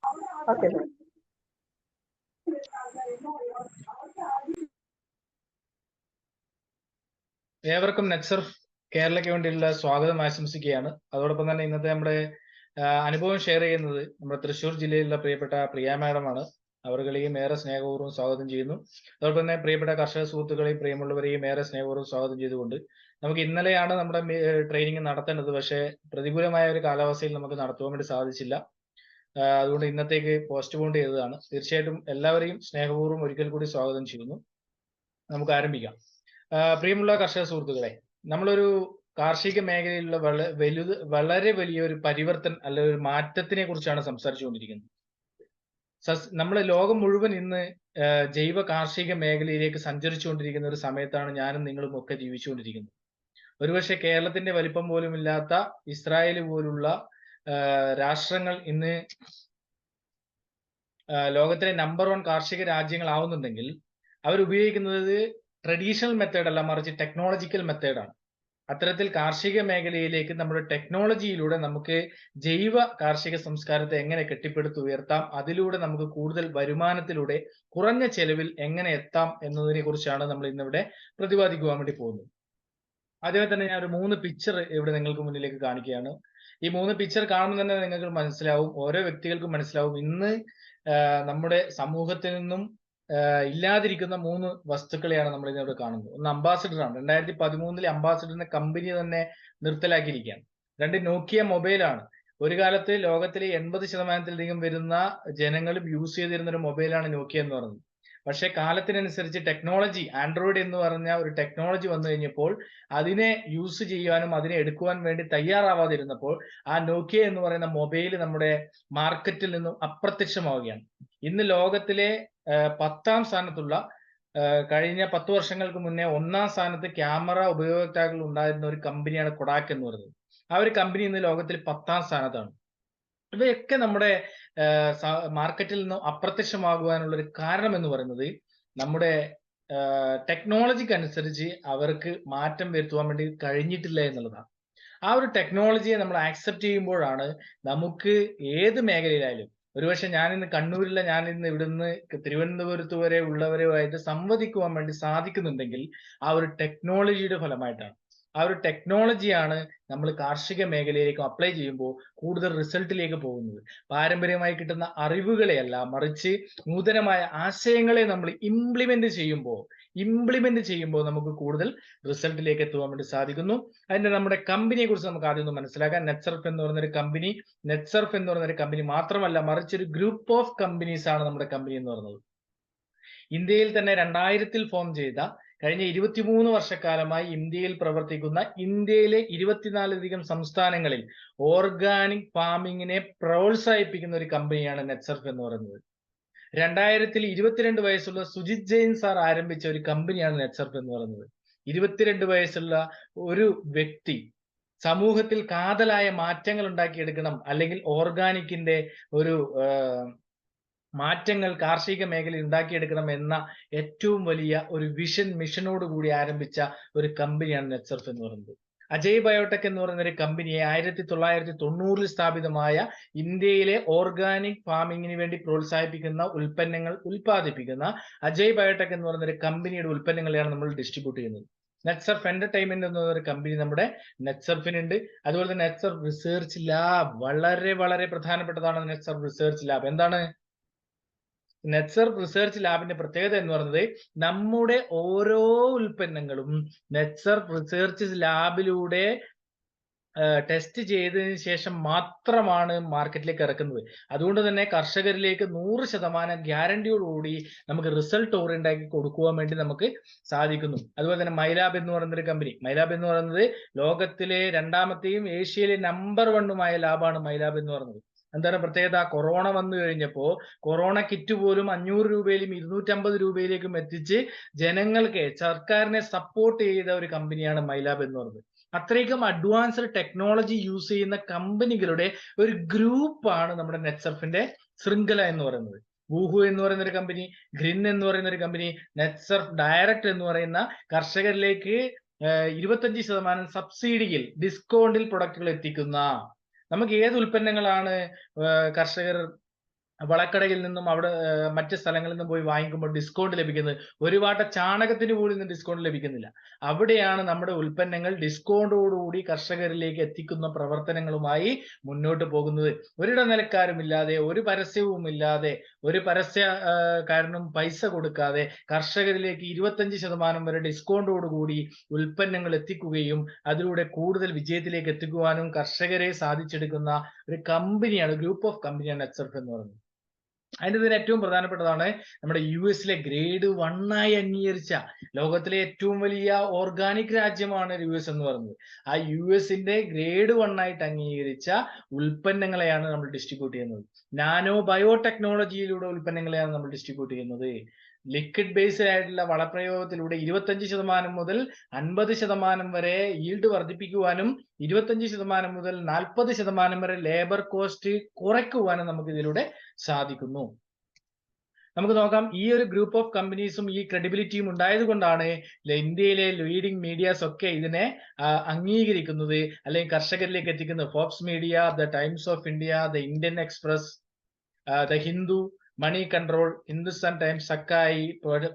Okay. ഏവർക്കും Netsurf കേരളയ്ക്ക് വേണ്ടിയുള്ള സ്വാഗതം ആശംസിക്കുകയാണ്. അതോടൊപ്പം തന്നെ ഇന്നത്തെ നമ്മുടെ അനുഭവം ഷെയർ ചെയ്യുന്നത് നമ്മുടെ തൃശ്ശൂർ ജില്ലയിലുള്ള പ്രിയപ്പെട്ട പ്രിയ മാഡമാണ്. അവർകളെയും ഏറെ സ്നേഹപൂർവ്വം സ്വാഗതം ചെയ്യുന്നു. അതോടൊപ്പം തന്നെ പ്രിയപ്പെട്ട കർഷക സുഹൃത്തുക്കളെയും പ്രിയമുള്ളവരെയും ഏറെ സ്നേഹപൂർവ്വം സ്വാഗതം ചെയ്തുകൊണ്ട് നമുക്ക് ഇന്നലെയാണ് നമ്മുടെ ട്രെയിനിങ് നടത്തേണ്ടത്. പക്ഷേ പ്രതികൂലമായ ഒരു കാലാവസ്ഥയിൽ നമുക്ക് നടത്തുവാൻ വേണ്ടി സാധിച്ചില്ല. അതുകൊണ്ട് ഇന്നത്തേക്ക് പോസ്റ്റ്പോൺ ചെയ്തതാണ്. തീർച്ചയായിട്ടും എല്ലാവരെയും സ്നേഹപൂർവ്വം ഒരിക്കൽ കൂടി സ്വാഗതം ചെയ്യുന്നു. നമുക്ക് ആരംഭിക്കാം. പ്രിയമുള്ള കർഷക സുഹൃത്തുക്കളെ, നമ്മളൊരു കാർഷിക മേഖലയിലുള്ള വളരെ വലിയൊരു പരിവർത്തനം അല്ലെ ഒരു മാറ്റത്തിനെ കുറിച്ചാണ് സംസാരിച്ചുകൊണ്ടിരിക്കുന്നത്. നമ്മളെ ലോകം മുഴുവൻ ഇന്ന് ജൈവ കാർഷിക മേഖലയിലേക്ക് സഞ്ചരിച്ചുകൊണ്ടിരിക്കുന്ന ഒരു സമയത്താണ് ഞാനും നിങ്ങളും ഒക്കെ ജീവിച്ചുകൊണ്ടിരിക്കുന്നത്. ഒരുപക്ഷെ കേരളത്തിന്റെ വലിപ്പം പോലും ഇല്ലാത്ത ഇസ്രായേൽ പോലുള്ള രാഷ്ട്രങ്ങൾ ഇന്ന് ലോകത്തിലെ നമ്പർ 1 കാർഷിക രാജ്യങ്ങളാവുന്നുണ്ടെങ്കിൽ അവരുപയോഗിക്കുന്നത് ട്രഡീഷണൽ മെത്തേഡ് അല്ല, മറിച്ച് ടെക്നോളജിക്കൽ മെത്തേഡാണ്. അത്തരത്തിൽ കാർഷിക മേഖലയിലേക്ക് നമ്മുടെ ടെക്നോളജിയിലൂടെ നമുക്ക് ജൈവ കാർഷിക സംസ്കാരത്തെ എങ്ങനെ കെട്ടിപ്പടുത്തുയർത്താം, അതിലൂടെ നമുക്ക് കൂടുതൽ വരുമാനത്തിലൂടെ കുറഞ്ഞ ചെലവിൽ എങ്ങനെ എത്താം എന്നതിനെ കുറിച്ചാണ് നമ്മൾ ഇന്നിവിടെ പ്രതിപാദിക്കുവാൻ വേണ്ടി പോകുന്നത്. ആദ്യമേ തന്നെ ഞാൻ ഒരു 3 പിക്ചർ ഇവിടെ നിങ്ങൾക്ക് മുന്നിലേക്ക് കാണിക്കുകയാണ്. ഈ 3 പിക്ചർ കാണുമ്പോൾ തന്നെ നിങ്ങൾക്ക് മനസ്സിലാവും, ഓരോ വ്യക്തികൾക്കും മനസ്സിലാവും ഇന്ന് നമ്മുടെ സമൂഹത്തിൽ നിന്നും ഇല്ലാതിരിക്കുന്ന 3 വസ്തുക്കളെയാണ് നമ്മൾ ഇതിവിടെ കാണുന്നത്. ഒന്ന് അംബാസിഡർ ആണ്. 2013 അംബാസിഡറിനെ കമ്പനി തന്നെ നിർത്തലാക്കിയിരിക്കുകയാണ്. 2 നോക്കിയ മൊബൈലാണ്. ഒരു കാലത്ത് ലോകത്തിലെ 80% വരുന്ന ജനങ്ങളും യൂസ് ചെയ്തിരുന്ന ഒരു മൊബൈലാണ് നോക്കിയ എന്ന് പറയുന്നത്. പക്ഷെ കാലത്തിനനുസരിച്ച് ടെക്നോളജി, ആൻഡ്രോയിഡ് എന്ന് പറഞ്ഞ ഒരു ടെക്നോളജി വന്നു കഴിഞ്ഞപ്പോൾ അതിനെ യൂസ് ചെയ്യുവാനും അതിനെ എടുക്കുവാൻ വേണ്ടി തയ്യാറാവാതിരുന്നപ്പോൾ ആ നോക്കിയ എന്ന് പറയുന്ന മൊബൈൽ നമ്മുടെ മാർക്കറ്റിൽ നിന്നും അപ്രത്യക്ഷമാവുകയാണ്. ഇന്ന് ലോകത്തിലെ 10ാം സ്ഥാനത്തുള്ള, കഴിഞ്ഞ 10 വർഷങ്ങൾക്ക് മുന്നേ 1ാം സ്ഥാനത്ത് ക്യാമറ ഉപയോക്താക്കൾ ഉണ്ടായിരുന്ന ഒരു കമ്പനിയാണ് കൊഡാക് എന്ന് പറയുന്നത്. ആ ഒരു കമ്പനി ഇന്ന് ലോകത്തിൽ 10ാം സ്ഥാനത്താണ്. ഇവയൊക്കെ നമ്മുടെ മാർക്കറ്റിൽ നിന്നും അപ്രത്യക്ഷമാകുവാനുള്ള ഒരു കാരണം എന്ന് പറയുന്നത് നമ്മുടെ ടെക്നോളജിക്ക് അനുസരിച്ച് അവർക്ക് മാറ്റം വരുത്തുവാൻ വേണ്ടി കഴിഞ്ഞിട്ടില്ല എന്നുള്ളതാണ്. ആ ഒരു ടെക്നോളജിയെ നമ്മൾ ആക്സെപ്റ്റ് ചെയ്യുമ്പോഴാണ് നമുക്ക് ഏത് മേഖലയിലായാലും, ഒരുപക്ഷെ ഞാനിന്ന് കണ്ണൂരില്ല, ഞാനിന്ന് ഇവിടുന്ന് തിരുവനന്തപുരത്ത് വരെ ഉള്ളവരുമായിട്ട് സംവദിക്കുവാൻ വേണ്ടി സാധിക്കുന്നുണ്ടെങ്കിൽ ആ ഒരു ടെക്നോളജിയുടെ ഫലമായിട്ടാണ്. ആ ഒരു ടെക്നോളജിയാണ് നമ്മൾ കാർഷിക മേഖലയിലേക്ക് അപ്ലൈ ചെയ്യുമ്പോൾ കൂടുതൽ റിസൾട്ടിലേക്ക് പോകുന്നത്. പാരമ്പര്യമായി കിട്ടുന്ന അറിവുകളെയല്ല, മറിച്ച് നൂതനമായ ആശയങ്ങളെ നമ്മൾ ഇംപ്ലിമെന്റ് ചെയ്യുമ്പോൾ നമുക്ക് കൂടുതൽ റിസൾട്ടിലേക്ക് എത്തുവാൻ വേണ്ടി സാധിക്കുന്നു. അതിന്റെ നമ്മുടെ കമ്പനിയെ കുറിച്ച് നമുക്ക് ആദ്യം ഒന്ന് മനസ്സിലാക്കാം. നെറ്റ്സർഫ് എന്ന് പറയുന്ന ഒരു കമ്പനി മാത്രമല്ല, മറിച്ച് ഒരു ഗ്രൂപ്പ് ഓഫ് കമ്പനീസ് ആണ് നമ്മുടെ കമ്പനി എന്ന് പറയുന്നത്. ഇന്ത്യയിൽ തന്നെ 2000-ൽ ഫോം ചെയ്ത, കഴിഞ്ഞ 23 വർഷക്കാലമായി ഇന്ത്യയിൽ പ്രവർത്തിക്കുന്ന, ഇന്ത്യയിലെ 24 സംസ്ഥാനങ്ങളിൽ ഓർഗാനിക് ഫാമിങ്ങിനെ പ്രോത്സാഹിപ്പിക്കുന്ന ഒരു കമ്പനിയാണ് നെറ്റ്സർഫ് എന്ന് പറയുന്നത്. 2000-ൽ 22 വയസ്സുള്ള സുജിത് ജെയിൻ സാർ ആരംഭിച്ച ഒരു കമ്പനിയാണ് നെറ്റ്സർഫ് എന്ന് പറയുന്നത്. 22 വയസ്സുള്ള ഒരു വ്യക്തി സമൂഹത്തിൽ കാതലായ മാറ്റങ്ങൾ ഉണ്ടാക്കിയെടുക്കണം, അല്ലെങ്കിൽ ഓർഗാനിക്കിന്റെ ഒരു മാറ്റങ്ങൾ കാർഷിക മേഖലയിൽ ഉണ്ടാക്കിയെടുക്കണം എന്ന ഏറ്റവും വലിയ ഒരു മിഷനോട് കൂടി ആരംഭിച്ച ഒരു കമ്പനിയാണ് നെറ്റ്സർഫ് എന്ന് പറയുന്നത്. അജയ് ബയോടെക് എന്ന് പറയുന്ന ഒരു കമ്പനിയെ 1990-ൽ സ്ഥാപിതമായ, ഇന്ത്യയിലെ ഓർഗാനിക് ഫാമിങ്ങിന് വേണ്ടി പ്രോത്സാഹിപ്പിക്കുന്ന ഉൽപ്പന്നങ്ങൾ ഉൽപ്പാദിപ്പിക്കുന്ന അജയ് ബയോടെക് എന്ന് പറയുന്ന ഒരു കമ്പനിയുടെ ഉൽപ്പന്നങ്ങളെയാണ് നമ്മൾ ഡിസ്ട്രിബ്യൂട്ട് ചെയ്യുന്നത്. നെറ്റ്സർഫ് എന്റർടൈൻമെന്റ് എന്ന ഒരു കമ്പനി നമ്മുടെ നെറ്റ്സർഫിനുണ്ട്. അതുപോലെ തന്നെ നെറ്റ്സർഫ് റിസർച്ച് ലാബ്, വളരെ വളരെ പ്രധാനപ്പെട്ടതാണ് നെറ്റ്സർഫ് റിസർച്ച് ലാബ്. എന്താണ് നെറ്റ്സർഫ് റിസർച്ച് ലാബിന്റെ പ്രത്യേകത എന്ന് പറയുന്നത്? നമ്മുടെ ഓരോ ഉൽപ്പന്നങ്ങളും നെറ്റ്സർഫ് റിസർച്ച് ലാബിലൂടെ ടെസ്റ്റ് ചെയ്തതിനു ശേഷം മാത്രമാണ് മാർക്കറ്റിലേക്ക് ഇറക്കുന്നത്. അതുകൊണ്ട് തന്നെ കർഷകരിലേക്ക് 100% ഗ്യാരണ്ടിയോടുകൂടി നമുക്ക് റിസൾട്ട് ഓറിയന്റാക്കി കൊടുക്കുവാൻ വേണ്ടി നമുക്ക് സാധിക്കുന്നു. അതുപോലെ തന്നെ മൈലാബ് എന്ന് പറയുന്ന ഒരു കമ്പനി, മൈലാബ് എന്ന് പറയുന്നത് ലോകത്തിലെ 2ാമത്തെയും ഏഷ്യയിലെ നമ്പർ 1 ലാബാണ് മൈലാബ് എന്ന് പറയുന്നത്. എന്താണ് പ്രത്യേകത? കൊറോണ വന്നു കഴിഞ്ഞപ്പോ കൊറോണ കിറ്റ് പോലും 500 രൂപയിലും 250 രൂപയിലേക്കും എത്തിച്ച് ജനങ്ങൾക്ക്, സർക്കാരിനെ സപ്പോർട്ട് ചെയ്ത ഒരു കമ്പനിയാണ് മൈലാബ് എന്ന് പറയുന്നത്. അത്രയ്ക്കും അഡ്വാൻസ്ഡ് ടെക്നോളജി യൂസ് ചെയ്യുന്ന കമ്പനികളുടെ ഒരു ഗ്രൂപ്പാണ് നമ്മുടെ നെറ്റ്സർഫിന്റെ ശൃംഖല എന്ന് പറയുന്നത്. വൂഹു എന്ന് പറയുന്ന ഒരു കമ്പനി, ഗ്രിൻ എന്ന് പറയുന്ന ഒരു കമ്പനി, നെറ്റ്സർഫ് ഡയറക്റ്റ് എന്ന് പറയുന്ന കർഷകരിലേക്ക് 25% സബ്സിഡിയിൽ, ഡിസ്കൗണ്ടിൽ പ്രൊഡക്റ്റുകൾ എത്തിക്കുന്ന, നമുക്ക് ഏത് ഉൽപ്പന്നങ്ങളാണ് കർഷകർ വളക്കടയിൽ നിന്നും അവിടെ മറ്റ് സ്ഥലങ്ങളിൽ നിന്നും പോയി വാങ്ങിക്കുമ്പോൾ ഡിസ്കൗണ്ട് ലഭിക്കുന്നത്, ഒരു വാട്ട ചാണകത്തിന് പോലും ഇന്ന് ഡിസ്കൗണ്ട് ലഭിക്കുന്നില്ല. അവിടെയാണ് നമ്മുടെ ഉൽപ്പന്നങ്ങൾ ഡിസ്കൗണ്ടോടുകൂടി കർഷകരിലേക്ക് എത്തിക്കുന്ന പ്രവർത്തനങ്ങളുമായി മുന്നോട്ട് പോകുന്നത്. ഒരിടനിലക്കാരുമില്ലാതെ, ഒരു പരസ്യവുമില്ലാതെ, ഒരു പരസ്യക്കാരനും പൈസ കൊടുക്കാതെ കർഷകരിലേക്ക് 25% വരെ ഡിസ്കൗണ്ടോടുകൂടി ഉൽപ്പന്നങ്ങൾ എത്തിക്കുകയും അതിലൂടെ കൂടുതൽ വിജയത്തിലേക്ക് എത്തിക്കുവാനും കർഷകരെ സാധിച്ചെടുക്കുന്ന ഒരു കമ്പനിയാണ്, ഗ്രൂപ്പ് ഓഫ് കമ്പനിയാണ് എക്സർഫ് എന്ന് പറയുന്നത്. അതിൻ്റെ ഇതിന് ഏറ്റവും പ്രധാനപ്പെട്ടതാണ് നമ്മുടെ US ഗ്രേഡ് 1 ആയി അംഗീകരിച്ച ലോകത്തിലെ ഏറ്റവും വലിയ ഓർഗാനിക് രാജ്യമാണ് US എന്ന് പറയുന്നത്. ആ US ഗ്രേഡ് 1 ആയിട്ട് അംഗീകരിച്ച ഉൽപ്പന്നങ്ങളെയാണ് നമ്മൾ ഡിസ്ട്രിബ്യൂട്ട് ചെയ്യുന്നത്. നാനോ ബയോടെക്നോളജിയിലൂടെ ഉൽപ്പന്നങ്ങളെയാണ് നമ്മൾ ഡിസ്ട്രിബ്യൂട്ട് ചെയ്യുന്നത്. ലിക്വിഡ് ബേസ്ഡ് ആയിട്ടുള്ള വളപ്രയോഗത്തിലൂടെ 25% മുതൽ 50% വരെ ഈൽഡ് വർദ്ധിപ്പിക്കുവാനും 25% മുതൽ 40% വരെ ലേബർ കോസ്റ്റ് കുറയ്ക്കുവാനും നമുക്ക് ഇതിലൂടെ സാധിക്കുന്നു. നമുക്ക് നോക്കാം, ഈ ഒരു ഗ്രൂപ്പ് ഓഫ് കമ്പനീസും ഈ ക്രെഡിബിലിറ്റിയും ഉണ്ടായത് കൊണ്ടാണ് ഇന്ത്യയിലെ ലീഡിംഗ് മീഡിയാസ് ഒക്കെ ഇതിനെ അംഗീകരിക്കുന്നത് അല്ലെങ്കിൽ കർഷകരിലേക്ക് എത്തിക്കുന്നത്. Forbes media, the Times of India, the Indian Express, the Hindu, Moneycontrol, Hindustan Times, സക്കായി,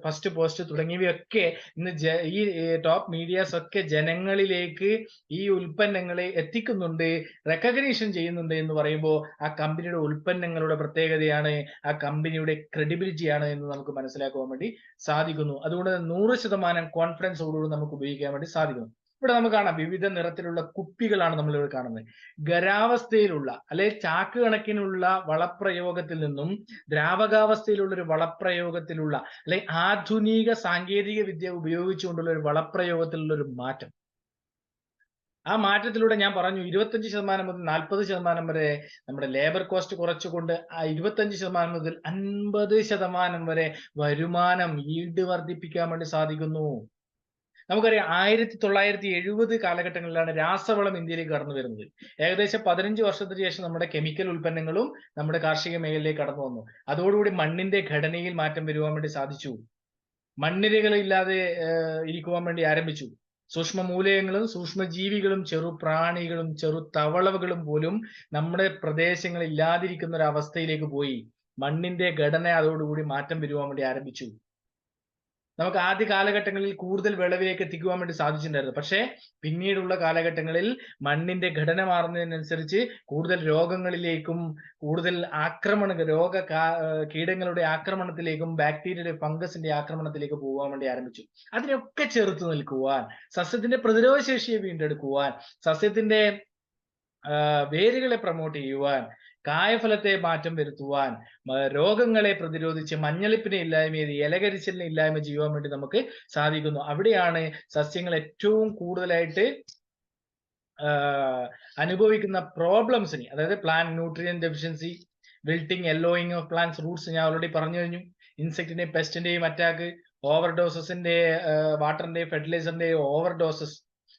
ഫസ്റ്റ് പോസ്റ്റ് തുടങ്ങിയവയൊക്കെ ഇന്ന് ഈ ടോപ്പ് മീഡിയാസ് ഒക്കെ ജനങ്ങളിലേക്ക് ഈ ഉൽപ്പന്നങ്ങളെ എത്തിക്കുന്നുണ്ട്, റെക്കഗ്നീഷൻ ചെയ്യുന്നുണ്ട് എന്ന് പറയുമ്പോൾ ആ കമ്പനിയുടെ ഉൽപ്പന്നങ്ങളുടെ പ്രത്യേകതയാണ്, ആ കമ്പനിയുടെ ക്രെഡിബിലിറ്റിയാണ് എന്ന് നമുക്ക് മനസ്സിലാക്കുവാൻ വേണ്ടി സാധിക്കുന്നു. അതുകൊണ്ട് 100% കോൺഫിഡൻസോടുകൂടി നമുക്ക് ഉപയോഗിക്കാൻ വേണ്ടി സാധിക്കുന്നു. ഇവിടെ നമുക്ക് കാണാം, വിവിധ നിറത്തിലുള്ള കുപ്പികളാണ് നമ്മൾ ഇവിടെ കാണുന്നത്. ഖരാവസ്ഥയിലുള്ള അല്ലെങ്കിൽ ചാക്ക് കണക്കിനുള്ള വളപ്രയോഗത്തിൽ നിന്നും ദ്രാവകാവസ്ഥയിലുള്ള ഒരു വളപ്രയോഗത്തിലുള്ള അല്ലെങ്കിൽ ആധുനിക സാങ്കേതിക വിദ്യ ഉപയോഗിച്ചുകൊണ്ടുള്ള ഒരു വളപ്രയോഗത്തിലുള്ള ഒരു മാറ്റം. ആ മാറ്റത്തിലൂടെ ഞാൻ പറഞ്ഞു 25% മുതൽ 40% വരെ നമ്മുടെ ലേബർ കോസ്റ്റ് കുറച്ചുകൊണ്ട് ആ 25% മുതൽ 50% വരെ വരുമാനം ഈൽഡ് വർദ്ധിപ്പിക്കാൻ വേണ്ടി സാധിക്കുന്നു. നമുക്കറിയാം 1970 കാലഘട്ടങ്ങളിലാണ് രാസവളം ഇന്ത്യയിലേക്ക് കടന്നു വരുന്നത്. ഏകദേശം 15 വർഷത്തിന് ശേഷം നമ്മുടെ കെമിക്കൽ ഉൽപ്പന്നങ്ങളും നമ്മുടെ കാർഷിക മേഖലയിലേക്ക് കടന്നു വന്നു. അതോടുകൂടി മണ്ണിന്റെ ഘടനയിൽ മാറ്റം വരുവാൻ വേണ്ടി സാധിച്ചു. മണ്ണിരകളില്ലാതെ ഇരിക്കുവാൻ വേണ്ടി ആരംഭിച്ചു. സൂക്ഷ്മ മൂലകങ്ങളും സൂക്ഷ്മജീവികളും ചെറു പ്രാണികളും ചെറു തവളകളും പോലും നമ്മുടെ പ്രദേശങ്ങളിൽ ഇല്ലാതിരിക്കുന്ന ഒരു അവസ്ഥയിലേക്ക് പോയി. മണ്ണിന്റെ ഘടന അതോടുകൂടി മാറ്റം വരുവാൻ വേണ്ടി ആരംഭിച്ചു. നമുക്ക് ആദ്യ കാലഘട്ടങ്ങളിൽ കൂടുതൽ വിളവിലേക്ക് എത്തിക്കുവാൻ വേണ്ടി സാധിച്ചിട്ടുണ്ടായിരുന്നു. പക്ഷേ പിന്നീടുള്ള കാലഘട്ടങ്ങളിൽ മണ്ണിന്റെ ഘടന മാറുന്നതിനനുസരിച്ച് കൂടുതൽ രോഗങ്ങളിലേക്കും കൂടുതൽ കീടങ്ങളുടെ ആക്രമണത്തിലേക്കും ബാക്ടീരിയയുടെ ഫംഗസിന്റെ ആക്രമണത്തിലേക്ക് പോകാൻ വേണ്ടി ആരംഭിച്ചു. അതിനൊക്കെ ചെറുത്തു നിൽക്കുവാൻ, സസ്യത്തിന്റെ പ്രതിരോധ ശേഷിയെ വീണ്ടെടുക്കുവാൻ, സസ്യത്തിന്റെ വേരുകളെ പ്രൊമോട്ട് ചെയ്യുവാൻ, കായഫലത്തെ മാറ്റം വരുത്തുവാൻ, രോഗങ്ങളെ പ്രതിരോധിച്ച് മഞ്ഞളിപ്പിനെ ഇല്ലായ്മ ചെയ്ത് ഇലകരിച്ചലിനെ ഇല്ലായ്മ ചെയ്യുവാൻ വേണ്ടി നമുക്ക് സാധിക്കുന്നു. അവിടെയാണ് സസ്യങ്ങൾ ഏറ്റവും കൂടുതലായിട്ട് അനുഭവിക്കുന്ന പ്രോബ്ലംസിന്, അതായത് plant nutrient deficiency, wilting, yellowing of plants, roots ഞാൻ ഓൾറെഡി പറഞ്ഞു കഴിഞ്ഞു, ഇൻസെക്ടിന്റെയും പെസ്റ്റിന്റെയും അറ്റാക്ക്, ഓവർഡോസസിന്റെ വാട്ടറിന്റെയും ഫെർട്ടിലൈസറിന്റെയും ഓവർഡോസസ്,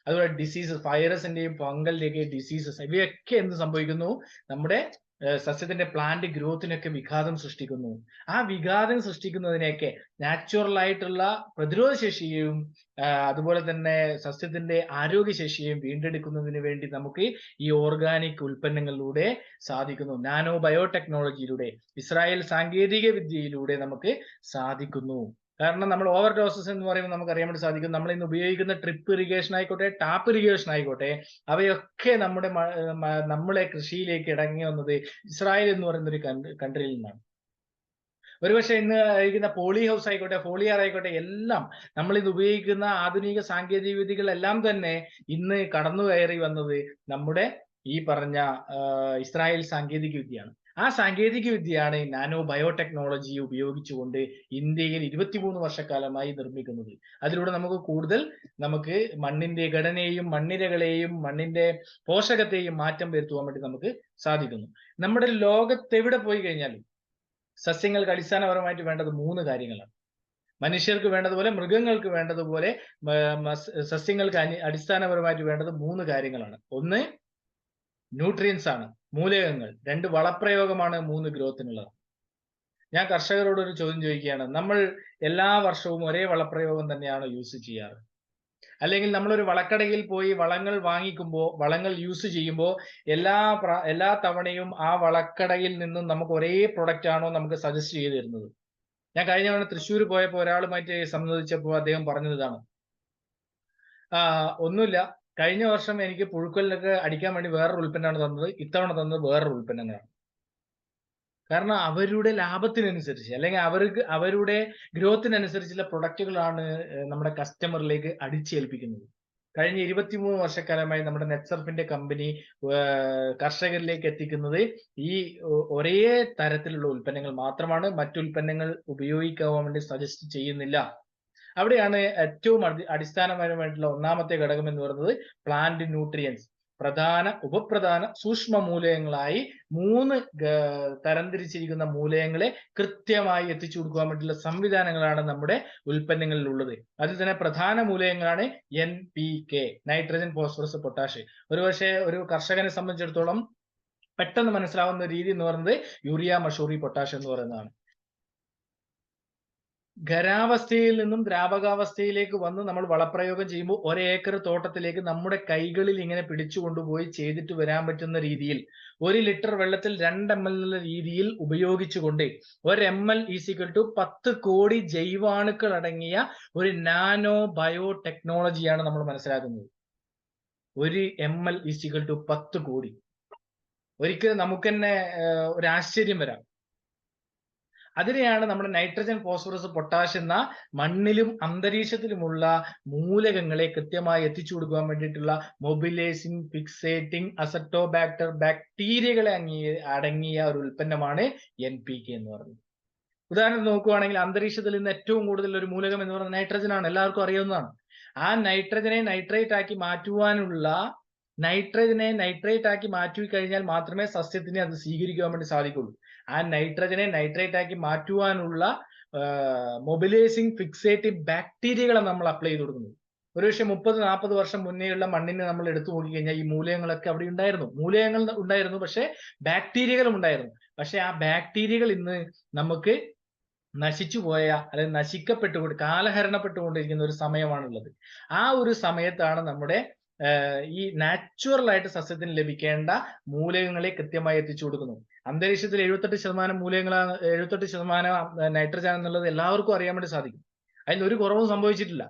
അതുപോലെ ഡിസീസസ്, വൈറസിന്റെയും ഫംഗലിന്റെയും ഡിസീസസ്, ഇവയൊക്കെ എന്ത് സംഭവിക്കുന്നു, നമ്മുടെ സസ്യത്തിന്റെ പ്ലാന്റ് ഗ്രോത്തിനൊക്കെ വിഘാതം സൃഷ്ടിക്കുന്നു. ആ വിഘാതം സൃഷ്ടിക്കുന്നതിനെയൊക്കെ നാച്ചുറൽ ആയിട്ടുള്ള പ്രതിരോധ ശേഷിയെയും അതുപോലെ തന്നെ സസ്യത്തിന്റെ ആരോഗ്യശേഷിയെയും വീണ്ടെടുക്കുന്നതിന് വേണ്ടി നമുക്ക് ഈ ഓർഗാനിക് ഉൽപ്പന്നങ്ങളിലൂടെ സാധിക്കുന്നു. നാനോ ബയോടെക്നോളജിയിലൂടെ, ഇസ്രായേൽ സാങ്കേതിക വിദ്യയിലൂടെ നമുക്ക് സാധിക്കുന്നു. കാരണം നമ്മൾ ഓവർ ഡോസസ് എന്ന് പറയുമ്പോൾ നമുക്ക് അറിയാൻ വേണ്ടി സാധിക്കും, നമ്മൾ ഇന്ന് ഉപയോഗിക്കുന്ന ട്രിപ്പ് ഇറിഗേഷൻ ആയിക്കോട്ടെ, ടാപ്പ് ഇറിഗേഷൻ ആയിക്കോട്ടെ, അവയൊക്കെ നമ്മളെ കൃഷിയിലേക്ക് ഇറങ്ങി വന്നത് ഇസ്രായേൽ എന്ന് പറയുന്ന ഒരു കൺട്രിയിൽ നിന്നാണ്. ഒരുപക്ഷെ ഇന്ന് ഇരിക്കുന്ന പോളി ഹൗസ് ആയിക്കോട്ടെ, ഫോളിയർ ആയിക്കോട്ടെ, എല്ലാം നമ്മൾ ഇന്ന് ഉപയോഗിക്കുന്ന ആധുനിക സാങ്കേതിക വിദ്യകളെല്ലാം തന്നെ ഇന്ന് കടന്നു കയറി വന്നത് നമ്മുടെ ഈ പറഞ്ഞ ഇസ്രായേൽ സാങ്കേതിക വിദ്യയാണ്. ആ സാങ്കേതിക വിദ്യയാണ് നാനോ ബയോടെക്നോളജി ഉപയോഗിച്ചുകൊണ്ട് ഇന്ത്യയിൽ 23 വർഷക്കാലമായി നിർമ്മിക്കുന്നത്. അതിലൂടെ നമുക്ക് കൂടുതൽ മണ്ണിന്റെ ഘടനയെയും മണ്ണിരകളെയും മണ്ണിന്റെ പോഷകത്തെയും മാറ്റം വരുത്തുവാൻ വേണ്ടി നമുക്ക് സാധിക്കുന്നു. നമ്മുടെ ലോകത്തെവിടെ പോയി കഴിഞ്ഞാലും സസ്യങ്ങൾക്ക് അടിസ്ഥാനപരമായിട്ട് വേണ്ടത് 3 കാര്യങ്ങളാണ്. മനുഷ്യർക്ക് വേണ്ടതുപോലെ, മൃഗങ്ങൾക്ക് വേണ്ടതുപോലെ സസ്യങ്ങൾക്ക് അടിസ്ഥാനപരമായിട്ട് വേണ്ടത് 3 കാര്യങ്ങളാണ്. ഒന്ന് ന്യൂട്രിയൻസ് ആണ്, മൂലകങ്ങൾ. 2 വളപ്രയോഗമാണ്, 3 ഗ്രോത്തിനുള്ളത്. ഞാൻ കർഷകരോട് ഒരു ചോദ്യം ചോദിക്കുകയാണ്, നമ്മൾ എല്ലാ വർഷവും ഒരേ വളപ്രയോഗം തന്നെയാണോ യൂസ് ചെയ്യാറ്? അല്ലെങ്കിൽ നമ്മളൊരു വളക്കടയിൽ പോയി വളങ്ങൾ വാങ്ങിക്കുമ്പോൾ, വളങ്ങൾ യൂസ് ചെയ്യുമ്പോൾ എല്ലാ തവണയും ആ വളക്കടയിൽ നിന്നും നമുക്ക് ഒരേ പ്രൊഡക്റ്റ് ആണോ നമുക്ക് സജസ്റ്റ് ചെയ്ത് തരുന്നത്? ഞാൻ കഴിഞ്ഞ തവണ തൃശ്ശൂർ പോയപ്പോൾ ഒരാളുമായിട്ട് സംബന്ധിച്ചപ്പോൾ അദ്ദേഹം പറഞ്ഞത് ഇതാണ്. ഒന്നുമില്ല, കഴിഞ്ഞ വർഷം എനിക്ക് പുഴുക്കലിനൊക്കെ അടിക്കാൻ വേണ്ടി വേറൊരു ഉൽപ്പന്നമാണ് തന്നത്, ഇത്തവണ തന്നത് വേറൊരു ഉൽപ്പന്നങ്ങളാണ്. കാരണം അവരുടെ ലാഭത്തിനനുസരിച്ച് അല്ലെങ്കിൽ അവരുടെ ഗ്രോത്തിനനുസരിച്ചുള്ള പ്രൊഡക്റ്റുകളാണ് നമ്മുടെ കസ്റ്റമറിലേക്ക് അടിച്ചേൽപ്പിക്കുന്നത്. കഴിഞ്ഞ 23 വർഷക്കാലമായി നമ്മുടെ നെറ്റ്സർഫിന്റെ കമ്പനി കർഷകരിലേക്ക് എത്തിക്കുന്നത് ഈ ഒരേ തരത്തിലുള്ള ഉൽപ്പന്നങ്ങൾ മാത്രമാണ്. മറ്റുൽപ്പന്നങ്ങൾ ഉപയോഗിക്കാൻ വേണ്ടി സജസ്റ്റ് ചെയ്യുന്നില്ല. അവിടെയാണ് ഏറ്റവും അടിസ്ഥാനപരമായിട്ടുള്ള ഒന്നാമത്തെ ഘടകം എന്ന് പറയുന്നത് പ്ലാന്റ് ന്യൂട്രിയൻസ്. ഉപപ്രധാന സൂക്ഷ്മ മൂലകങ്ങളായി 3 തരംതിരിച്ചിരിക്കുന്ന മൂലകങ്ങളെ കൃത്യമായി എത്തിച്ചു കൊടുക്കാൻ വേണ്ടിയുള്ള സംവിധാനങ്ങളാണ് നമ്മുടെ ഉൽപ്പന്നങ്ങളിൽ ഉള്ളത്. അതിൽ തന്നെ പ്രധാന മൂലകങ്ങളാണ് NPK, നൈട്രജൻ, ഫോസ്ഫറസ്, പൊട്ടാഷ്. ഒരുപക്ഷെ ഒരു കർഷകനെ സംബന്ധിച്ചിടത്തോളം പെട്ടെന്ന് മനസ്സിലാവുന്ന രീതി എന്ന് പറയുന്നത് യൂറിയ, മഷൂറി, പൊട്ടാഷ് എന്ന് പറയുന്നതാണ്. ഖരാവസ്ഥയിൽ നിന്നും ദ്രാവകാവസ്ഥയിലേക്ക് വന്ന് നമ്മൾ വളപ്രയോഗം ചെയ്യുമ്പോൾ 1 ഏക്കർ തോട്ടത്തിലേക്ക് നമ്മുടെ കൈകളിൽ ഇങ്ങനെ പിടിച്ചു കൊണ്ടുപോയി ചെയ്തിട്ട് വരാൻ പറ്റുന്ന രീതിയിൽ 1 ലിറ്റർ വെള്ളത്തിൽ 2 ml എന്നുള്ള രീതിയിൽ ഉപയോഗിച്ചുകൊണ്ട് 1 ml = 10 കോടി ജൈവാണുക്കൾ അടങ്ങിയ ഒരു നാനോ ബയോ ടെക്നോളജിയാണ് നമ്മൾ മനസ്സിലാക്കുന്നത്. 1 ml = 10 കോടി. ഒരിക്കലും നമുക്ക് തന്നെ ഒരു ആശ്ചര്യം വരാം. അതിനെയാണ് നമ്മുടെ നൈട്രജൻ, ഫോസ്ഫറസ്, പൊട്ടാഷ് എന്ന മണ്ണിലും അന്തരീക്ഷത്തിലുമുള്ള മൂലകങ്ങളെ കൃത്യമായി എത്തിച്ചു കൊടുക്കാൻ വേണ്ടിയിട്ടുള്ള മൊബിലൈസിംഗ്, ഫിക്സേറ്റിംഗ്, അസറ്റോബാക്ടർ ബാക്ടീരിയകളെ അടങ്ങിയ ഒരു ഉൽപ്പന്നമാണ് NPK എന്ന് പറയുന്നത്. ഉദാഹരണം നോക്കുകയാണെങ്കിൽ അന്തരീക്ഷത്തിൽ നിന്ന് ഏറ്റവും കൂടുതൽ ഒരു മൂലകം എന്ന് പറയുന്നത് നൈട്രജൻ ആണ്, എല്ലാവർക്കും അറിയാവുന്നതാണ്. ആ നൈട്രജനെ നൈട്രേറ്റ് ആക്കി മാറ്റി കഴിഞ്ഞാൽ മാത്രമേ സസ്യത്തിന് അത് സ്വീകരിക്കാൻ വേണ്ടി സാധിക്കുള്ളൂ. ആ നൈട്രജനെ നൈട്രേറ്റ് ആക്കി മാറ്റുവാനുള്ള മൊബിലൈസിംഗ്, ഫിക്സേറ്റീവ് ബാക്ടീരിയകളെ നമ്മൾ അപ്ലൈ ചെയ്ത് കൊടുക്കുന്നത്. ഒരുപക്ഷെ 30-40 വർഷം മുന്നേയുള്ള മണ്ണിനെ നമ്മൾ എടുത്തു നോക്കിക്കഴിഞ്ഞാൽ ഈ മൂലകങ്ങളൊക്കെ അവിടെ ഉണ്ടായിരുന്നു. മൂലകങ്ങൾ ഉണ്ടായിരുന്നു, പക്ഷെ ബാക്ടീരിയകളും ഉണ്ടായിരുന്നു. പക്ഷെ ആ ബാക്ടീരിയകൾ ഇന്ന് നമുക്ക് നശിച്ചു പോയ അല്ലെങ്കിൽ കാലഹരണപ്പെട്ടുകൊണ്ടിരിക്കുന്ന ഒരു സമയമാണുള്ളത്. ആ ഒരു സമയത്താണ് നമ്മുടെ ഈ നാച്ചുറൽ ആയിട്ട് സസ്യത്തിന് ലഭിക്കേണ്ട മൂലകങ്ങളെ കൃത്യമായി എത്തിച്ചു കൊടുക്കുന്നു. അന്തരീക്ഷത്തിൽ 78% മൂലകങ്ങളാണ്, 78% നൈട്രജൻ എന്നുള്ളത് എല്ലാവർക്കും അറിയാൻ വേണ്ടി സാധിക്കും. അതിൽ ഒരു കുറവും സംഭവിച്ചിട്ടില്ല.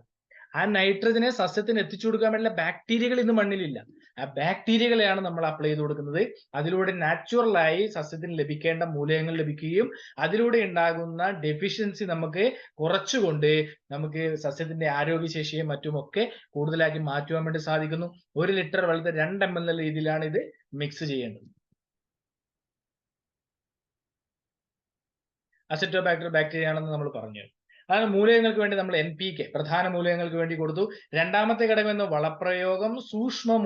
ആ നൈട്രജനെ സസ്യത്തിന് എത്തിച്ചു കൊടുക്കാൻ വേണ്ടിയുള്ള ബാക്ടീരിയകൾ ഇന്ന് മണ്ണിലില്ല. ആ ബാക്ടീരിയകളെയാണ് നമ്മൾ അപ്ലൈ ചെയ്ത് കൊടുക്കുന്നത്. അതിലൂടെ നാച്ചുറലായി സസ്യത്തിന് ലഭിക്കേണ്ട മൂലകങ്ങൾ ലഭിക്കുകയും അതിലൂടെ ഉണ്ടാകുന്ന ഡെഫിഷ്യൻസി നമുക്ക് കുറച്ചുകൊണ്ട് നമുക്ക് സസ്യത്തിന്റെ ആരോഗ്യശേഷിയും മറ്റുമൊക്കെ കൂടുതലാക്കി മാറ്റുവാൻ വേണ്ടി സാധിക്കുന്നു. 1 ലിറ്റർ വെള്ളത്തിൽ 2 ml എന്ന രീതിയിലാണ് ഇത് മിക്സ് ചെയ്യേണ്ടത്. അസറ്റോബാക്ടർ ബാക്ടീരിയ ആണെന്ന് നമ്മൾ പറഞ്ഞു. അതാണ് മൂലകങ്ങൾക്ക് വേണ്ടി നമ്മൾ NPK പ്രധാന മൂലകങ്ങൾക്ക് വേണ്ടി കൊടുത്തു. രണ്ടാമത്തെ ഘടകം എന്ന് വളപ്രയോഗം, സൂക്ഷ്മ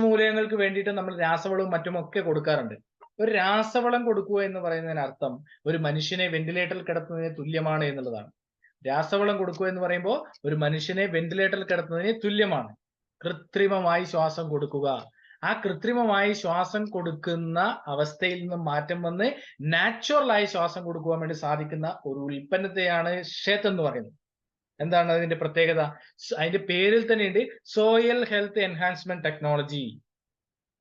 മൂലകങ്ങൾക്ക് വേണ്ടിയിട്ട് നമ്മൾ രാസവളവും മറ്റുമൊക്കെ കൊടുക്കാറുണ്ട്. ഒരു രാസവളം കൊടുക്കുക എന്ന് പറയുന്നതിന് അർത്ഥം ഒരു മനുഷ്യനെ വെന്റിലേറ്ററിൽ കിടത്തുന്നതിന് തുല്യമാണ് എന്നുള്ളതാണ്. രാസവളം കൊടുക്കുക എന്ന് പറയുമ്പോൾ ഒരു മനുഷ്യനെ വെന്റിലേറ്ററിൽ കിടത്തുന്നതിന് തുല്യമാണ്. കൃത്രിമമായി ശ്വാസം കൊടുക്കുക. ആ കൃത്രിമമായി ശ്വാസം കൊടുക്കുന്ന അവസ്ഥയിൽ നിന്ന് മാറ്റം വന്ന് നാച്ചുറലായി ശ്വാസം കൊടുക്കുവാൻ വേണ്ടി സാധിക്കുന്ന ഒരു ഉൽപ്പന്നത്തെയാണ് ഷെത്ത് എന്ന് പറയുന്നത്. എന്താണ് അതിന്റെ പ്രത്യേകത? അതിന്റെ പേരിൽ തന്നെയുണ്ട് soil health enhancement technology.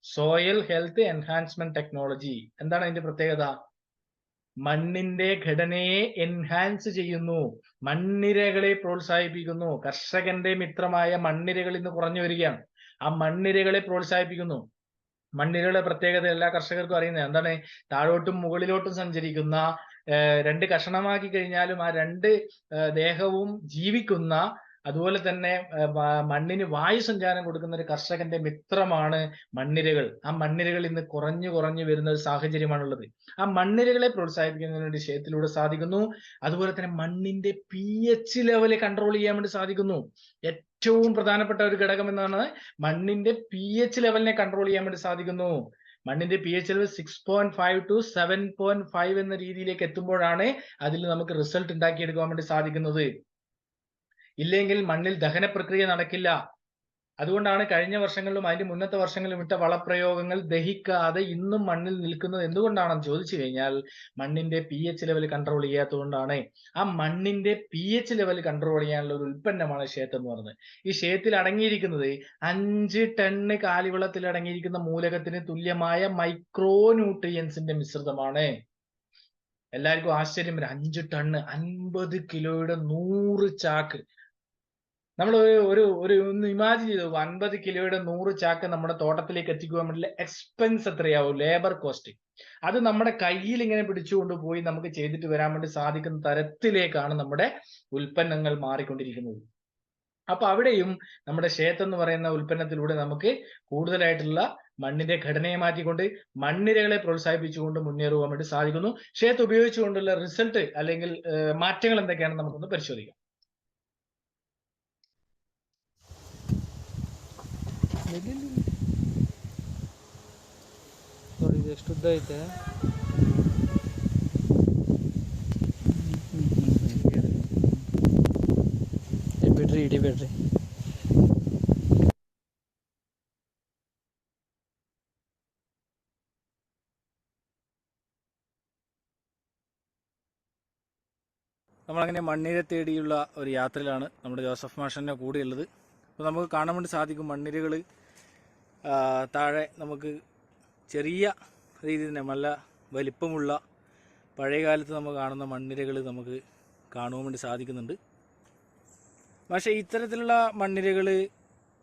Soil health enhancement technology എന്താണ് അതിന്റെ പ്രത്യേകത? മണ്ണിന്റെ ഘടനയെ എൻഹാൻസ് ചെയ്യുന്നു, മണ്ണിരകളെ പ്രോത്സാഹിപ്പിക്കുന്നു. കർഷകന്റെ മിത്രമായ മണ്ണിരകൾ ഇന്ന് കുറഞ്ഞു വരികയാണ്. ആ മണ്ണിരകളെ പ്രോത്സാഹിപ്പിക്കുന്നു. മണ്ണിരകളുടെ പ്രത്യേകത എല്ലാ കർഷകർക്കും അറിയുന്നത് എന്താണ്? താഴോട്ടും മുകളിലോട്ടും സഞ്ചരിക്കുന്ന, 2 കഷണമാക്കി കഴിഞ്ഞാലും ആ 2 ദേഹവും ജീവിക്കുന്ന, അതുപോലെ തന്നെ മണ്ണിന് വായു സഞ്ചാരം കൊടുക്കുന്ന ഒരു കർഷകന്റെ മിത്രമാണ് മണ്ണിരകൾ. ആ മണ്ണിരകൾ ഇന്ന് കുറഞ്ഞു വരുന്ന ഒരു സാഹചര്യമാണുള്ളത്. ആ മണ്ണിരകളെ പ്രോത്സാഹിപ്പിക്കുന്നതിന് വേണ്ടി ക്ഷേത്രത്തിലൂടെ സാധിക്കുന്നു. അതുപോലെ തന്നെ മണ്ണിന്റെ pH ലെവല് കൺട്രോൾ ചെയ്യാൻ വേണ്ടി സാധിക്കുന്നു. ഏറ്റവും പ്രധാനപ്പെട്ട ഒരു ഘടകം എന്നാണ് മണ്ണിന്റെ pH ലെവലിനെ കൺട്രോൾ ചെയ്യാൻ വേണ്ടി സാധിക്കുന്നു. മണ്ണിന്റെ pH ലെവൽ 6.5 to 7.5 എന്ന രീതിയിലേക്ക് എത്തുമ്പോഴാണ് അതിൽ നമുക്ക് റിസൾട്ട് ഉണ്ടാക്കിയെടുക്കാൻ വേണ്ടി സാധിക്കുന്നത്. ഇല്ലെങ്കിൽ മണ്ണിൽ ദഹന പ്രക്രിയ നടക്കില്ല. അതുകൊണ്ടാണ് കഴിഞ്ഞ വർഷങ്ങളിലും അതിന്റെ മുന്നത്തെ വർഷങ്ങളിലും ഇട്ട വളപ്രയോഗങ്ങൾ ദഹിക്കാതെ ഇന്നും മണ്ണിൽ നിൽക്കുന്നത് എന്തുകൊണ്ടാണെന്ന് ചോദിച്ചു കഴിഞ്ഞാൽ മണ്ണിന്റെ pH ലെവൽ കൺട്രോൾ ചെയ്യാത്തതുകൊണ്ടാണ്. ആ മണ്ണിന്റെ pH ലെവൽ കൺട്രോൾ ചെയ്യാനുള്ള ഒരു ഉൽപ്പന്നമാണ് ഷേത്ത് എന്ന് പറയുന്നത്. ഈ ഷേത്തിൽ അടങ്ങിയിരിക്കുന്നത് 5 ടണ്ണ് കാലിവെള്ളത്തിൽ അടങ്ങിയിരിക്കുന്ന മൂലകത്തിന് തുല്യമായ മൈക്രോ ന്യൂട്രിയൻസിന്റെ മിശ്രിതമാണ്. എല്ലാവർക്കും ആശ്ചര്യം വരും, 5 ടണ്ണ് 50 കിലോയുടെ 100 ചാക്ക്. നമ്മൾ ഒന്ന് ഇമാജിൻ ചെയ്തു, 50 കിലോയുടെ 100 ചാക്ക് നമ്മുടെ തോട്ടത്തിലേക്ക് എത്തിക്കുവാൻ വേണ്ടി എക്സ്പെൻസ് എത്രയാവും, ലേബർ കോസ്റ്റ്. അത് നമ്മുടെ കയ്യിൽ ഇങ്ങനെ പിടിച്ചുകൊണ്ട് പോയി നമുക്ക് ചെയ്തിട്ട് വരാൻ വേണ്ടി സാധിക്കുന്ന തരത്തിലേക്കാണ് നമ്മുടെ ഉൽപ്പന്നങ്ങൾ മാറിക്കൊണ്ടിരിക്കുന്നത്. അപ്പൊ അവിടെയും നമ്മുടെ ഷേത്ത് എന്ന് പറയുന്ന ഉൽപ്പന്നത്തിലൂടെ നമുക്ക് കൂടുതലായിട്ടുള്ള മണ്ണിന്റെ ഘടനയെ മാറ്റിക്കൊണ്ട് മണ്ണിരകളെ പ്രോത്സാഹിപ്പിച്ചുകൊണ്ട് മുന്നേറുവാൻ വേണ്ടി സാധിക്കുന്നു. ഷേത്ത് ഉപയോഗിച്ചുകൊണ്ടുള്ള റിസൾട്ട് അല്ലെങ്കിൽ മാറ്റങ്ങൾ എന്തൊക്കെയാണെന്ന് നമുക്കൊന്ന് പരിശോധിക്കാം. ನೋಡಿ ಇದು ಎಷ್ಟು ಉದ್ದ ಐತೆ. ಬಿಡ್ರಿ ಹಿಡಿಬೇಡ್ರಿ. നമ്മളങ്ങനെ മണ്ണിര തേടിയുള്ള ഒരു യാത്രയിലാണ് നമ്മുടെ ജോസഫ് മാഷൻ്റെ കൂടെയുള്ളത്. അപ്പോൾ നമുക്ക് കാണാൻ വേണ്ടി സാധിക്കും മണ്ണിരകൾ താഴെ നമുക്ക് ചെറിയ രീതിയിൽ തന്നെ നല്ല വലിപ്പമുള്ള പഴയ കാലത്ത് നമ്മൾ കാണുന്ന മണ്ണിരകൾ നമുക്ക് കാണുവാൻ വേണ്ടി സാധിക്കുന്നുണ്ട്. പക്ഷേ ഇത്തരത്തിലുള്ള മണ്ണിരകൾ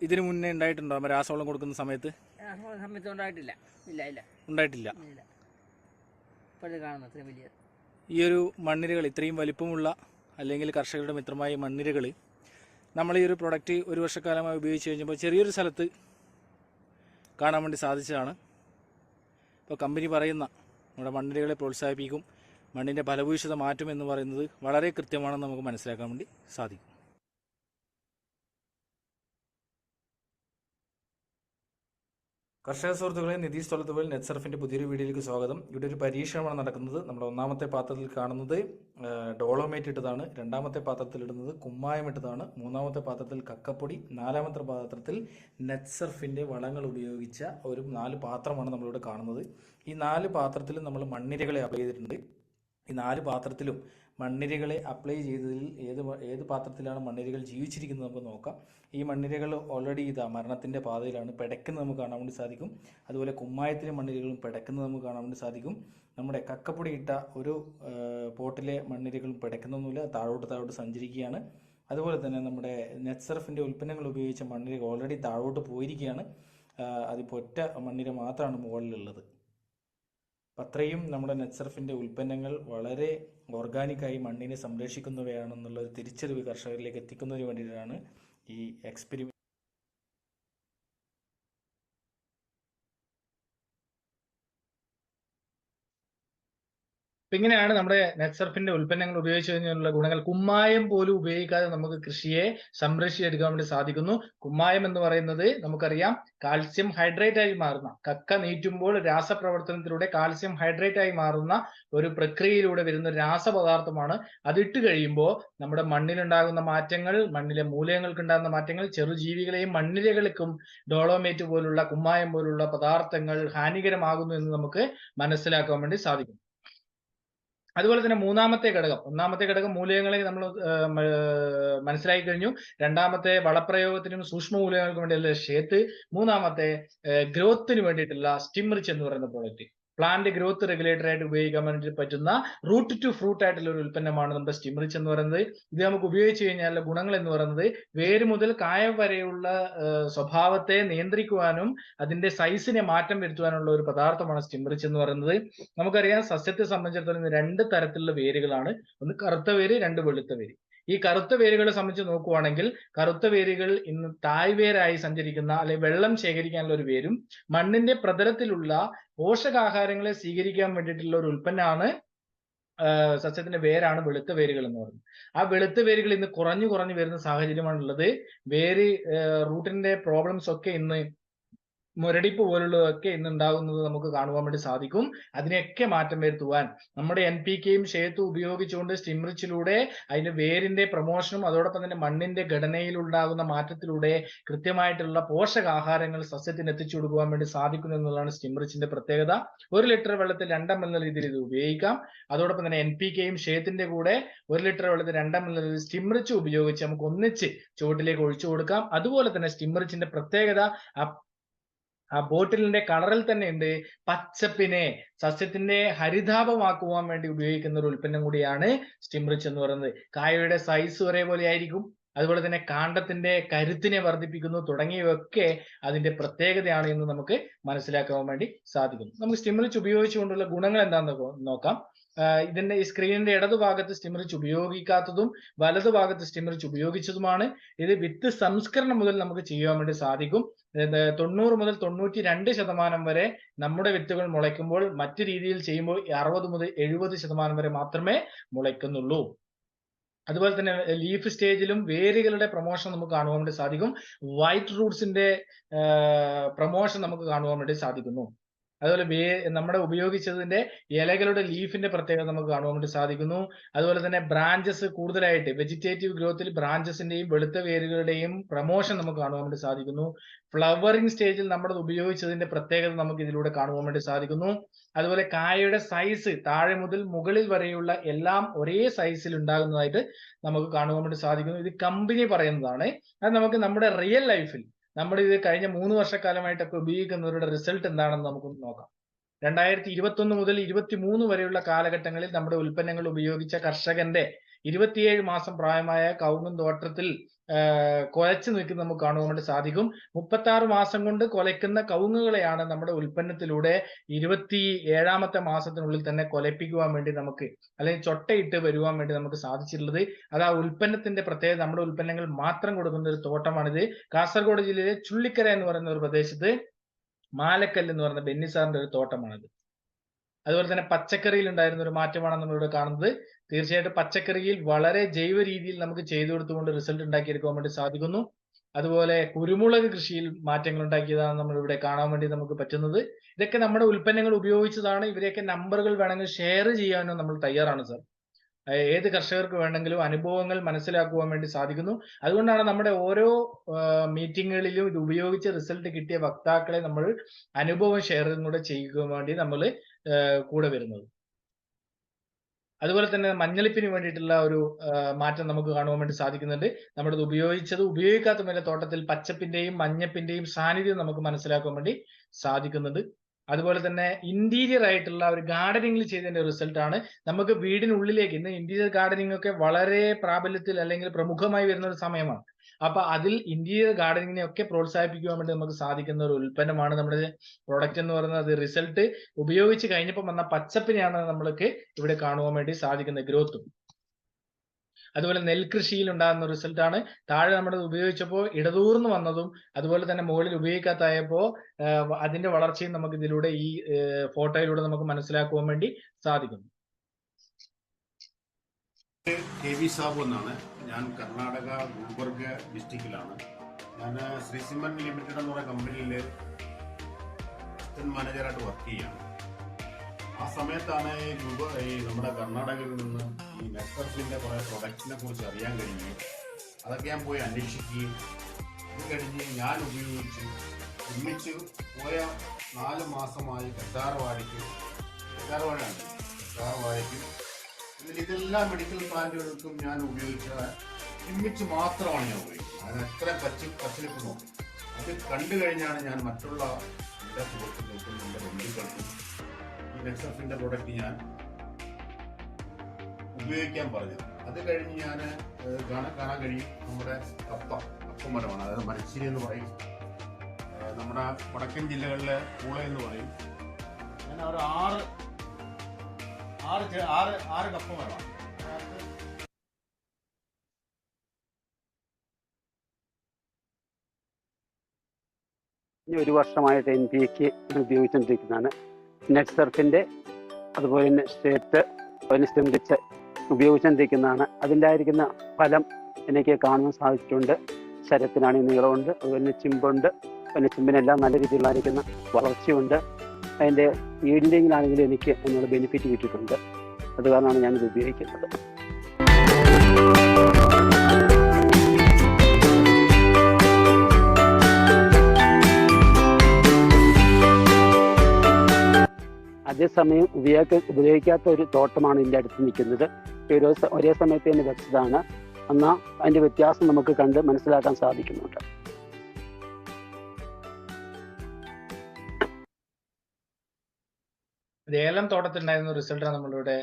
ഇതിനു മുന്നേ ഉണ്ടായിട്ടുണ്ടോ? നമ്മൾ രാസവളം കൊടുക്കുന്ന സമയത്ത് ഉണ്ടായിട്ടില്ല. ഉണ്ടായിട്ടില്ല. ഈ ഒരു മണ്ണിരകൾ ഇത്രയും വലിപ്പമുള്ള അല്ലെങ്കിൽ കർഷകരുടെ മിത്രമായ മണ്ണിരകൾ നമ്മൾ ഈ ഒരു പ്രൊഡക്റ്റ് ഒരു വർഷക്കാലമായി ഉപയോഗിച്ച് കഴിഞ്ഞപ്പോൾ ചെറിയൊരു സ്ഥലത്ത് കാണാൻ വേണ്ടി സാധിച്ചതാണ്. ഇപ്പോൾ കമ്പനി പറയുന്ന നമ്മുടെ മണ്ണിരകളെ പ്രോത്സാഹിപ്പിക്കും, മണ്ണിൻ്റെ ഫലഭൂയിഷ്ഠത മാറ്റും എന്ന് പറയുന്നത് വളരെ കൃത്യമാണെന്ന് നമുക്ക് മനസ്സിലാക്കാൻ വേണ്ടി സാധിക്കും. കർഷക സുഹൃത്തുക്കളെ, നിതീഷ് തൊലത്തുവൽ നെറ്റ്സർഫിൻ്റെ പുതിയൊരു വീഡിയോയിലേക്ക് സ്വാഗതം. ഇവിടെ ഒരു പരീക്ഷണമാണ് നടക്കുന്നത്. നമ്മുടെ ഒന്നാമത്തെ പാത്രത്തിൽ കാണുന്നത് ഡോളോമേറ്റ് ഇട്ടതാണ്, രണ്ടാമത്തെ പാത്രത്തിൽ ഇടുന്നത് കുമ്മായം ഇട്ടതാണ്, മൂന്നാമത്തെ പാത്രത്തിൽ കക്കപ്പൊടി, നാലാമത്തെ പാത്രത്തിൽ നെറ്റ്സർഫിൻ്റെ വളങ്ങൾ ഉപയോഗിച്ച ഒരു 4 പാത്രമാണ് നമ്മളിവിടെ കാണുന്നത്. ഈ 4 പാത്രത്തിലും നമ്മൾ മണ്ണിരകളെ അപ്ലൈ ചെയ്തിട്ടുണ്ട്. ഈ 4 പാത്രത്തിലും മണ്ണിരകളെ അപ്ലൈ ചെയ്തതിൽ ഏത് പാത്രത്തിലാണ് മണ്ണിരകൾ ജീവിച്ചിരിക്കുന്നത് നമുക്ക് നോക്കാം. ഈ മണ്ണിരകൾ ഓൾറെഡി മരണത്തിൻ്റെ പാതയിലാണ്, പിടയ്ക്കുന്നത് നമുക്ക് കാണാൻ വേണ്ടി സാധിക്കും. അതുപോലെ കുമ്മായത്തിലെ മണ്ണിരകളും പിടയ്ക്കുന്നത് നമുക്ക് കാണാൻ വേണ്ടി സാധിക്കും. നമ്മുടെ കക്കപ്പൊടി ഇട്ട ഒരു പോട്ടിലെ മണ്ണിരകളും പിടയ്ക്കുന്നൊന്നുമില്ല, താഴോട്ട് സഞ്ചരിക്കുകയാണ്. അതുപോലെ തന്നെ നമ്മുടെ നെറ്റ്സർഫിൻ്റെ ഉൽപ്പന്നങ്ങൾ ഉപയോഗിച്ച മണ്ണിര ഓൾറെഡി താഴോട്ട് പോയിരിക്കുകയാണ്. അതിപ്പോൾ ഒറ്റ മണ്ണിര മാത്രമാണ് മുകളിലുള്ളത്. അത്രയും നമ്മുടെ നെറ്റ്സർഫിൻ്റെ ഉൽപ്പന്നങ്ങൾ വളരെ ഓർഗാനിക്കായി മണ്ണിനെ സംരക്ഷിക്കുന്നവയാണെന്നുള്ള ഒരു തിരിച്ചറിവ് കർഷകരിലേക്ക് എത്തിക്കുന്നതിന് വേണ്ടിയിട്ടാണ് ഈ എക്സ്പെരിമെൻ്റ്. ഇങ്ങനെയാണ് നമ്മുടെ നെറ്റ്സർഫിന്റെ ഉൽപ്പന്നങ്ങൾ ഉപയോഗിച്ചു കഴിഞ്ഞുള്ള ഗുണങ്ങൾ. കുമ്മായം പോലും ഉപയോഗിക്കാതെ നമുക്ക് കൃഷിയെ സംരക്ഷിച്ചെടുക്കാൻ വേണ്ടി സാധിക്കുന്നു. കുമ്മായം എന്ന് പറയുന്നത് നമുക്കറിയാം കാൽസ്യം ഹൈഡ്രേറ്റ് ആയി മാറുന്ന, കക്ക നീറ്റുമ്പോൾ രാസപ്രവർത്തനത്തിലൂടെ കാൽസ്യം ഹൈഡ്രേറ്റ് ആയി മാറുന്ന ഒരു പ്രക്രിയയിലൂടെ വരുന്ന രാസപദാർത്ഥമാണ്. അതിട്ട് കഴിയുമ്പോൾ നമ്മുടെ മണ്ണിലുണ്ടാകുന്ന മാറ്റങ്ങൾ, മണ്ണിലെ മൂലകങ്ങൾക്ക് ഉണ്ടാകുന്ന മാറ്റങ്ങൾ, ചെറുജീവികളെയും മണ്ണിരകൾക്കും ഡോളോമേറ്റ് പോലുള്ള കുമ്മായം പോലുള്ള പദാർത്ഥങ്ങൾ ഹാനികരമാകുന്നു എന്ന് നമുക്ക് മനസ്സിലാക്കാൻ വേണ്ടി സാധിക്കും. അതുപോലെ തന്നെ മൂന്നാമത്തെ ഘടകം, ഒന്നാമത്തെ ഘടകം മൂലകങ്ങളെ നമ്മൾ മനസ്സിലാക്കി കഴിഞ്ഞു. രണ്ടാമത്തെ വളപ്രയോഗത്തിനും സൂക്ഷ്മ മൂലകങ്ങൾക്കും വേണ്ടിയുള്ള ഷേത്ത്. മൂന്നാമത്തെ ഗ്രോത്തിന് വേണ്ടിയിട്ടുള്ള സ്റ്റിംറിച്ച് എന്ന് പറയുന്ന പ്രോഡക്റ്റ്. പ്ലാന്റ് ഗ്രോത്ത് റെഗുലേറ്റർ ആയിട്ട് ഉപയോഗിക്കാൻ വേണ്ടി പറ്റുന്ന റൂട്ട് ടു ഫ്രൂട്ട് ആയിട്ടുള്ള ഒരു ഉൽപ്പന്നമാണ് നമ്മുടെ സ്റ്റിംറിച്ച് എന്ന് പറയുന്നത്. ഇത് നമുക്ക് ഉപയോഗിച്ച് കഴിഞ്ഞാൽ ഗുണങ്ങൾ എന്ന് പറയുന്നത് വേര് മുതൽ കായം വരെയുള്ള സ്വഭാവത്തെ നിയന്ത്രിക്കുവാനും അതിന്റെ സൈസിനെ മാറ്റം വരുത്തുവാനുള്ള ഒരു പദാർത്ഥമാണ് സ്റ്റിംറിച്ച് എന്ന് പറയുന്നത്. നമുക്കറിയാം സസ്യത്തെ സംബന്ധിച്ചിടത്തോളം 2 തരത്തിലുള്ള വേരുകളാണ്, ഒന്ന് കറുത്ത വേര്, 2 വെളുത്ത വേര്. ഈ കറുത്ത വേരുകളെ സംബന്ധിച്ച് നോക്കുവാണെങ്കിൽ കറുത്ത വേരുകൾ ഇന്ന് തായ്വേരായി സഞ്ചരിക്കുന്ന അല്ലെങ്കിൽ വെള്ളം ശേഖരിക്കാനുള്ള ഒരു വേരും മണ്ണിന്റെ പ്രതലത്തിലുള്ള പോഷകാഹാരങ്ങളെ സ്വീകരിക്കാൻ വേണ്ടിയിട്ടുള്ള ഒരു ഉൽപ്പന്നമാണ് സസ്യത്തിന്റെ വേരാണ് വെളുത്ത വേരുകൾ എന്ന് പറയുന്നത്. ആ വെളുത്ത വേരുകൾ ഇന്ന് കുറഞ്ഞു വരുന്ന സാഹചര്യമാണുള്ളത്. വേര് റൂട്ടിന്റെ പ്രോബ്ലംസ് ഒക്കെ ഇന്ന് മുരടിപ്പ് പോലുള്ളതൊക്കെ ഇന്ന് ഉണ്ടാകുന്നത് നമുക്ക് കാണുവാൻ വേണ്ടി സാധിക്കും. അതിനെയൊക്കെ മാറ്റം വരുത്തുവാൻ നമ്മുടെ NPKയും ഷേത്തും ഉപയോഗിച്ചുകൊണ്ട് സ്റ്റിംറിച്ചിലൂടെ അതിന്റെ വേരിന്റെ പ്രൊമോഷനും അതോടൊപ്പം തന്നെ മണ്ണിന്റെ ഘടനയിൽ ഉണ്ടാകുന്ന മാറ്റത്തിലൂടെ കൃത്യമായിട്ടുള്ള പോഷകാഹാരങ്ങൾ സസ്യത്തിന് എത്തിച്ചു കൊടുക്കുവാൻ വേണ്ടി സാധിക്കുന്നു എന്നുള്ളതാണ് സ്റ്റിംറിച്ചിന്റെ പ്രത്യേകത. 1 ലിറ്റർ വെള്ളത്തിൽ 2 ml എന്ന രീതിയിൽ ഇത് ഉപയോഗിക്കാം. അതോടൊപ്പം തന്നെ NPKയും ഷേത്തിന്റെ കൂടെ 1 ലിറ്റർ വെള്ളത്തിൽ 2 ml സ്റ്റിംറിച്ച് ഉപയോഗിച്ച് നമുക്ക് ഒന്നിച്ച് ചുവട്ടിലേക്ക് ഒഴിച്ചു കൊടുക്കാം. അതുപോലെ തന്നെ സ്റ്റിംറിച്ചിന്റെ പ്രത്യേകത ആ ബോട്ടിലിന്റെ കളറിൽ തന്നെ ഉണ്ട്. പച്ചപ്പിനെ സസ്യത്തിന്റെ ഹരിതാപമാക്കുവാൻ വേണ്ടി ഉപയോഗിക്കുന്ന ഒരു ഉൽപ്പന്നം കൂടിയാണ് സ്റ്റിംറിച്ച് എന്ന് പറയുന്നത്. കായയുടെ സൈസ് ഒരേപോലെ ആയിരിക്കും, അതുപോലെ തന്നെ കാണ്ഡത്തിന്റെ കരുത്തിനെ വർദ്ധിപ്പിക്കുന്നു തുടങ്ങിയവയൊക്കെ അതിന്റെ പ്രത്യേകതയാണ് എന്ന് നമുക്ക് മനസ്സിലാക്കാൻ വേണ്ടി സാധിക്കും. നമുക്ക് സ്റ്റിംറിച്ച് ഉപയോഗിച്ചുകൊണ്ടുള്ള ഗുണങ്ങൾ എന്താണെന്ന് നോക്കാം. ഇതിന്റെ ഈ സ്ക്രീനിന്റെ ഇടതുഭാഗത്ത് സ്റ്റിംറിച്ച് ഉപയോഗിക്കാത്തതും വലതുഭാഗത്ത് സ്റ്റിംറിച്ച് ഉപയോഗിച്ചതുമാണ്. ഇത് വിത്ത് സംസ്കരണം മുതൽ നമുക്ക് ചെയ്യാൻ വേണ്ടി സാധിക്കും. 90 മുതൽ 92% വരെ നമ്മുടെ വിത്തുകൾ മുളയ്ക്കുമ്പോൾ മറ്റു രീതിയിൽ ചെയ്യുമ്പോൾ 60 മുതൽ 70% വരെ മാത്രമേ മുളയ്ക്കുന്നുള്ളൂ. അതുപോലെ തന്നെ ലീഫ് സ്റ്റേജിലും വേരുകളുടെ പ്രൊമോഷൻ നമുക്ക് കാണുവാൻ വേണ്ടി സാധിക്കും. വൈറ്റ് റൂട്ട്സിന്റെ പ്രൊമോഷൻ നമുക്ക് കാണുവാൻ വേണ്ടി സാധിക്കുന്നു. അതുപോലെ നമ്മുടെ ഉപയോഗിച്ചതിന്റെ ഇലകളുടെ ലീഫിന്റെ പ്രത്യേകത നമുക്ക് കാണുവാൻ വേണ്ടി സാധിക്കുന്നു. അതുപോലെ തന്നെ ബ്രാഞ്ചസ് കൂടുതലായിട്ട് വെജിറ്റേറ്റീവ് ഗ്രോത്തിൽ ബ്രാഞ്ചസിന്റെയും വെളുത്ത വേരുകളുടെയും പ്രൊമോഷൻ നമുക്ക് കാണുവാൻ വേണ്ടി സാധിക്കുന്നു. ഫ്ലവറിംഗ് സ്റ്റേജിൽ നമ്മൾ ഉപയോഗിച്ചതിന്റെ പ്രത്യേകത നമുക്ക് ഇതിലൂടെ കാണുവാൻ വേണ്ടി സാധിക്കുന്നു. അതുപോലെ കായയുടെ സൈസ് താഴെ മുതൽ മുകളിൽ വരെയുള്ള എല്ലാം ഒരേ സൈസിൽ ഉണ്ടാകുന്നതായിട്ട് നമുക്ക് കാണുവാൻ വേണ്ടി സാധിക്കുന്നു. ഇത് കമ്പനി പറയുന്നതാണ്. അത് നമുക്ക് നമ്മുടെ റിയൽ ലൈഫിൽ നമ്മൾ ഇത് കഴിഞ്ഞ 3 വർഷക്കാലമായിട്ടൊക്കെ ഉപയോഗിക്കുന്നവരുടെ റിസൾട്ട് എന്താണെന്ന് നമുക്ക് നോക്കാം. 2021 മുതൽ 23 വരെയുള്ള കാലഘട്ടങ്ങളിൽ നമ്മുടെ ഉൽപ്പന്നങ്ങൾ ഉപയോഗിച്ച കർഷകന്റെ 27 മാസം പ്രായമായ കവുങ്ങും തോട്ടത്തിൽ കൊലച്ചു നിൽക്കുന്ന നമുക്ക് കാണുവാൻ വേണ്ടി സാധിക്കും. 36 മാസം കൊണ്ട് കൊലയ്ക്കുന്ന കവുങ്ങുകളെയാണ് നമ്മുടെ ഉൽപ്പന്നത്തിലൂടെ 27ാമത്തെ മാസത്തിനുള്ളിൽ തന്നെ കൊലപ്പിക്കുവാൻ വേണ്ടി നമുക്ക് അല്ലെങ്കിൽ ചൊട്ടയിട്ട് വരുവാൻ വേണ്ടി നമുക്ക് സാധിച്ചിട്ടുള്ളത്. അത് ആ ഉൽപ്പന്നത്തിന്റെ പ്രത്യേകത. നമ്മുടെ ഉൽപ്പന്നങ്ങൾ മാത്രം കൊടുക്കുന്ന ഒരു തോട്ടമാണിത്. കാസർഗോഡ് ജില്ലയിലെ ചുള്ളിക്കര എന്ന് പറയുന്ന ഒരു പ്രദേശത്ത് മാലക്കല്ല് എന്ന് പറയുന്ന ബെന്നിസാറിന്റെ ഒരു തോട്ടമാണിത്. അതുപോലെ തന്നെ പച്ചക്കറിയിൽ ഉണ്ടായിരുന്ന ഒരു മാറ്റമാണ് നമ്മളിവിടെ കാണുന്നത്. തീർച്ചയായിട്ടും പച്ചക്കറിയിൽ വളരെ ജൈവ രീതിയിൽ നമുക്ക് ചെയ്തു കൊടുത്തുകൊണ്ട് റിസൾട്ട് ഉണ്ടാക്കിയെടുക്കാൻ വേണ്ടി സാധിക്കുന്നു. അതുപോലെ കുരുമുളക് കൃഷിയിൽ മാറ്റങ്ങൾ ഉണ്ടാക്കിയതാണ് നമ്മൾ ഇവിടെ കാണാൻ വേണ്ടി നമുക്ക് പറ്റുന്നത്. ഇതൊക്കെ നമ്മുടെ ഉൽപ്പന്നങ്ങൾ ഉപയോഗിച്ചതാണ്. ഇവരെയൊക്കെ നമ്പറുകൾ വേണമെങ്കിൽ ഷെയർ ചെയ്യാനോ നമ്മൾ തയ്യാറാണ് സർ. ഏത് കർഷകർക്ക് വേണമെങ്കിലും അനുഭവങ്ങൾ മനസ്സിലാക്കുവാൻ വേണ്ടി സാധിക്കുന്നു. അതുകൊണ്ടാണ് നമ്മുടെ ഓരോ മീറ്റിങ്ങുകളിലും ഇത് ഉപയോഗിച്ച് റിസൾട്ട് കിട്ടിയ വക്താക്കളെ നമ്മൾ അനുഭവം ഷെയർ കൂടെ ചെയ്യുവാൻ വേണ്ടി നമ്മൾ കൂടെ വരുന്നത്. അതുപോലെ തന്നെ മഞ്ഞളിപ്പിന് വേണ്ടിയിട്ടുള്ള ഒരു മാറ്റം നമുക്ക് കാണുവാൻ വേണ്ടി സാധിക്കുന്നുണ്ട്. നമ്മളിത് ഉപയോഗിക്കാത്തതിന്റെ തോട്ടത്തിൽ പച്ചപ്പിന്റെയും മഞ്ഞപ്പിന്റെയും സാന്നിധ്യം നമുക്ക് മനസ്സിലാക്കാൻ വേണ്ടി സാധിക്കുന്നുണ്ട്. അതുപോലെ തന്നെ ഇന്റീരിയർ ആയിട്ടുള്ള ഒരു ഗാർഡനിങ്ങിൽ ചെയ്തതിന്റെ റിസൾട്ട് ആണ്. നമുക്ക് വീടിനുള്ളിലേക്ക് ഇന്ന് ഇന്റീരിയർ ഗാർഡനിങ് ഒക്കെ വളരെ പ്രാബല്യത്തിൽ അല്ലെങ്കിൽ പ്രമുഖമായി വരുന്ന ഒരു സമയമാണ്. അപ്പൊ അതിൽ ഇന്റീരിയർ ഗാർഡനിങ്ങിനെ ഒക്കെ പ്രോത്സാഹിപ്പിക്കുവാൻ വേണ്ടി നമുക്ക് സാധിക്കുന്ന ഒരു ഉൽപ്പന്നമാണ് നമ്മുടെ പ്രൊഡക്റ്റ് എന്ന് പറയുന്നത്. റിസൾട്ട് ഉപയോഗിച്ച് കഴിഞ്ഞപ്പോൾ വന്ന പച്ചപ്പിനെയാണ് നമ്മൾക്ക് ഇവിടെ കാണുവാൻ വേണ്ടി സാധിക്കുന്നത്, ഗ്രോത്തും. അതുപോലെ നെൽകൃഷിയിൽ ഉണ്ടാകുന്ന റിസൾട്ട് ആണ്. താഴെ നമ്മൾ ഉപയോഗിച്ചപ്പോൾ ഇടതൂർന്ന് വന്നതും അതുപോലെ തന്നെ മുകളിൽ ഉപയോഗിക്കാത്തായപ്പോൾ അതിന്റെ വളർച്ചയും നമുക്ക് ഇതിലൂടെ ഈ ഫോട്ടോയിലൂടെ നമുക്ക് മനസ്സിലാക്കുവാൻ വേണ്ടി സാധിക്കുന്നു. KV സാബു എന്നാണ്. ഞാൻ കർണാടക ഗുൽബർഗ ഡിസ്ട്രിക്റ്റിലാണ്. ഞാൻ ശ്രീ സിമന്റ് ലിമിറ്റഡ് എന്ന് പറയുന്ന കമ്പനിയിൽ അസിസ്റ്റന്റ് മാനേജറായിട്ട് വർക്ക് ചെയ്യുകയാണ്. ആ സമയത്താണ് ഈ നമ്മുടെ കർണാടകയിൽ നിന്ന് ഈ നെറ്റ്വർക്കിന്റെ കുറെ പ്രൊഡക്റ്റിനെ കുറിച്ച് അറിയാൻ കഴിയുകയും അതൊക്കെ ഞാൻ പോയി അന്വേഷിക്കുകയും ഇത് കഴിഞ്ഞ് ഞാൻ ഉപയോഗിച്ച് ഒരുമിച്ച് പോയ 4 മാസമായി കറ്റാർവാഴയ്ക്കും ഇതെല്ലാ മെഡിക്കൽ പ്ലാന്റുകൾക്കും ഞാൻ ഉപയോഗിച്ച ഒരുമിച്ച് മാത്രമാണ് ഞാൻ ഉപയോഗിക്കുന്നത്. അതിന് എത്ര പച്ചിലിപ്പ് നോക്കും. അത് കണ്ടു കഴിഞ്ഞാണ് ഞാൻ മറ്റുള്ള എൻ്റെ സുഹൃത്തുക്കൾക്കും എൻ്റെ ബന്ധുക്കൾക്കും ഈ നെറ്റ്സർഫിന്റെ പ്രോഡക്റ്റ് ഞാൻ ഉപയോഗിക്കാൻ പറഞ്ഞത്. അത് കഴിഞ്ഞ് ഞാൻ കാണാൻ കഴിയും നമ്മുടെ കപ്പമരമാണ്. അതായത് മരച്ചിരി എന്ന് പറയും, നമ്മുടെ വടക്കൻ ജില്ലകളിലെ പൂള എന്ന് പറയും. ഞാൻ ഒരു ആറ് കപ്പമരമാണ്. ഒരു വർഷമായിട്ട് NPK ഉപയോഗിച്ചുകൊണ്ടിരിക്കുന്നതാണ്. നെറ്റ്സർഫിൻ്റെ അതുപോലെ തന്നെ സ്റ്റേറ്റ് സ്റ്റിംറിച്ച് ഉപയോഗിച്ചുകൊണ്ടിരിക്കുന്നതാണ്. അതിൻ്റെ ആയിരിക്കുന്ന ഫലം എനിക്ക് കാണാൻ സാധിച്ചിട്ടുണ്ട്. ശരത്തിനാണെങ്കിൽ നീളമുണ്ട്, അതുപോലെ തന്നെ ചിമ്പുണ്ട്, പിന്നെ ചെമ്പിനെല്ലാം നല്ല രീതിയിലായിരിക്കുന്ന വളർച്ചയുണ്ട്. അതിൻ്റെ ഈൽഡിങ്ങിലാണെങ്കിലും എനിക്ക് അതിനുള്ള ബെനിഫിറ്റ് കിട്ടിയിട്ടുണ്ട്. അത് കാരണമാണ് ഞാനിത് ഉപയോഗിക്കുന്നത്. അതേസമയം ഉപയോഗിക്കാത്ത ഒരു തോട്ടമാണ് ഇതിൻ്റെ അടുത്ത് നിൽക്കുന്നത്. ഒരേ സമയത്ത് തന്നെ വെച്ചതാണ്. എന്നാൽ അതിൻ്റെ വ്യത്യാസം നമുക്ക് കണ്ട് മനസ്സിലാക്കാൻ സാധിക്കുന്നുണ്ട്. ഏലം തോട്ടത്തിലുണ്ടായിരുന്ന റിസൾട്ടാണ് നമ്മളിവിടെ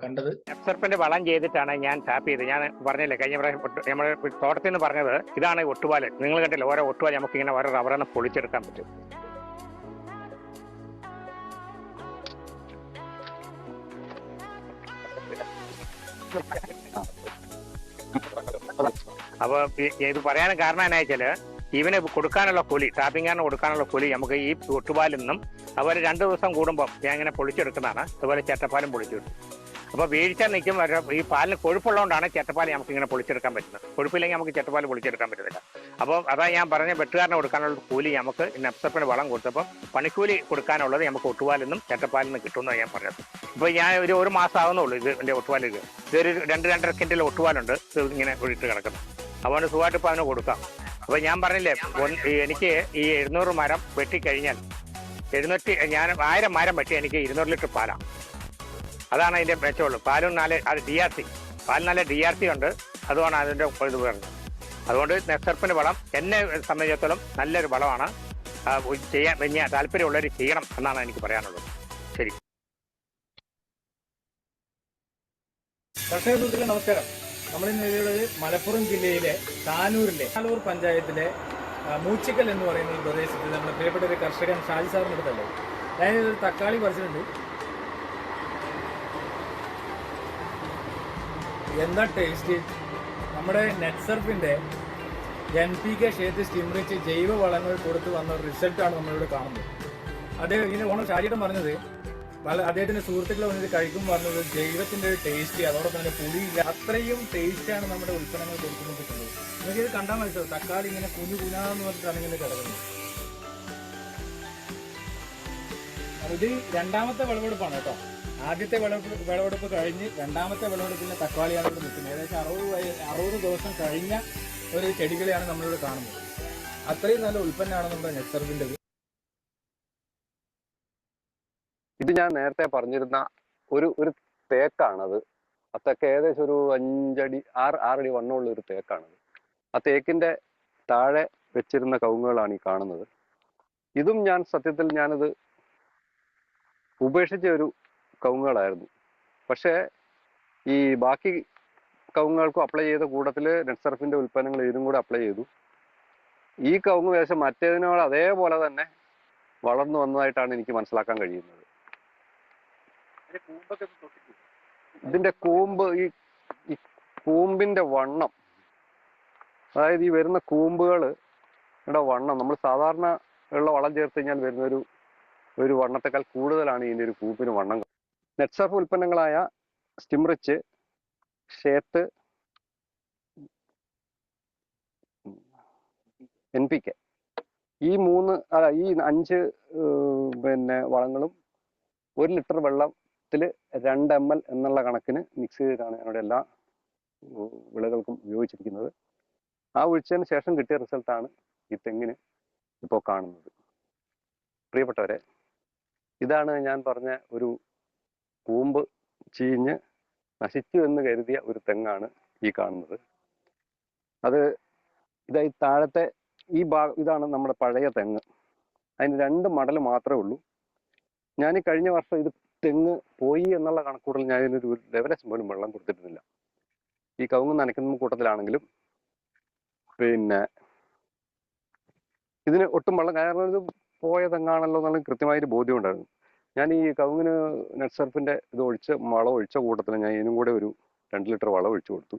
കണ്ടത്. നെപ്സർപ്പിന്റെ വളം ചെയ്തിട്ടാണ് ഞാൻ ടാപ്പ് ചെയ്തത്. ഞാൻ പറഞ്ഞില്ലേ കഴിഞ്ഞ പ്രാവശ്യം നമ്മൾ തോട്ടത്തിൽ നിന്ന് പറഞ്ഞത് ഇതാണ് ഒട്ടുപാല്. നിങ്ങൾ കണ്ടില്ല, ഓരോ ഒട്ടുപാല് നമുക്ക് ഇങ്ങനെ ഓരോ റബ്ബറിനെ പൊളിച്ചെടുക്കാൻ പറ്റും. അപ്പൊ ഇത് പറയാനും കാരണം എന്നാ വെച്ചാല് ഇവന് കൊടുക്കാനുള്ള കൂലി, ടാപ്പിംഗാറിന് കൊടുക്കാനുള്ള കൂലി നമുക്ക് ഈ ഒട്ടുപാലിൽ നിന്നും അതുപോലെ 2 ദിവസം കൂടുമ്പോൾ ഞാൻ ഇങ്ങനെ പൊളിച്ചെടുക്കുന്നതാണ്. അതുപോലെ ചേട്ടപ്പാലും പൊളിച്ചെടുക്കും. അപ്പോൾ വീഴ്ച നിൽക്കും. ഈ പാലിന് കൊഴുപ്പുള്ളതുകൊണ്ടാണ് ചേട്ടപ്പാൽ നമുക്ക് ഇങ്ങനെ പൊളിച്ചെടുക്കാൻ പറ്റുന്നത്. കൊഴുപ്പില്ലെങ്കിൽ നമുക്ക് ചേട്ടപ്പാൽ പൊളിച്ചെടുക്കാൻ പറ്റത്തില്ല. അപ്പോൾ അതാ ഞാൻ പറഞ്ഞ വെട്ടുകാരന് കൊടുക്കാനുള്ള കൂലി നമുക്ക് നെപ്സപ്പിന് വളം കൊടുത്തപ്പോൾ പണിക്കൂലി കൊടുക്കാനുള്ളത് നമുക്ക് ഒട്ടുപാലിൽ നിന്നും ചേട്ടപ്പാലിൽ നിന്ന് കിട്ടുമെന്നാണ് ഞാൻ പറഞ്ഞത്. ഇപ്പോൾ ഞാൻ ഒരു മാസം ആകുന്നുള്ളൂ ഇത് എൻ്റെ ഒട്ടുപാൽ. ഇതൊരു 2-2.5 കിൻറ്റൽ ഒട്ടുപാലുണ്ട് ഇത് ഇങ്ങനെ ഒഴിട്ട് കിടക്കുന്നത്. അതുകൊണ്ട് സുഖമായിട്ട് ഇപ്പോൾ അവന് കൊടുക്കാം. അപ്പോൾ ഞാൻ പറഞ്ഞില്ലേ, എനിക്ക് ഈ 700 മരം വെട്ടിക്കഴിഞ്ഞാൽ ഞാൻ 1000 മരം വെട്ടി എനിക്ക് 200 ലിറ്റർ പാലാണ്. അതാണ് അതിൻ്റെ മെച്ചമുള്ളൂ. പാലും അത് DRC, പാലിന് നല്ല DRC ഉണ്ട്. അതുമാണ് അതിൻ്റെ ഇത് പറഞ്ഞത്. അതുകൊണ്ട് നെപ്സർപ്പിൻ്റെ വളം എന്നെ സംബന്ധിച്ചിടത്തോളം നല്ലൊരു വളമാണ്. ചെയ്യാൻ വലിയ താല്പര്യമുള്ളവർ ചെയ്യണം എന്നാണ് എനിക്ക് പറയാനുള്ളത്. ശരി. കർഷക സുഹൃത്തുക്കളെ നമസ്കാരം. നമ്മളിന്ന് എത്തിയുള്ളത് മലപ്പുറം ജില്ലയിലെ താനൂർ പഞ്ചായത്തിലെ മൂച്ചിക്കൽ എന്ന് പറയുന്ന ഈ പ്രദേശത്ത് നമ്മുടെ പ്രിയപ്പെട്ട ഒരു കർഷകൻ ഷാജി സാറിൻ്റെ അടുത്തല്ലേ. ഞാനിതൊരു തക്കാളി പറിച്ചിട്ടുണ്ട്. എന്താ ടേസ്റ്റ്! നമ്മുടെ നെറ്റ്സർഫിൻ്റെ NPK ക്ഷേത്ര സ്റ്റിംറിച്ച് ജൈവ വളങ്ങൾ കൊടുത്ത് വന്ന റിസൾട്ടാണ് നമ്മളിവിടെ കാണുന്നത്. ഇതിൻ്റെ ഓണർ ഷാജിയേട്ടൻ പറഞ്ഞത് അദ്ദേഹത്തിന്റെ സുഹൃത്തുക്കൾ വന്നിട്ട് കഴിക്കും പറഞ്ഞത് ജൈവത്തിന്റെ ഒരു ടേസ്റ്റ്, അതോടൊപ്പം തന്നെ പുളിയില്ല, അത്രയും ടേസ്റ്റാണ് നമ്മുടെ ഉൽപ്പന്നങ്ങൾ കൊടുക്കുന്നത്. നിങ്ങൾക്ക് ഇത് കണ്ടാൽ മനസ്സിലാവും. തക്കാളി ഇങ്ങനെ കുഞ്ഞാന്ന് പറഞ്ഞിട്ടാണ് ഇങ്ങനെ കിടക്കുന്നത്. ഇത് 2ാമത്തെ വിളവെടുപ്പാണ് കേട്ടോ. ആദ്യത്തെ വിളവെടുപ്പ് കഴിഞ്ഞ് 2ാമത്തെ വിളവെടുപ്പിന്റെ തക്കാളിയാണ് ഇവിടെ നിൽക്കുന്നത്. ഏകദേശം 60 ദിവസം കഴിഞ്ഞ ഒരു ചെടികളെയാണ് നമ്മളിവിടെ കാണുന്നത്. അത്രയും നല്ല ഉൽപ്പന്നമാണ് നമ്മുടെ നെറ്റ്സർഫിൻ്റെത്. ഇത് ഞാൻ നേരത്തെ പറഞ്ഞിരുന്ന ഒരു തേക്കാണത്. ആ തെക്ക് ഏകദേശം ഒരു 5 അടി 6 അടി വണ്ണമുള്ള ഒരു തേക്കാണത്. ആ തേക്കിന്റെ താഴെ വെച്ചിരുന്ന കവുങ്ങുകളാണ് ഈ കാണുന്നത്. ഇതും ഞാൻ സത്യത്തിൽ ഞാനത് ഉപേക്ഷിച്ച ഒരു കവുങ്ങുകളായിരുന്നു. പക്ഷേ ഈ ബാക്കി കവുങ്ങുകൾക്കും അപ്ലൈ ചെയ്ത കൂട്ടത്തിൽ നെറ്റ്സർഫിന്റെ ഉൽപ്പന്നങ്ങൾ ഇതിനും കൂടെ അപ്ലൈ ചെയ്തു. ഈ കവുങ്ങ് ഏകദേശം മറ്റേതിനോട് അതേപോലെ തന്നെ വളർന്നു വന്നതായിട്ടാണ് എനിക്ക് മനസ്സിലാക്കാൻ കഴിയുന്നത്. ഇതിന്റെ കൂമ്പ്, ഈ കൂമ്പിന്റെ വണ്ണം, അതായത് ഈ വരുന്ന കൂമ്പുകളുടെ വണ്ണം നമ്മൾ സാധാരണ ഉള്ള വളം ചേർത്ത് കഴിഞ്ഞാൽ വരുന്ന ഒരു വണ്ണത്തെക്കാൾ കൂടുതലാണ് ഇതിന്റെ ഒരു കൂമ്പിന് വണ്ണം. നെറ്റ്സർഫ് ഉൽപ്പന്നങ്ങളായ സ്റ്റിംറിച്ച്, ഷേത്ത്, NPK ഈ 5 വളങ്ങളും 1 ലിറ്റർ വെള്ളത്തിൽ 2 ml എന്നുള്ള കണക്കിന് മിക്സ് ചെയ്തിട്ടാണ് ഞങ്ങളുടെ എല്ലാ വിളകൾക്കും ഉപയോഗിച്ചിരിക്കുന്നത്. ആ ഒഴിച്ചതിന് ശേഷം കിട്ടിയ റിസൾട്ടാണ് ഈ തെങ്ങിന് ഇപ്പോൾ കാണുന്നത്. പ്രിയപ്പെട്ടവരെ, ഇതാണ് ഞാൻ പറഞ്ഞ ഒരു കൂമ്പ് ചീഞ്ഞ് നശിച്ചു എന്ന് കരുതിയ ഒരു തെങ്ങാണ് ഈ കാണുന്നത്. ഇതായി താഴത്തെ ഇതാണ് നമ്മുടെ പഴയ തെങ്ങ്. അതിന് 2 മടൽ മാത്രമേ ഉള്ളൂ. ഞാൻ ഈ കഴിഞ്ഞ വർഷം ഇത് തെങ്ങ് പോയി എന്നുള്ള കണക്കൂടൽ ഞാൻ ഇതിനൊരു ലെവലസ് പോലും വെള്ളം കൊടുത്തിരുന്നില്ല. ഈ കവുങ്ങ് നനയ്ക്കുന്ന കൂട്ടത്തിലാണെങ്കിലും ഇതിന് ഒട്ടും വെള്ളം, കാരണം ഇത് പോയ തെങ്ങാണല്ലോ എന്നുള്ള കൃത്യമായൊരു ബോധ്യം ഉണ്ടായിരുന്നു. ഞാൻ ഈ കവുങ്ങിന് നെറ്റ്സർഫിന്റെ ഇത് വളം ഒഴിച്ച കൂട്ടത്തിൽ ഞാൻ ഇതിനും കൂടെ ഒരു 2 ലിറ്റർ വളം ഒഴിച്ചു കൊടുത്തു.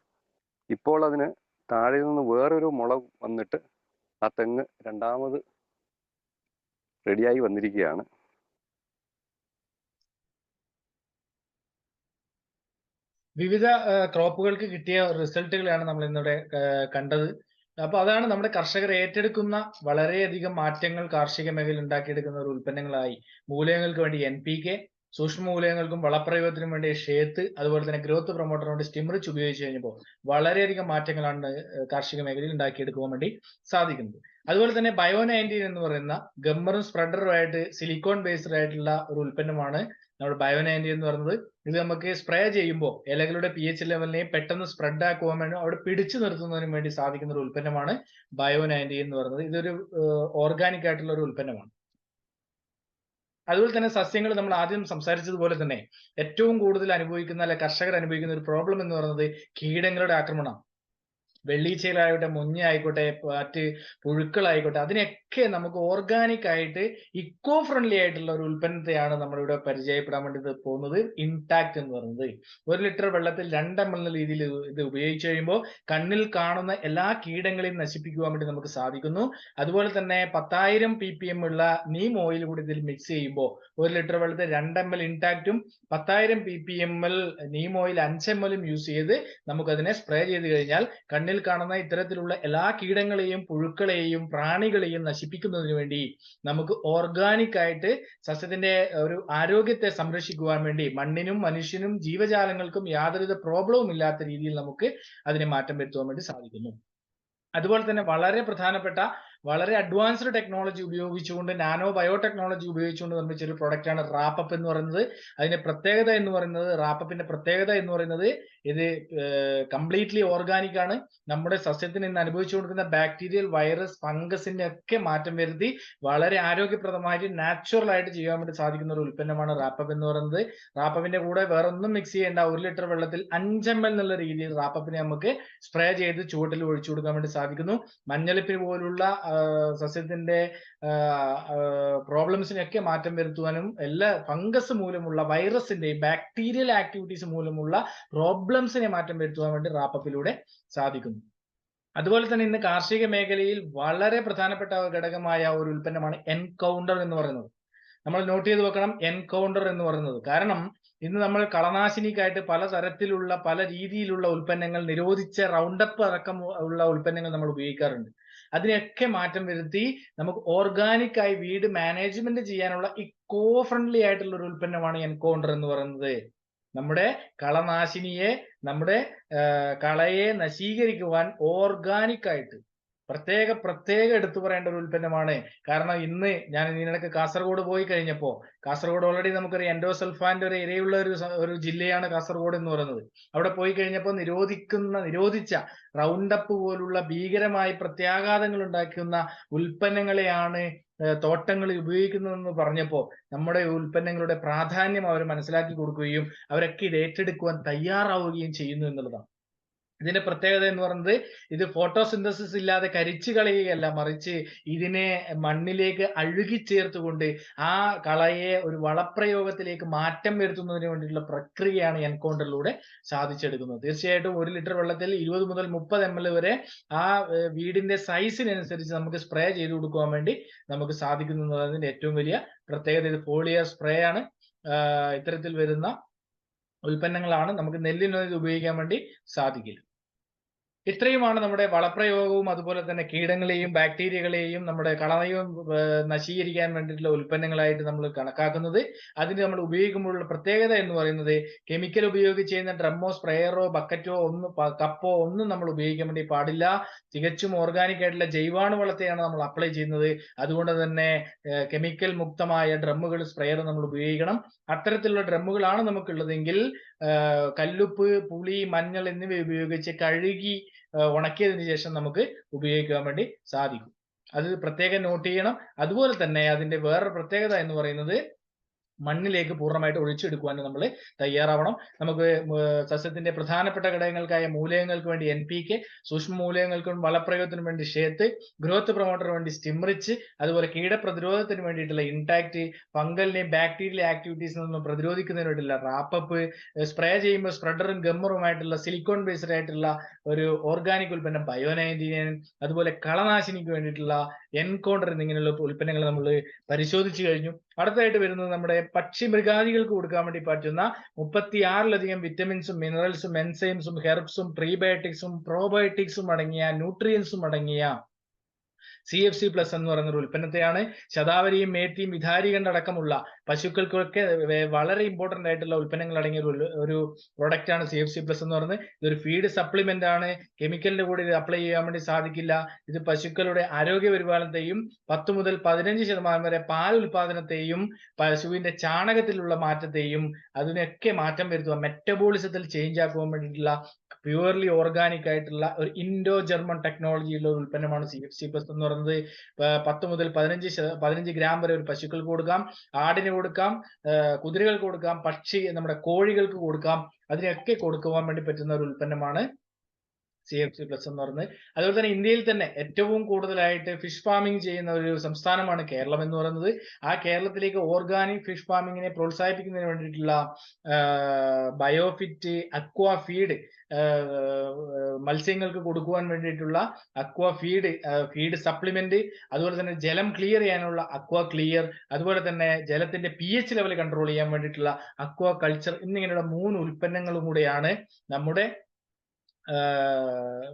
ഇപ്പോൾ അതിന് താഴെ നിന്ന് വേറൊരു മുള വന്നിട്ട് ആ തെങ്ങ് 2ാമത് റെഡിയായി വന്നിരിക്കുകയാണ്. വിവിധ ക്രോപ്പുകൾക്ക് കിട്ടിയ റിസൾട്ടുകളാണ് നമ്മൾ ഇന്നിവിടെ കണ്ടത്. അപ്പൊ അതാണ് നമ്മുടെ കർഷകർ ഏറ്റെടുക്കുന്ന വളരെയധികം മാറ്റങ്ങൾ കാർഷിക മേഖലയിൽ ഉണ്ടാക്കിയെടുക്കുന്ന ഒരു ഉൽപ്പന്നങ്ങളായി മൂലകങ്ങൾക്ക് വേണ്ടി NPK, സൂക്ഷ്മ മൂലകങ്ങൾക്കും വളപ്രയോഗത്തിനും വേണ്ടി ഷേത്ത്, അതുപോലെ തന്നെ ഗ്രോത്ത് പ്രൊമോട്ടറിന് വേണ്ടി സ്റ്റിംറിച്ച് ഉപയോഗിച്ച് കഴിഞ്ഞപ്പോൾ വളരെയധികം മാറ്റങ്ങളാണ് കാർഷിക മേഖലയിൽ ഉണ്ടാക്കിയെടുക്കുവാൻ വേണ്ടി സാധിക്കുന്നത്. അതുപോലെ തന്നെ ബയോ-19 എന്ന് പറയുന്ന ഗമ്മറും സ്പ്രെഡറുമായിട്ട് സിലിക്കോൺ ബേസ്ഡ് ആയിട്ടുള്ള ഒരു ഉൽപ്പന്നമാണ് നമ്മുടെ ബയോ-19 എന്ന് പറയുന്നത്. ഇത് നമുക്ക് സ്പ്രേ ചെയ്യുമ്പോൾ ഇലകളുടെ pH ലെവലിനെയും പെട്ടെന്ന് സ്പ്രെഡ് ആക്കുവാൻ വേണ്ടി അവിടെ പിടിച്ചു നിർത്തുന്നതിനും വേണ്ടി സാധിക്കുന്ന ഒരു ഉൽപ്പന്നമാണ് ബയോ-19 എന്ന് പറയുന്നത്. ഇതൊരു ഓർഗാനിക് ആയിട്ടുള്ള ഒരു ഉൽപ്പന്നമാണ്. അതുപോലെ തന്നെ സസ്യങ്ങൾ നമ്മൾ ആദ്യം സംസാരിച്ചതുപോലെ തന്നെ ഏറ്റവും കൂടുതൽ അനുഭവിക്കുന്ന അല്ലെ കർഷകർ അനുഭവിക്കുന്ന ഒരു പ്രോബ്ലം എന്ന് പറയുന്നത് കീടങ്ങളുടെ ആക്രമണം. വെള്ളീച്ചയിലായിക്കോട്ടെ, മുഞ്ഞ ആയിക്കോട്ടെ, മറ്റ് പുഴുക്കളായിക്കോട്ടെ, അതിനൊക്കെ നമുക്ക് ഓർഗാനിക് ആയിട്ട് ഇക്കോ ഫ്രണ്ട്ലി ആയിട്ടുള്ള ഒരു ഉൽപ്പന്നത്തെയാണ് നമ്മളിവിടെ പരിചയപ്പെടാൻ വേണ്ടി പോകുന്നത്. ഇൻടാക്ട് എന്ന് പറയുന്നത് 1 ലിറ്റർ വെള്ളത്തിൽ 2 ml എന്ന രീതിയിൽ ഇത് ഉപയോഗിച്ച് കഴിയുമ്പോൾ കണ്ണിൽ കാണുന്ന എല്ലാ കീടങ്ങളെയും നശിപ്പിക്കുവാൻ വേണ്ടി നമുക്ക് സാധിക്കുന്നു. അതുപോലെ തന്നെ 10,000 ppm ഉള്ള നീം ഓയിൽ കൂടി ഇതിൽ മിക്സ് ചെയ്യുമ്പോൾ 1 ലിറ്റർ വെള്ളത്തിൽ 2 ml ഇൻടാക്റ്റും 10,000 ppm Neem oil 5 ml use ചെയ്ത് നമുക്കതിനെ സ്പ്രേ ചെയ്ത് കഴിഞ്ഞാൽ കണ്ണിൽ കാണുന്ന ഇത്തരത്തിലുള്ള എല്ലാ കീടങ്ങളെയും പുഴുക്കളെയും പ്രാണികളെയും നശിപ്പിക്കുന്നതിന് വേണ്ടി നമുക്ക് ഓർഗാനിക് ആയിട്ട് സസ്യത്തിന്റെ ഒരു ആരോഗ്യത്തെ സംരക്ഷിക്കുവാൻ വേണ്ടി മണ്ണിനും മനുഷ്യനും ജീവജാലങ്ങൾക്കും യാതൊരുവിധ പ്രോബ്ലവും ഇല്ലാത്ത രീതിയിൽ നമുക്ക് അതിനെ മാറ്റം വരുത്തുവാൻ വേണ്ടി സാധിക്കുന്നു. അതുപോലെ തന്നെ വളരെ പ്രധാനപ്പെട്ട വളരെ അഡ്വാൻസ്ഡ് ടെക്നോളജി ഉപയോഗിച്ചുകൊണ്ട് നാനോ ബയോടെക്നോളജി ഉപയോഗിച്ചുകൊണ്ട് നിർമ്മിച്ച ഒരു പ്രൊഡക്റ്റ് ആണ് റാപ്പപ്പ് എന്ന് പറയുന്നത്. അതിന്റെ പ്രത്യേകത എന്ന് പറയുന്നത് റാപ്പപ്പിന്റെ പ്രത്യേകത എന്ന് പറയുന്നത് ഇത് കംപ്ലീറ്റ്ലി ഓർഗാനിക് ആണ്. നമ്മുടെ സസ്യത്തിന് ഇന്ന് അനുഭവിച്ചു കൊടുക്കുന്ന ബാക്ടീരിയൽ, വൈറസ്, ഫംഗസിന്റെ ഒക്കെ മാറ്റം വരുത്തി വളരെ ആരോഗ്യപ്രദമായിട്ട് നാച്ചുറൽ ആയിട്ട് ചെയ്യാൻ വേണ്ടി സാധിക്കുന്ന ഒരു ഉൽപ്പന്നമാണ് റാപ്പപ്പ് എന്ന് പറയുന്നത്. റാപ്പപ്പിന്റെ കൂടെ വേറെ ഒന്നും മിക്സ് ചെയ്യേണ്ട. 1 ലിറ്റർ വെള്ളത്തിൽ 5 ml എന്നുള്ള രീതിയിൽ റാപ്പപ്പിനെ നമുക്ക് സ്പ്രേ ചെയ്ത് ചുവട്ടിൽ ഒഴിച്ചു കൊടുക്കാൻ വേണ്ടി സാധിക്കുന്നു. മഞ്ഞളിപ്പിന് പോലുള്ള സസ്യത്തിന്റെ പ്രോബ്ലംസിനൊക്കെ മാറ്റം വരുത്തുവാനും എല്ലാ ഫംഗസ് മൂലമുള്ള വൈറസിന്റെയും ബാക്ടീരിയൽ ആക്ടിവിറ്റീസ് മൂലമുള്ള പ്രോബ്ലംസിനെ മാറ്റം വരുത്തുവാൻ വേണ്ടി റാപ്പപ്പിലൂടെ സാധിക്കുന്നു. അതുപോലെ തന്നെ ഇന്ന് കാർഷിക മേഖലയിൽ വളരെ പ്രധാനപ്പെട്ട ഘടകമായ ഒരു ഉൽപ്പന്നമാണ് എൻകൗണ്ടർ എന്ന് പറയുന്നത്. നമ്മൾ നോട്ട് ചെയ്ത് വെക്കണം എൻകൗണ്ടർ എന്ന് പറയുന്നത്. കാരണം ഇന്ന് നമ്മൾ കളനാശിനിക്കായിട്ട് പലതരത്തിലുള്ള പല രീതിയിലുള്ള ഉൽപ്പന്നങ്ങൾ, നിരോധിച്ച റൗണ്ടപ്പ് അടക്കം ഉള്ള ഉൽപ്പന്നങ്ങൾ നമ്മൾ ഉപയോഗിക്കാറുണ്ട്. അതിനൊക്കെ മാറ്റം വരുത്തി നമുക്ക് ഓർഗാനിക് ആയി വീട് മാനേജ്മെന്റ് ചെയ്യാനുള്ള ഇക്കോ ഫ്രണ്ട്ലി ആയിട്ടുള്ള ഒരു ഉൽപ്പന്നമാണ് എൻകൗണ്ടർ എന്ന് പറയുന്നത്. നമ്മുടെ കളനാശിനിയെ, നമ്മുടെ കളയെ നശീകരിക്കുവാൻ ഓർഗാനിക് ആയിട്ട് പ്രത്യേക എടുത്തു പറയേണ്ട ഒരു ഉൽപ്പന്നമാണ്. കാരണം ഇന്ന് ഞാൻ ഇതിനിടയ്ക്ക് കാസർഗോഡ് പോയി കഴിഞ്ഞപ്പോ, കാസർഗോഡ് ഓൾറെഡി നമുക്കൊരു എൻഡോസൾഫാന്റെ ഒരു ഇരയുള്ള ഒരു ജില്ലയാണ് കാസർഗോഡ് എന്ന് പറയുന്നത്. അവിടെ പോയി കഴിഞ്ഞപ്പോൾ നിരോധിച്ച റൗണ്ടപ്പ് പോലുള്ള ഭീകരമായ പ്രത്യാഘാതങ്ങൾ ഉണ്ടാക്കുന്ന ഉൽപ്പന്നങ്ങളെയാണ് തോട്ടങ്ങളിൽ ഉപയോഗിക്കുന്നതെന്ന് പറഞ്ഞപ്പോ നമ്മുടെ ഉൽപ്പന്നങ്ങളുടെ പ്രാധാന്യം അവർ മനസ്സിലാക്കി കൊടുക്കുകയും അവരൊക്കെ ഇത് ഏറ്റെടുക്കുവാൻ തയ്യാറാവുകയും ചെയ്യുന്നു എന്നുള്ളതാണ്. ഇതിന്റെ പ്രത്യേകത എന്ന് പറയുന്നത് ഇത് ഫോട്ടോസിന്തസിസ് ഇല്ലാതെ കരിച്ചു കളയുകയല്ല, മറിച്ച് ഇതിനെ മണ്ണിലേക്ക് അഴുകിച്ചേർത്തുകൊണ്ട് ആ കളയെ ഒരു വളപ്രയോഗത്തിലേക്ക് മാറ്റം വരുത്തുന്നതിന് വേണ്ടിയിട്ടുള്ള പ്രക്രിയയാണ് എൻകൗണ്ടറിലൂടെ സാധിച്ചെടുക്കുന്നത്. തീർച്ചയായിട്ടും 1 ലിറ്റർ വെള്ളത്തിൽ 20 മുതൽ 30 ml വരെ ആ വീടിന്റെ സൈസിനനുസരിച്ച് നമുക്ക് സ്പ്രേ ചെയ്ത് കൊടുക്കുവാൻ വേണ്ടി നമുക്ക് സാധിക്കുന്നു എന്നതിന്റെ ഏറ്റവും വലിയ പ്രത്യേകത. ഇത് ഫോളിയർ സ്പ്രേ ആണ്. ഇത്തരത്തിൽ വരുന്ന ഉൽപ്പന്നങ്ങളാണ് നമുക്ക് നെല്ലിന് ഉപയോഗിക്കാൻ വേണ്ടി സാധിക്കില്ല. ഇത്രയുമാണ് നമ്മുടെ വളപ്രയോഗവും അതുപോലെ തന്നെ കീടങ്ങളെയും ബാക്ടീരിയകളെയും നമ്മുടെ കളയും നശീകരിക്കാൻ വേണ്ടിയിട്ടുള്ള ഉൽപ്പന്നങ്ങളായിട്ട് നമ്മൾ കണക്കാക്കുന്നത്. അതിന് നമ്മൾ ഉപയോഗിക്കുമ്പോഴുള്ള പ്രത്യേകത എന്ന് പറയുന്നത് കെമിക്കൽ ഉപയോഗിച്ച് ചെയ്യുന്ന ഡ്രമ്മോ സ്പ്രേയറോ ബക്കറ്റോ കപ്പോ ഒന്നും നമ്മൾ ഉപയോഗിക്കാൻ വേണ്ടി പാടില്ല. തികച്ചും ഓർഗാനിക് ആയിട്ടുള്ള ജൈവാണുവളത്തെയാണ് നമ്മൾ അപ്ലൈ ചെയ്യുന്നത്. അതുകൊണ്ട് തന്നെ കെമിക്കൽ മുക്തമായ ഡ്രമ്മുകൾ, സ്പ്രേയർ നമ്മൾ ഉപയോഗിക്കണം. അത്തരത്തിലുള്ള ഡ്രമ്മുകളാണ് നമുക്കുള്ളതെങ്കിൽ കല്ലുപ്പ്, പുളി, മഞ്ഞൾ എന്നിവ ഉപയോഗിച്ച് കഴുകി ഉണക്കിയതിന് ശേഷം നമുക്ക് ഉപയോഗിക്കാൻ വേണ്ടി സാധിക്കും. അത് പ്രത്യേകം നോട്ട് ചെയ്യണം. അതുപോലെ തന്നെ അതിന്റെ വേറൊരു പ്രത്യേകത എന്ന് പറയുന്നത് മണ്ണിലേക്ക് പൂർണ്ണമായിട്ട് ഒഴിച്ചെടുക്കുവാൻ നമ്മൾ തയ്യാറാവണം. നമുക്ക് സസ്യത്തിന്റെ പ്രധാനപ്പെട്ട ഘടകങ്ങൾക്കായ മൂലകങ്ങൾക്ക് വേണ്ടി NPK, സൂക്ഷ്മ മൂലകങ്ങൾക്കും വളപ്രയോഗത്തിനും വേണ്ടി ഷേത്ത്, ഗ്രോത്ത് പ്രൊമോട്ടറിന് വേണ്ടി സ്റ്റിംറിച്ച്, അതുപോലെ കീടപ്രതിരോധത്തിന് വേണ്ടിയിട്ടുള്ള ഇൻടാക്ട്, ഫംഗലിനെയും ബാക്ടീരിയൽ ആക്ടിവിറ്റീസിൽ നിന്നും പ്രതിരോധിക്കുന്നതിന് വേണ്ടിയിട്ടുള്ള റാപ്പപ്പ്, സ്പ്രേ ചെയ്യുമ്പോൾ സ്പ്രെഡറും ഗമ്മറുമായിട്ടുള്ള സിലിക്കോൺ ബേസ്ഡ് ആയിട്ടുള്ള ഒരു ഓർഗാനിക് ഉൽപ്പന്നം ബയോ-19, അതുപോലെ കളനാശിനിക്ക് വേണ്ടിയിട്ടുള്ള എൻകൗണ്ടർ എന്നിങ്ങനെയുള്ള ഉൽപ്പന്നങ്ങൾ നമ്മൾ പരിശോധിച്ചു കഴിഞ്ഞു. അടുത്തതായിട്ട് വരുന്നത് നമ്മുടെ പക്ഷി മൃഗാദികൾക്ക് കൊടുക്കാൻ വേണ്ടി പറ്റുന്ന 36ലധികം വിറ്റമിൻസും മിനറൽസും എൻസൈംസും ഹെർബ്സും പ്രീബയോട്ടിക്സും പ്രോബയോട്ടിക്സും അടങ്ങിയ ന്യൂട്രിയൻസും അടങ്ങിയ CFC പ്ലസ് എന്ന് പറയുന്ന ഒരു ഉൽപ്പന്നത്തെയാണ്. ശതാവരിയും മേത്തിയും വിധാരികണ്ട അടക്കമുള്ള പശുക്കൾക്കൊക്കെ വളരെ ഇമ്പോർട്ടന്റ് ആയിട്ടുള്ള ഉൽപ്പന്നങ്ങൾ അടങ്ങിയ ഒരു പ്രോഡക്റ്റ് ആണ് CFC പ്ലസ് എന്ന് പറയുന്നത്. ഇതൊരു ഫീഡ് സപ്ലിമെന്റ് ആണ്. കെമിക്കലിന്റെ കൂടെ ഇത് അപ്ലൈ ചെയ്യാൻ വേണ്ടി സാധിക്കില്ല. ഇത് പശുക്കളുടെ ആരോഗ്യ പരിപാലനത്തെയും 10 മുതൽ 15% വരെ പാൽ ഉൽപാദനത്തെയും പശുവിന്റെ ചാണകത്തിലുള്ള മാറ്റത്തെയും അതിനൊക്കെ മാറ്റം വരുത്തുക, മെറ്റബോളിസത്തിൽ ചേഞ്ച് ആക്കുവാൻ വേണ്ടിയിട്ടുള്ള പ്യുവർലി ഓർഗാനിക് ആയിട്ടുള്ള ഒരു ഇൻഡോ ജർമ്മൻ ടെക്നോളജി ഉള്ള ഒരു ഉൽപ്പന്നമാണ് CFC പ്ലസ് എന്ന് പറയുന്നത്. 10 മുതൽ 15 ഗ്രാം വരെ ഒരു പശുക്കൾക്ക് കൊടുക്കാം, ആടിന് കൊടുക്കാം, കുതിരകൾക്ക് കൊടുക്കാം, നമ്മുടെ കോഴികൾക്ക് കൊടുക്കാം. അതിനൊക്കെ കൊടുക്കുവാൻ വേണ്ടി പറ്റുന്ന ഒരു ഉൽപ്പന്നമാണ് CFC പ്ലസ് എന്ന് പറയുന്നത്. അതുപോലെ തന്നെ ഇന്ത്യയിൽ തന്നെ ഏറ്റവും കൂടുതലായിട്ട് ഫിഷ് ഫാമിംഗ് ചെയ്യുന്ന ഒരു സംസ്ഥാനമാണ് കേരളം എന്ന് പറയുന്നത്. ആ കേരളത്തിലേക്ക് ഓർഗാനിക് ഫിഷ് ഫാമിങ്ങിനെ പ്രോത്സാഹിപ്പിക്കുന്നതിന് വേണ്ടിയിട്ടുള്ള ബയോഫിറ്റ് അക്വാ ഫീഡ്, മത്സ്യങ്ങൾക്ക് കൊടുക്കുവാൻ വേണ്ടിയിട്ടുള്ള അക്വാ ഫീഡ് സപ്ലിമെന്റ്, അതുപോലെ തന്നെ ജലം ക്ലിയർ ചെയ്യാനുള്ള അക്വാ ക്ലിയർ, അതുപോലെ തന്നെ ജലത്തിന്റെ pH ലെവൽ കൺട്രോൾ ചെയ്യാൻ വേണ്ടിയിട്ടുള്ള അക്വാ കൾച്ചർ എന്നിങ്ങനെയുള്ള 3 ഉൽപ്പന്നങ്ങളും കൂടെയാണ് നമ്മുടെ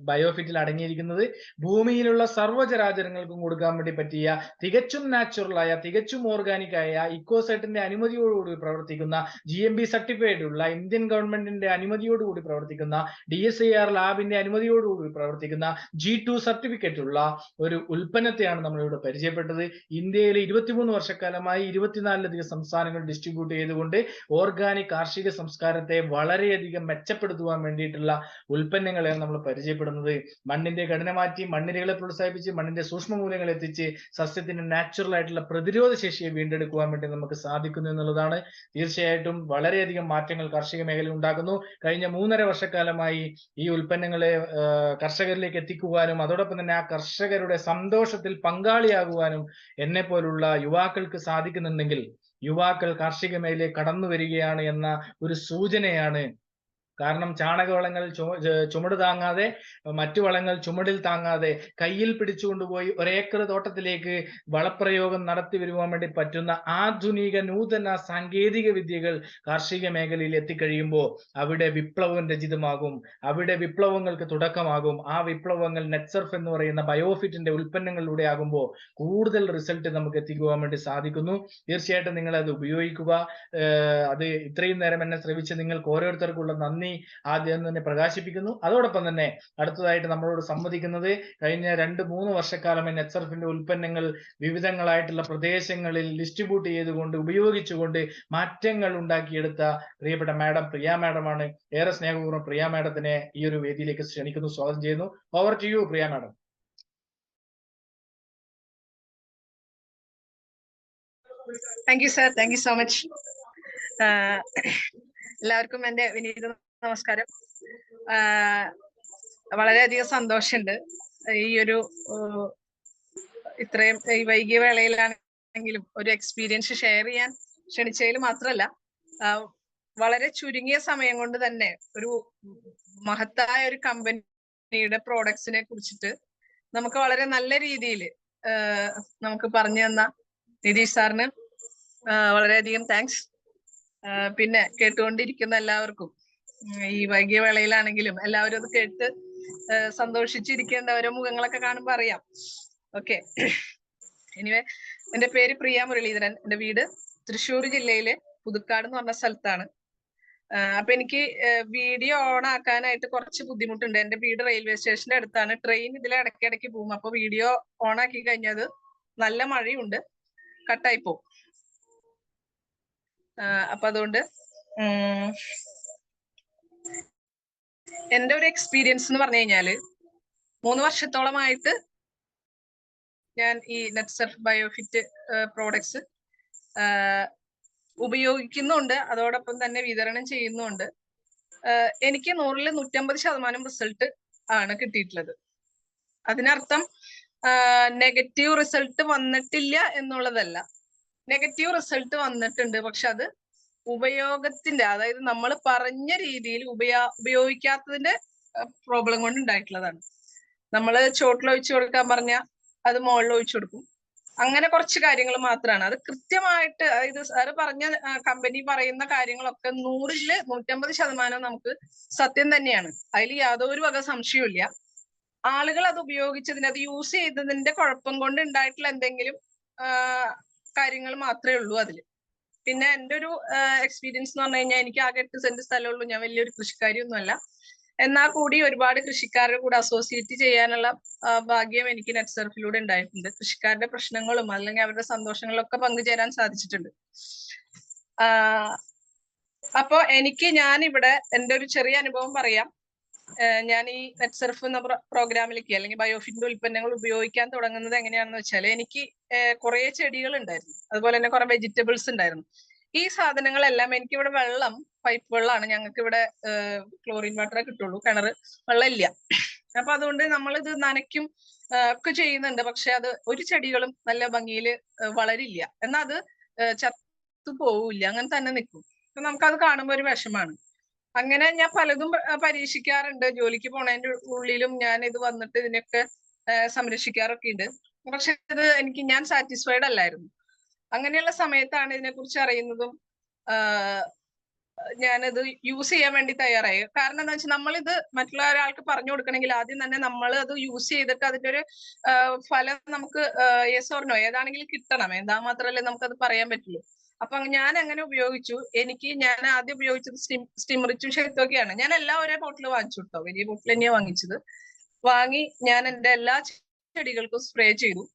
ബയോഫിറ്റിൽ അടങ്ങിയിരിക്കുന്നത്. ഭൂമിയിലുള്ള സർവ്വചരാചരങ്ങൾക്കും കൊടുക്കാൻ വേണ്ടി പറ്റിയ തികച്ചും നാച്ചുറലായ, തികച്ചും ഓർഗാനിക് ആയ, ഇക്കോസൈറ്റിന്റെ അനുമതിയോടുകൂടി പ്രവർത്തിക്കുന്ന, GMB സർട്ടിഫൈഡ് ഉള്ള, ഇന്ത്യൻ ഗവൺമെന്റിന്റെ അനുമതിയോടുകൂടി പ്രവർത്തിക്കുന്ന, DSIR ലാബിന്റെ അനുമതിയോടുകൂടി പ്രവർത്തിക്കുന്ന, G2 സർട്ടിഫിക്കറ്റ് ഉള്ള ഒരു ഉൽപ്പന്നത്തെയാണ് നമ്മളിവിടെ പരിചയപ്പെട്ടത്. ഇന്ത്യയിൽ 23 വർഷക്കാലമായി 24ലധികം സംസ്ഥാനങ്ങൾ ഡിസ്ട്രിബ്യൂട്ട് ചെയ്തുകൊണ്ട് ഓർഗാനിക് കാർഷിക സംസ്കാരത്തെ വളരെയധികം മെച്ചപ്പെടുത്തുവാൻ വേണ്ടിയിട്ടുള്ള ഉൽപ്പന്നങ്ങളെയാണ് നമ്മൾ പരിചയപ്പെടുന്നത്. മണ്ണിന്റെ ഘടന മാറ്റി, മണ്ണിരകളെ പ്രോത്സാഹിപ്പിച്ച്, മണ്ണിന്റെ സൂക്ഷ്മ മൂല്യങ്ങൾ എത്തിച്ച് സസ്യത്തിന്റെ നാച്ചുറൽ ആയിട്ടുള്ള പ്രതിരോധ ശേഷിയെ വീണ്ടെടുക്കുവാൻ വേണ്ടി നമുക്ക് സാധിക്കുന്നു എന്നുള്ളതാണ്. തീർച്ചയായിട്ടും വളരെയധികം മാറ്റങ്ങൾ കാർഷിക മേഖലയിൽ ഉണ്ടാക്കുന്നു. കഴിഞ്ഞ 3.5 വർഷക്കാലമായി ഈ ഉൽപ്പന്നങ്ങളെ കർഷകരിലേക്ക് എത്തിക്കുവാനും അതോടൊപ്പം തന്നെ ആ കർഷകരുടെ സന്തോഷത്തിൽ പങ്കാളിയാകുവാനും എന്നെ പോലുള്ള യുവാക്കൾക്ക് സാധിക്കുന്നുണ്ടെങ്കിൽ യുവാക്കൾ കാർഷിക മേഖലയിൽ കടന്നു വരികയാണ് എന്ന ഒരു സൂചനയാണ്. കാരണം ചാണകവളങ്ങൾ ചുമട് താങ്ങാതെ, മറ്റു വളങ്ങൾ ചുമടിൽ താങ്ങാതെ കയ്യിൽ പിടിച്ചുകൊണ്ടുപോയി 1 ഏക്കർ തോട്ടത്തിലേക്ക് വളപ്രയോഗം നടത്തി വരുവാൻ വേണ്ടി പറ്റുന്ന ആധുനിക നൂതന സാങ്കേതിക വിദ്യകൾ കാർഷിക മേഖലയിൽ എത്തിക്കഴിയുമ്പോൾ അവിടെ വിപ്ലവം രചിതമാകും, അവിടെ വിപ്ലവങ്ങൾക്ക് തുടക്കമാകും. ആ വിപ്ലവങ്ങൾ നെറ്റ്സർഫ് എന്ന് പറയുന്ന ബയോഫിറ്റിന്റെ ഉൽപ്പന്നങ്ങളിലൂടെ ആകുമ്പോൾ കൂടുതൽ റിസൾട്ട് നമുക്ക് എത്തിക്കുവാൻ വേണ്ടി സാധിക്കുന്നു. തീർച്ചയായിട്ടും നിങ്ങൾ അത് ഉപയോഗിക്കുക. അത് ഇത്രയും നേരം എന്നെ ശ്രവിച്ച് നിങ്ങൾക്ക് ഓരോരുത്തർക്കുള്ള നന്ദി ആദ്യം തന്നെ പ്രകാശിപ്പിക്കുന്നു. അതോടൊപ്പം തന്നെ അടുത്തതായിട്ട് നമ്മളോട് സംവദിക്കുന്നത് കഴിഞ്ഞ 2-3 വർഷക്കാലമായി നെറ്റ്സർഫിന്റെ ഉൽപ്പന്നങ്ങൾ വിവിധങ്ങളായിട്ടുള്ള പ്രദേശങ്ങളിൽ ഡിസ്ട്രിബ്യൂട്ട് ചെയ്തുകൊണ്ട് ഉപയോഗിച്ചുകൊണ്ട് മാറ്റങ്ങൾ ഉണ്ടാക്കിയെടുത്ത പ്രിയപ്പെട്ട മാഡം പ്രിയ മാഡമാണ്. ഏറെ സ്നേഹപൂർവ്വം പ്രിയ മാഡത്തിനെ ഈ ഒരു വേദിയിലേക്ക് ക്ഷണിക്കുന്നു, സ്വാഗതം ചെയ്യുന്നു. ഓവർ ടു യു പ്രിയ madam. Thank you sir, thank you so much. എല്ലാവർക്കും എന്റെ വിനീത നമസ്കാരം. വളരെയധികം സന്തോഷമുണ്ട് ഈ ഒരു ഇത്രയും ഈ വൈകിയ വേളയിലാണെങ്കിലും ഒരു എക്സ്പീരിയൻസ് ഷെയർ ചെയ്യാൻ ക്ഷണിച്ചതിൽ മാത്രമല്ല, വളരെ ചുരുങ്ങിയ സമയം കൊണ്ട് തന്നെ ഒരു മഹത്തായ ഒരു കമ്പനിയുടെ പ്രോഡക്ട്സിനെ കുറിച്ചിട്ട് നമുക്ക് വളരെ നല്ല രീതിയിൽ നമുക്ക് പറഞ്ഞു തന്ന നിതീഷ് സാറിന് വളരെയധികം താങ്ക്സ്. പിന്നെ കേട്ടുകൊണ്ടിരിക്കുന്ന എല്ലാവർക്കും ഈ വൈകിയ വേളയിലാണെങ്കിലും എല്ലാവരും അത് കേട്ട് സന്തോഷിച്ചിരിക്കേണ്ട ഓരോ മുഖങ്ങളൊക്കെ കാണുമ്പോൾ അറിയാം. ഓക്കെ, എനിവേ എന്റെ പേര് പ്രിയ മുരളീധരൻ. എന്റെ വീട് തൃശ്ശൂർ ജില്ലയിലെ പുതുക്കാട് എന്ന് പറഞ്ഞ സ്ഥലത്താണ്. അപ്പൊ എനിക്ക് വീഡിയോ ഓൺ ആക്കാനായിട്ട് കുറച്ച് ബുദ്ധിമുട്ടുണ്ട്. എന്റെ വീട് റെയിൽവേ സ്റ്റേഷന്റെ അടുത്താണ്. ട്രെയിൻ ഇതിൽ ഇടയ്ക്കിടയ്ക്ക് പോകും. അപ്പൊ വീഡിയോ ഓൺ ആക്കി കഴിഞ്ഞത് നല്ല മഴയുണ്ട്, കട്ടായി പോകും. അപ്പൊ അതുകൊണ്ട് എന്റെ ഒരു എക്സ്പീരിയൻസ് എന്ന് പറഞ്ഞു കഴിഞ്ഞാല് 3 വർഷത്തോളമായിട്ട് ഞാൻ ഈ നെറ്റ്സർഫ് ബയോഫിറ്റ് പ്രോഡക്ട്സ് ഉപയോഗിക്കുന്നുണ്ട്, അതോടൊപ്പം തന്നെ വിതരണം ചെയ്യുന്നുണ്ട്. എനിക്ക് 100-ൽ 150% റിസൾട്ട് ആണ് കിട്ടിയിട്ടുള്ളത്. അതിനർത്ഥം നെഗറ്റീവ് റിസൾട്ട് വന്നിട്ടില്ല എന്നുള്ളതല്ല, നെഗറ്റീവ് റിസൾട്ട് വന്നിട്ടുണ്ട്. പക്ഷെ അത് ഉപയോഗത്തിന്റെ, അതായത് നമ്മൾ പറഞ്ഞ രീതിയിൽ ഉപയോഗിക്കാത്തതിന്റെ പ്രോബ്ലം കൊണ്ട് ഉണ്ടായിട്ടുള്ളതാണ്. നമ്മൾ ചോട്ടിൽ ഒഴിച്ചു കൊടുക്കാൻ പറഞ്ഞാൽ അത് മുകളിൽ ഒഴിച്ചു കൊടുക്കും, അങ്ങനെ കുറച്ച് കാര്യങ്ങൾ മാത്രമാണ്. അത് കൃത്യമായിട്ട് ഇത് സാറ് പറഞ്ഞ കമ്പനി പറയുന്ന കാര്യങ്ങളൊക്കെ 100-ല് 150% നമുക്ക് സത്യം തന്നെയാണ്. അതിൽ യാതൊരു വക സംശയവും. ആളുകൾ അത് ഉപയോഗിച്ചതിന്, അത് യൂസ് ചെയ്തതിന്റെ കുഴപ്പം കൊണ്ട് ഉണ്ടായിട്ടുള്ള എന്തെങ്കിലും കാര്യങ്ങൾ മാത്രമേ ഉള്ളൂ അതില്. പിന്നെ എൻ്റെ ഒരു എക്സ്പീരിയൻസ് എന്ന് പറഞ്ഞു കഴിഞ്ഞാൽ എനിക്ക് ആകെ 8 സെന്റ് സ്ഥലമുള്ളൂ. ഞാൻ വലിയൊരു കൃഷിക്കാരിയൊന്നുമല്ല. എന്നാൽ കൂടി ഒരുപാട് കൃഷിക്കാരുടെ കൂടെ അസോസിയേറ്റ് ചെയ്യാനുള്ള ഭാഗ്യം എനിക്ക് നെറ്റ്സർഫിലൂടെ ഉണ്ടായിട്ടുണ്ട്. കൃഷിക്കാരുടെ പ്രശ്നങ്ങളും അല്ലെങ്കിൽ അവരുടെ സന്തോഷങ്ങളിലൊക്കെ പങ്കുചേരാൻ സാധിച്ചിട്ടുണ്ട്. അപ്പോ ഞാൻ ഇവിടെ എൻ്റെ ഒരു ചെറിയ അനുഭവം പറയാം. ഞാൻ ഈ നെറ്റ്സർഫ് എന്ന പ്രോഗ്രാമിലേക്ക് അല്ലെങ്കിൽ ബയോഫിന്റെ ഉൽപ്പന്നങ്ങൾ ഉപയോഗിക്കാൻ തുടങ്ങുന്നത് എങ്ങനെയാണെന്ന് വെച്ചാൽ, എനിക്ക് കുറെ ചെടികൾ ഉണ്ടായിരുന്നു, അതുപോലെ തന്നെ കുറെ വെജിറ്റബിൾസ് ഉണ്ടായിരുന്നു. ഈ സാധനങ്ങളെല്ലാം എനിക്കിവിടെ വെള്ളം പൈപ്പ് വെള്ളമാണ്. ഞങ്ങൾക്ക് ഇവിടെ ക്ലോറിൻ വാട്ടറേ കിട്ടുള്ളൂ, കിണറ് വെള്ളം ഇല്ല. അപ്പൊ അതുകൊണ്ട് നമ്മളിത് നനയ്ക്കും ഒക്കെ ചെയ്യുന്നുണ്ട്. പക്ഷെ അത് ഒരു ചെടികളും നല്ല ഭംഗിയിൽ വളരില്ല, എന്നാൽ അത് ചത്തു പോവില്ല, അങ്ങനെ തന്നെ നിൽക്കും. അപ്പൊ നമുക്കത് കാണുമ്പോൾ ഒരു വിഷമാണ്. അങ്ങനെ ഞാൻ പലതും പരീക്ഷിക്കാറുണ്ട്. ജോലിക്ക് പോണതിന്റെ ഉള്ളിലും ഞാൻ ഇത് വന്നിട്ട് ഇതിനൊക്കെ സംരക്ഷിക്കാറൊക്കെ ഉണ്ട്. പക്ഷെ ഞാൻ സാറ്റിസ്ഫൈഡ് അല്ലായിരുന്നു. അങ്ങനെയുള്ള സമയത്താണ് ഇതിനെക്കുറിച്ച് അറിയുന്നതും ഞാനത് യൂസ് ചെയ്യാൻ വേണ്ടി തയ്യാറായി. കാരണം എന്താ വെച്ചാൽ, നമ്മളിത് മറ്റുള്ള ഒരാൾക്ക് പറഞ്ഞു കൊടുക്കണമെങ്കിൽ ആദ്യം തന്നെ നമ്മൾ അത് യൂസ് ചെയ്തിട്ട് അതിന്റെ ഒരു ഫലം നമുക്ക് യെസ് ഓർ നോ ഏതാണെങ്കിലും കിട്ടണം. എന്താ മാത്രമല്ലേ നമുക്കത് പറയാൻ പറ്റുള്ളൂ. അപ്പൊ ഞാൻ അങ്ങനെ ഉപയോഗിച്ചു. ഞാൻ ആദ്യം ഉപയോഗിച്ചത് സ്റ്റിമറിച്ചും ഷെയ്ത്തൊക്കെയാണ്. ഞാൻ എല്ലാം ഒരേ ബോട്ടിൽ വാങ്ങിച്ചു കേട്ടോ, വലിയ ബോട്ടിൽ തന്നെയാണ് വാങ്ങിച്ചത്. വാങ്ങി ഞാൻ എൻ്റെ എല്ലാ ചെടികൾക്കും സ്പ്രേ ചെയ്തു.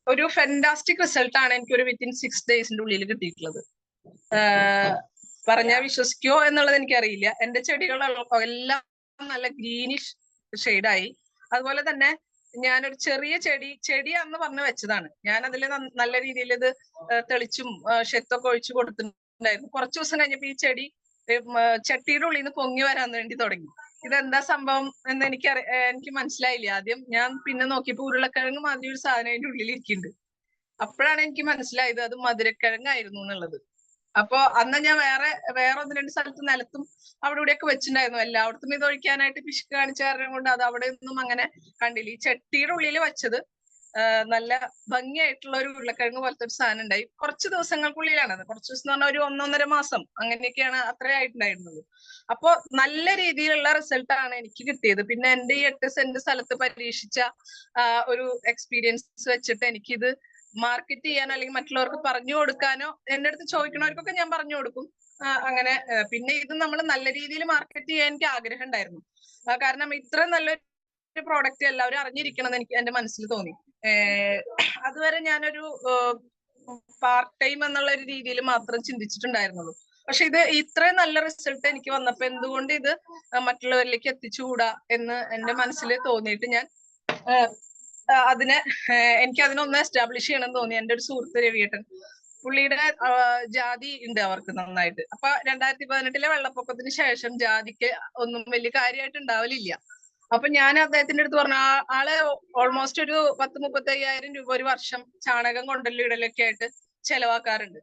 ഒരു ഫെന്റാസ്റ്റിക് റിസൾട്ട് ആണ് എനിക്ക് വിത്തിൻ 6 days ഉള്ളിൽ കിട്ടിയിട്ടുള്ളത്. പറഞ്ഞാൽ വിശ്വസിക്കോ എന്നുള്ളത് എനിക്കറിയില്ല. എന്റെ ചെടികൾ എല്ലാം നല്ല ഗ്രീനിഷ് ഷെയ്ഡായി. അതുപോലെ തന്നെ ഞാനൊരു ചെറിയ ചെടി അന്ന് പറഞ്ഞു വെച്ചതാണ്. ഞാൻ അതിൽ നല്ല രീതിയിൽ ഇത് തെളിച്ചും ഷെത്തൊക്കെ ഒഴിച്ചു കൊടുത്തിട്ടുണ്ടായിരുന്നു. കുറച്ചു ദിവസം കഴിഞ്ഞപ്പോ ഈ ചെടി ചട്ടിയുടെ ഉള്ളിൽ നിന്ന് പൊങ്ങി വരാൻ വേണ്ടി തുടങ്ങി. ഇതെന്താ സംഭവം എന്ന് എനിക്ക് മനസ്സിലായില്ല ആദ്യം. ഞാൻ പിന്നെ നോക്കിയപ്പോ ഉരുളക്കിഴങ്ങ് മാതിരി ഒരു സാധനം അതിന്റെ ഉള്ളിൽ ഇരിക്കുന്നുണ്ട്. അപ്പോഴാണ് എനിക്ക് മനസ്സിലായത് അത് മധുരക്കിഴങ്ങായിരുന്നു എന്നുള്ളത്. അപ്പൊ അന്ന് ഞാൻ വേറെ 1-2 സ്ഥലത്ത് നിലത്തും അവിടെ ഇവിടെയൊക്കെ വെച്ചിട്ടുണ്ടായിരുന്നു. എല്ലായിടത്തും ഇത് ഒഴിക്കാനായിട്ട് പിശുക്ക് കാണിച്ച കാരണം കൊണ്ട് അത് അവിടെ ഒന്നും അങ്ങനെ കണ്ടില്ല. ഈ ചട്ടിയുടെ ഉള്ളിൽ വെച്ചത് നല്ല ഭംഗിയായിട്ടുള്ള ഒരു ഉരുളക്കിഴങ്ങ് പോലത്തെ ഒരു സാധനം ഉണ്ടായി. കുറച്ച് ദിവസങ്ങൾക്കുള്ളിലാണത്. കുറച്ച് ദിവസം എന്ന് പറഞ്ഞാൽ ഒരു 1-1.5 മാസം അങ്ങനെയൊക്കെയാണ് അത്രേ ആയിട്ടുണ്ടായിരുന്നത്. അപ്പൊ നല്ല രീതിയിലുള്ള റിസൾട്ടാണ് എനിക്ക് കിട്ടിയത്. പിന്നെ എന്റെ ഈ 8 സെന്റ് സ്ഥലത്ത് പരീക്ഷിച്ച ഒരു എക്സ്പീരിയൻസ് വെച്ചിട്ട് എനിക്കിത് മാർക്കറ്റ് ചെയ്യാനോ അല്ലെങ്കിൽ മറ്റുള്ളവർക്ക് പറഞ്ഞു കൊടുക്കാനോ, എന്റെ അടുത്ത് ചോദിക്കണവർക്കൊക്കെ ഞാൻ പറഞ്ഞു കൊടുക്കും. അങ്ങനെ പിന്നെ ഇത് നമ്മൾ നല്ല രീതിയിൽ മാർക്കറ്റ് ചെയ്യാൻ എനിക്ക് ആഗ്രഹം ഉണ്ടായിരുന്നു. കാരണം ഇത്ര നല്ലൊരു പ്രോഡക്റ്റ് എല്ലാവരും അറിഞ്ഞിരിക്കണം എന്ന് എനിക്ക് എന്റെ മനസ്സിൽ തോന്നി. അതുവരെ ഞാനൊരു പാർട്ട് ടൈം എന്നുള്ള ഒരു രീതിയിൽ മാത്രം ചിന്തിച്ചിട്ടുണ്ടായിരുന്നുള്ളൂ. പക്ഷെ ഇത് ഇത്രയും നല്ല റിസൾട്ട് എനിക്ക് വന്നപ്പോ എന്തുകൊണ്ട് ഇത് മറ്റുള്ളവരിലേക്ക് എത്തിച്ചുകൂടാ എന്ന് എന്റെ മനസ്സിൽ തോന്നിയിട്ട് ഞാൻ എനിക്ക് അതിനൊന്ന് എസ്റ്റാബ്ലിഷ് ചെയ്യണം എന്ന് തോന്നി. എന്റെ ഒരു സുഹൃത്ത് രവിയേട്ടൻ, പുള്ളിയുടെ ജാതി ഉണ്ട് അവർക്ക് നന്നായിട്ട്. അപ്പൊ 2018 വെള്ളപ്പൊക്കത്തിന് ശേഷം ജാതിക്ക് ഒന്നും വലിയ കാര്യമായിട്ട് ഉണ്ടാവലില്ല. അപ്പൊ ഞാൻ അദ്ദേഹത്തിന്റെ അടുത്ത് പറഞ്ഞു, ആള് ഓൾമോസ്റ്റ് ഒരു 10-35,000 രൂപ ഒരു വർഷം ചാണകം കൊണ്ടല്ലിടലൊക്കെ ആയിട്ട് ചെലവാക്കാറുണ്ട്.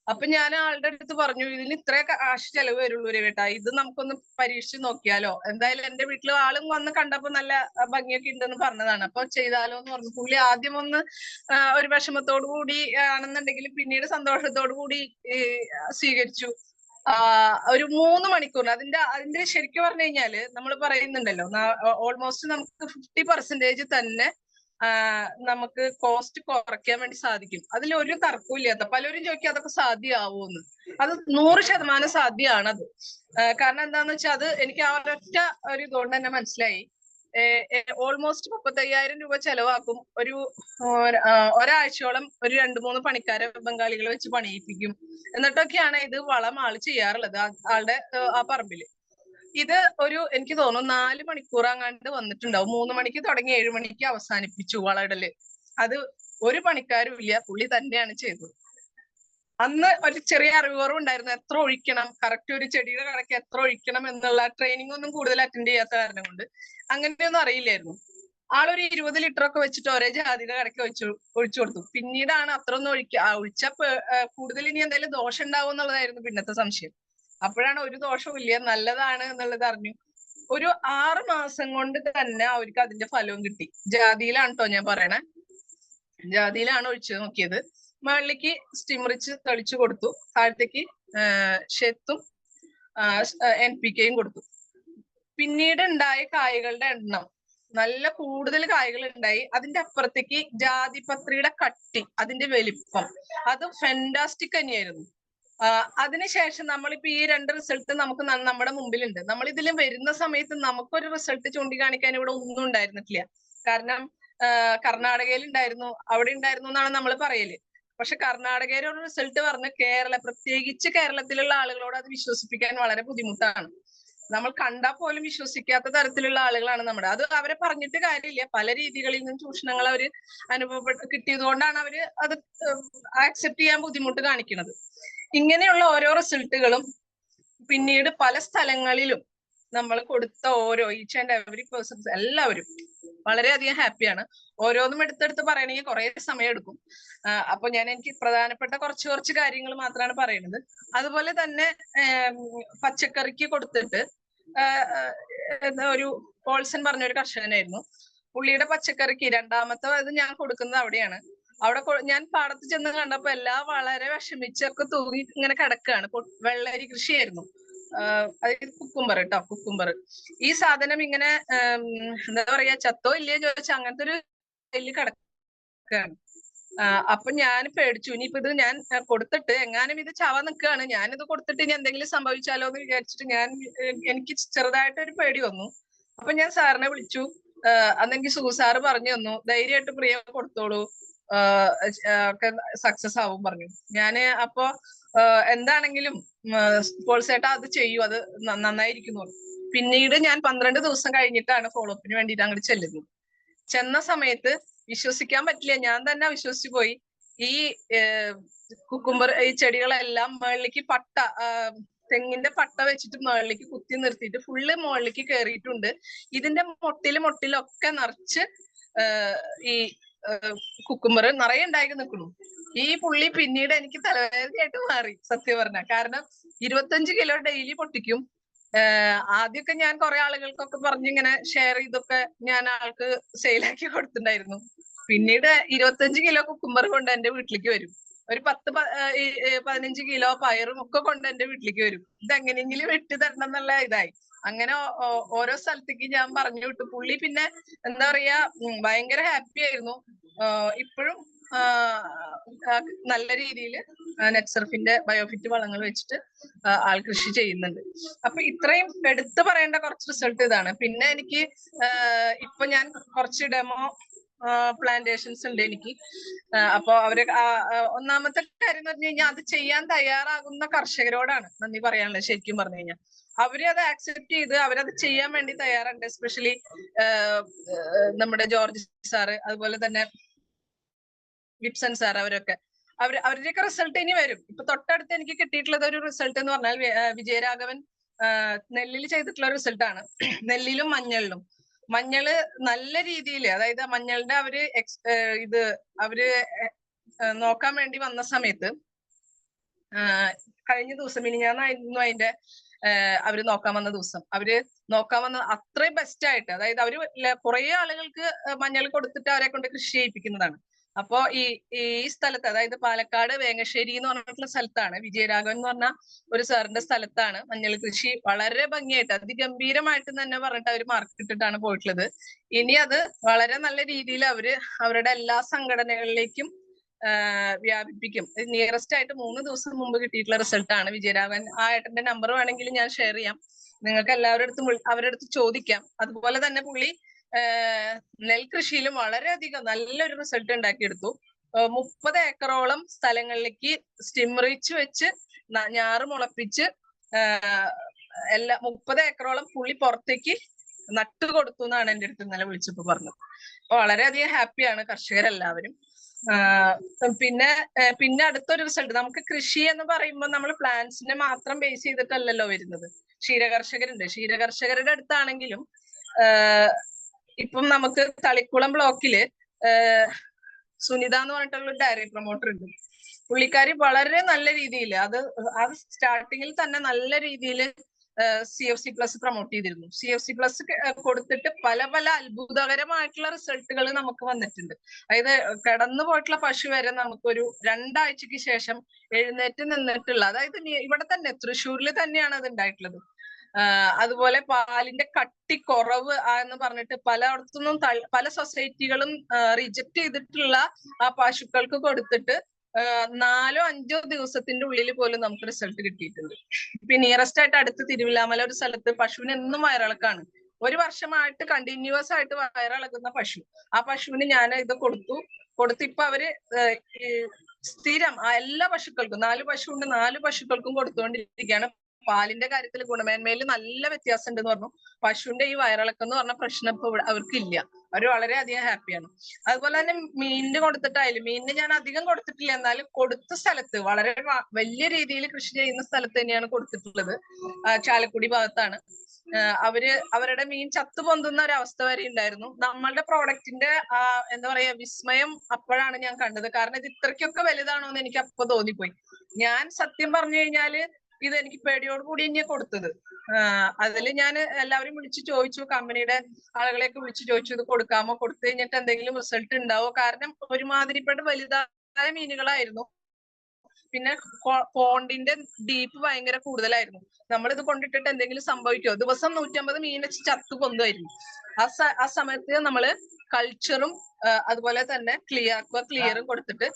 അപ്പൊ ഞാൻ ആളുടെ അടുത്ത് പറഞ്ഞു, ഇതിന് ഇത്രേ കാശ് ചെലവ് വരുള്ളൂ രവേട്ടാ, ഇത് നമുക്കൊന്ന് പരീക്ഷിച്ച് നോക്കിയാലോ. എന്തായാലും എന്റെ വീട്ടിൽ ആളും വന്ന് കണ്ടപ്പോ നല്ല ഭംഗിയൊക്കെ ഉണ്ടെന്ന് പറഞ്ഞതാണ്. അപ്പൊ ചെയ്താലോ എന്ന് പറഞ്ഞു. പുള്ളി ആദ്യം ഒന്ന് ഒരു വിഷമത്തോടു കൂടി ആണെന്നുണ്ടെങ്കിലും പിന്നീട് സന്തോഷത്തോടു കൂടി സ്വീകരിച്ചു. ഒരു 3 മണിക്കൂർ അതിന്റെ ശരിക്കും പറഞ്ഞു കഴിഞ്ഞാല് നമ്മൾ പറയുന്നുണ്ടല്ലോ, ഓൾമോസ്റ്റ് നമുക്ക് 50% തന്നെ നമുക്ക് കോസ്റ്റ് കുറയ്ക്കാൻ വേണ്ടി സാധിക്കും. അതിൽ ഒരു തർക്കവും ഇല്ലാത്ത. പലരും ചോദിക്കും അതൊക്കെ സാധ്യമാവൂന്ന്. അത് 100% സാധ്യമാണത്. കാരണം എന്താന്ന് വെച്ചാൽ അത് എനിക്ക് ആ ഒരൊറ്റ ഒരു ഇതുകൊണ്ട് തന്നെ മനസ്സിലായി. ഓൾമോസ്റ്റ് 35,000 രൂപ ചെലവാക്കും. ഒരാഴ്ചയോളം ഒരു 2-3 പണിക്കാരെ ബംഗാളികളെ വെച്ച് പണിയിപ്പിക്കും. എന്നിട്ടൊക്കെയാണ് ഇത് വളം ആള് ചെയ്യാറുള്ളത് ആളുടെ ആ പറമ്പില്. ഇത് എനിക്ക് തോന്നുന്നു 4 മണിക്കൂർ അങ്ങാണ്ട് വന്നിട്ടുണ്ടാവും. 3 മണിക്ക് തുടങ്ങി 7 മണിക്ക് അവസാനിപ്പിച്ചു വളമിടല്. അത് ഒരു പണിക്കാരും ഇല്ല, പുള്ളി തന്നെയാണ് ചെയ്തത്. അന്ന് ഒരു ചെറിയ അറിവുറവും ഉണ്ടായിരുന്നു, എത്ര ഒഴിക്കണം, കറക്റ്റ് ഒരു ചെടിയുടെ കണക്ക് എത്ര ഒഴിക്കണം എന്നുള്ള ട്രെയിനിങ് ഒന്നും കൂടുതൽ അറ്റൻഡ് ചെയ്യാത്ത കാരണം കൊണ്ട് അങ്ങനെയൊന്നും അറിയില്ലായിരുന്നു. ആളൊരു 20 ലിറ്ററൊക്കെ വെച്ചിട്ട് ഒരേ ജാതിയുടെ കണക്ക് ഒഴിച്ചു കൊടുത്തു. പിന്നീടാണ് അത്ര ഒന്നും ഒഴിച്ച കൂടുതൽ ഇനി എന്തെങ്കിലും ദോഷം ഉണ്ടാവും എന്നുള്ളതായിരുന്നു പിന്നത്തെ സംശയം. അപ്പോഴാണ് ഒരു ദോഷവും ഇല്ല, നല്ലതാണ് എന്നുള്ളത് അറിഞ്ഞു. ഒരു 6 മാസം കൊണ്ട് തന്നെ അവർക്ക് അതിന്റെ ഫലവും കിട്ടി. ജാതിയിലാണ് കേട്ടോ ഞാൻ പറയണേ. ജാതിയിലാണ് ഒഴിച്ചു നോക്കിയത്. മുകളിലേക്ക് സ്റ്റിമറിച്ച് തെളിച്ചു കൊടുത്തു. താഴത്തേക്ക് ഷെത്തും NPKയും കൊടുത്തു. പിന്നീട് ഉണ്ടായ കായകളുടെ എണ്ണം നല്ല കൂടുതൽ കായകൾ ഉണ്ടായി. അതിന്റെ അപ്പുറത്തേക്ക് ജാതിപത്രിയുടെ കട്ടി, അതിന്റെ വലിപ്പം, അത് ഫെന്റാസ്റ്റിക് തന്നെയായിരുന്നു. അതിനുശേഷം നമ്മളിപ്പോ ഈ 2 റിസൾട്ട് നമുക്ക് നമ്മുടെ മുമ്പിലുണ്ട്. നമ്മൾ ഇതിൽ വരുന്ന സമയത്ത് നമുക്കൊരു റിസൾട്ട് ചൂണ്ടിക്കാണിക്കാൻ ഇവിടെ ഒന്നും ഉണ്ടായിരുന്നിട്ടില്ല. കാരണം കർണാടകയിൽ ഉണ്ടായിരുന്നു, അവിടെ ഉണ്ടായിരുന്നു എന്നാണ് നമ്മൾ പറയല്. പക്ഷെ കർണാടകയിൽ ഒരു റിസൾട്ട് പറഞ്ഞ് പ്രത്യേകിച്ച് കേരളത്തിലുള്ള ആളുകളോട് അത് വിശ്വസിപ്പിക്കാൻ വളരെ ബുദ്ധിമുട്ടാണ്. നമ്മൾ കണ്ടാൽ പോലും വിശ്വസിക്കാത്ത തരത്തിലുള്ള ആളുകളാണ് നമ്മുടെ. അത് അവരെ പറഞ്ഞിട്ട് കാര്യമില്ല. പല രീതികളിൽ നിന്നും ചൂഷണങ്ങൾ അവര് കിട്ടിയത് കൊണ്ടാണ് അവര് അത് ആക്സെപ്റ്റ് ചെയ്യാൻ ബുദ്ധിമുട്ട് കാണിക്കുന്നത്. ഇങ്ങനെയുള്ള ഓരോ റിസൾട്ടുകളും പിന്നീട് പല സ്ഥലങ്ങളിലും നമ്മൾ കൊടുത്ത ഈച്ച് ആൻഡ് എവറി പേഴ്സൺസ് എല്ലാവരും വളരെയധികം ഹാപ്പിയാണ്. ഓരോന്നും എടുത്തെടുത്ത് പറയണമെങ്കിൽ കുറെ സമയം എടുക്കും. അപ്പൊ എനിക്ക് പ്രധാനപ്പെട്ട കുറച്ച് കാര്യങ്ങൾ മാത്രമാണ് പറയുന്നത്. അതുപോലെ തന്നെ പച്ചക്കറിക്ക് കൊടുത്തിട്ട് ഒരു പോൾസൺ പറഞ്ഞ ഒരു കർഷകനായിരുന്നു. പുള്ളിയുടെ പച്ചക്കറിക്ക് രണ്ടാമത്തെ ഇത് ഞാൻ കൊടുക്കുന്നത് അവിടെയാണ്. അവിടെ ഞാൻ പാടത്ത് ചെന്ന് കണ്ടപ്പോ എല്ലാം വളരെ വിഷമിച്ചൊക്കെ തൂങ്ങി ഇങ്ങനെ കിടക്കുകയാണ്. വെള്ളരി കൃഷിയായിരുന്നു. അതായത് കുക്കുംബർ കേട്ടോ, കുക്കുംബർ. ഈ സാധനം ഇങ്ങനെ എന്താ പറയാ, ചത്തോ ഇല്ലയോ ചോദിച്ചാൽ അങ്ങനത്തെ ഒരു ഇതിൽ കിടക്കുകയാണ്. അപ്പൊ ഞാൻ പേടിച്ചു. ഇനിയിപ്പോ ഇത് ഞാൻ കൊടുത്തിട്ട് എങ്ങാനും ഇത് ചാവാൻ നിൽക്കുകയാണ്, ഞാനിത് കൊടുത്തിട്ട് ഇനി എന്തെങ്കിലും സംഭവിച്ചാലോ എന്ന് വിചാരിച്ചിട്ട് എനിക്ക് ചെറുതായിട്ടൊരു പേടി വന്നു. അപ്പൊ ഞാൻ സാറിനെ വിളിച്ചു. അന്നെനിക്ക് സാറ് പറഞ്ഞു തന്നു, ധൈര്യമായിട്ട് പ്രിയ കൊടുത്തോളൂ, ഒക്കെ സക്സസ് ആവും പറഞ്ഞു. ഞാന് അപ്പൊ എന്താണെങ്കിലും പോൾസേട്ടാ അത് ചെയ്യൂ, അത് നന്നായിരിക്കുന്നു. പിന്നീട് ഞാൻ 12 ദിവസം കഴിഞ്ഞിട്ടാണ് ഫോളോ അപ്പിന് വേണ്ടിയിട്ട് അങ്ങോട്ട് ചെല്ലുന്നത്. ചെന്ന സമയത്ത് വിശ്വസിക്കാൻ പറ്റില്ല, ഞാൻ തന്നെ വിശ്വസിച്ചു പോയി. ഈ കുക്കുംബർ ഈ ചെടികളെല്ലാം മുകളിലേക്ക് തെങ്ങിന്റെ പട്ട വെച്ചിട്ട് മുകളിലേക്ക് കുത്തി നിർത്തിയിട്ട് ഫുള്ള് മുകളിലേക്ക് കയറിയിട്ടുണ്ട്. ഇതിന്റെ മൊട്ടിലൊക്കെ നിറച്ച് ഈ കുക്കുംബർ നിറയെ ഉണ്ടായി നിൽക്കുന്നു. ഈ പുള്ളി പിന്നീട് എനിക്ക് തലവേദനയായിട്ട് മാറി സത്യം പറഞ്ഞ. കാരണം 25 കിലോ ഡെയിലി പൊട്ടിക്കും. ആദ്യമൊക്കെ ഞാൻ കുറെ ആളുകൾക്കൊക്കെ പറഞ്ഞിങ്ങനെ ഷെയർ ചെയ്തൊക്കെ ഞാൻ ആൾക്ക് സെയിലാക്കി കൊടുത്തിട്ടുണ്ടായിരുന്നു. പിന്നീട് 25 കിലോ കുക്കുംബർ കൊണ്ട് എന്റെ വീട്ടിലേക്ക് വരും. ഒരു 10-15 കിലോ പയറും ഒക്കെ കൊണ്ട് എന്റെ വീട്ടിലേക്ക് വരും. ഇതെങ്ങനെയെങ്കിലും വിട്ടു തരണം എന്നുള്ള ഇതായി. അങ്ങനെ ഓരോ സ്ഥലത്തേക്ക് ഞാൻ പറഞ്ഞു വിട്ടു. പുള്ളി പിന്നെ എന്താ പറയാ ഭയങ്കര ഹാപ്പി ആയിരുന്നു. ഇപ്പോഴും നല്ല രീതിയിൽ നെറ്റ്സർഫിന്റെ ബയോഫിറ്റ് വളങ്ങൾ വെച്ചിട്ട് ആൾ കൃഷി ചെയ്യുന്നുണ്ട്. അപ്പൊ ഇത്രയും എടുത്തു പറയേണ്ട കുറച്ച് റിസൾട്ട് ഇതാണ്. പിന്നെ എനിക്ക് ഇപ്പൊ ഞാൻ കുറച്ച് ഡെമോ പ്ലാന്റേഷൻസ് ഉണ്ട് എനിക്ക്. അപ്പൊ അവര് ഒന്നാമത്തെ കാര്യം എന്ന് പറഞ്ഞു കഴിഞ്ഞാൽ അത് ചെയ്യാൻ തയ്യാറാകുന്ന കർഷകരോടാണ് നന്ദി പറയാനുള്ളത്. ശരിക്കും പറഞ്ഞു കഴിഞ്ഞാൽ അവര് അത് ആക്സെപ്റ്റ് ചെയ്ത് അവരത് ചെയ്യാൻ വേണ്ടി തയ്യാറുണ്ട്. എസ്പെഷ്യലി നമ്മുടെ ജോർജ് സാറ്, അതുപോലെ തന്നെ ഗിബ്സൺ സാർ, അവരുടെയൊക്കെ റിസൾട്ട് ഇനി വരും. ഇപ്പൊ തൊട്ടടുത്ത് എനിക്ക് കിട്ടിയിട്ടുള്ളത് ഒരു റിസൾട്ട് എന്ന് പറഞ്ഞാൽ വിജയരാഘവൻ നെല്ലിൽ ചെയ്തിട്ടുള്ള റിസൾട്ടാണ്. നെല്ലിലും മഞ്ഞള് നല്ല രീതിയിൽ, അതായത് മഞ്ഞളുടെ അവര് നോക്കാൻ വേണ്ടി വന്ന സമയത്ത് കഴിഞ്ഞ ദിവസം മിനിഞ്ഞാന്നായിരുന്നു അതിന്റെ അവര് നോക്കാൻ വന്ന ദിവസം. അത്രയും ബെസ്റ്റ് ആയിട്ട്, അതായത് അവര് കുറെ ആളുകൾക്ക് മഞ്ഞൾ കൊടുത്തിട്ട് അവരെ കൊണ്ട് കൃഷി ചെയ്യിപ്പിക്കുന്നതാണ്. അപ്പോ ഈ സ്ഥലത്ത്, അതായത് പാലക്കാട് വേങ്ങശ്ശേരി എന്ന് പറഞ്ഞിട്ടുള്ള സ്ഥലത്താണ്, വിജയരാഘവൻ എന്ന് പറഞ്ഞ ഒരു സാറിന്റെ സ്ഥലത്താണ് മഞ്ഞൾ കൃഷി വളരെ ഭംഗിയായിട്ട് അതിഗംഭീരമായിട്ട് തന്നെ പറഞ്ഞിട്ട് അവർ മാർക്കിട്ടിട്ടാണ് പോയിട്ടുള്ളത്. ഇനി അത് വളരെ നല്ല രീതിയിൽ അവരുടെ എല്ലാ സംഘടനകളിലേക്കും വ്യാപിപ്പിക്കും. നിയറസ്റ്റ് ആയിട്ട് 3 ദിവസം മുമ്പ് കിട്ടിയിട്ടുള്ള റിസൾട്ടാണ് വിജയരാഘവൻ. ആ ഏട്ടന്റെ നമ്പർ വേണമെങ്കിൽ ഞാൻ ഷെയർ ചെയ്യാം, നിങ്ങൾക്ക് അവരുടെ അടുത്ത് ചോദിക്കാം. അതുപോലെ തന്നെ പുള്ളി നെൽകൃഷിയിലും വളരെയധികം നല്ലൊരു റിസൾട്ട് ഉണ്ടാക്കിയെടുത്തു. 30 ഏക്കറോളം സ്ഥലങ്ങളിലേക്ക് സ്റ്റിമറിച്ച് വെച്ച് ഞാറ് മുളപ്പിച്ച് 30 ഏക്കറോളം പുള്ളി പുറത്തേക്ക് നട്ടു കൊടുത്തു എന്നാണ് എന്റെ അടുത്ത് ഇന്നലെ വിളിച്ചപ്പോ പറഞ്ഞത്. അപ്പൊ വളരെയധികം ഹാപ്പിയാണ് കർഷകരെല്ലാവരും. പിന്നെ അടുത്തൊരു റിസൾട്ട്, നമുക്ക് കൃഷി എന്ന് പറയുമ്പോൾ നമ്മൾ പ്ലാന്റ്സിനെ മാത്രം ബേസ് ചെയ്തിട്ടല്ലല്ലോ വരുന്നത്. ക്ഷീരകർഷകരുടെ അടുത്താണെങ്കിലും ഇപ്പം നമുക്ക് തളിക്കുളം ബ്ലോക്കില് സുനിത എന്ന് പറഞ്ഞിട്ടുള്ള ഒരു ഡയറി പ്രൊമോട്ടർ ഉണ്ട്. പുള്ളിക്കാരി വളരെ നല്ല രീതിയിൽ അത് സ്റ്റാർട്ടിങ്ങിൽ തന്നെ നല്ല രീതിയിൽ CFC+ പ്രൊമോട്ട് ചെയ്തിരുന്നു. CFC+ കൊടുത്തിട്ട് പല പല അത്ഭുതകരമായിട്ടുള്ള റിസൾട്ടുകൾ നമുക്ക് വന്നിട്ടുണ്ട്. അതായത് കിടന്നു പോയിട്ടുള്ള പശു വരെ നമുക്കൊരു 2 ആഴ്ചക്ക് ശേഷം എഴുന്നേറ്റ് നിന്നിട്ടുള്ള, അതായത് ഇവിടെ തന്നെ തൃശ്ശൂരിൽ തന്നെയാണ് അത് ഉണ്ടായിട്ടുള്ളത്. അതുപോലെ പാലിന്റെ കട്ടി കുറവ് എന്ന് പറഞ്ഞിട്ട് പലയിടത്തുനിന്നും പല സൊസൈറ്റികളും റിജക്ട് ചെയ്തിട്ടുള്ള ആ പശുക്കൾക്ക് കൊടുത്തിട്ട് 4-5 ദിവസത്തിന്റെ ഉള്ളിൽ പോലും നമുക്ക് റിസൾട്ട് കിട്ടിയിട്ടുണ്ട്. ഇപ്പൊ നിയറസ്റ്റ് ആയിട്ട് അടുത്ത് തിരുവില്ലാമല ഒരു സ്ഥലത്ത് പശുവിന് എന്നും വയറിളക്കാണ്. 1 വർഷമായിട്ട് കണ്ടിന്യൂസ് ആയിട്ട് വയറിളക്കുന്ന പശു. ആ പശുവിന് ഞാൻ ഇത് കൊടുത്ത് ഇപ്പൊ അവര് സ്ഥിരം എല്ലാ പശുക്കൾക്കും 4 പശു ഉണ്ട്, 4 പശുക്കൾക്കും കൊടുത്തുകൊണ്ടിരിക്കുകയാണ്. പാലിന്റെ കാര്യത്തിൽ ഗുണമേന്മയിൽ നല്ല വ്യത്യാസം ഉണ്ടെന്ന് പറഞ്ഞു. പശുവിന്റെ ഈ വയറിളക്കം എന്ന് പറഞ്ഞ പ്രശ്നം ഇപ്പൊ അവർക്കില്ല. അവർ വളരെയധികം ഹാപ്പിയാണ്. അതുപോലെ തന്നെ മീനിന് കൊടുത്തിട്ടായാലും, മീനിന് ഞാൻ അധികം കൊടുത്തിട്ടില്ല, എന്നാലും കൊടുത്ത സ്ഥലത്ത് വളരെ വലിയ രീതിയിൽ കൃഷി ചെയ്യുന്ന സ്ഥലത്ത് തന്നെയാണ് കൊടുത്തിട്ടുള്ളത്. ചാലക്കുടി ഭാഗത്താണ്. അവരുടെ മീൻ ചത്തു പൊന്തുന്ന ഒരു അവസ്ഥ വരെ ഉണ്ടായിരുന്നു. നമ്മളുടെ പ്രോഡക്റ്റിന്റെ എന്താ പറയാ വിസ്മയം അപ്പോഴാണ് ഞാൻ കണ്ടത്. കാരണം ഇത് ഇത്രയ്ക്കൊക്കെ വലുതാണോ എന്ന് എനിക്ക് അപ്പൊ തോന്നിപ്പോയി. ഞാൻ സത്യം പറഞ്ഞു കഴിഞ്ഞാല് ഇത് എനിക്ക് പേടിയോട് കൂടി തന്നെയാണ് കൊടുത്തത്. അതിൽ ഞാൻ എല്ലാവരും വിളിച്ചു ചോദിച്ചു, കമ്പനിയുടെ ആളുകളെയൊക്കെ വിളിച്ചു ചോദിച്ചു ഇത് കൊടുക്കാമോ, കൊടുത്തു കഴിഞ്ഞിട്ട് എന്തെങ്കിലും റിസൾട്ട് ഉണ്ടാവോ. കാരണം ഒരുമാതിരിപ്പെട്ട വലുതായ മീനുകളായിരുന്നു. പിന്നെ പോണ്ടിന്റെ ഡീപ്പ് ഭയങ്കര കൂടുതലായിരുന്നു. നമ്മളിത് കൊണ്ടിട്ടിട്ട് എന്തെങ്കിലും സംഭവിക്കുമോ, ദിവസം 150 മീൻ വെച്ച് ചത്തു പൊന്തുമായിരുന്നു. ആ സമയത്ത് നമ്മള് കൾച്ചറും അതുപോലെ തന്നെ ക്ലിയറും കൊടുത്തിട്ട്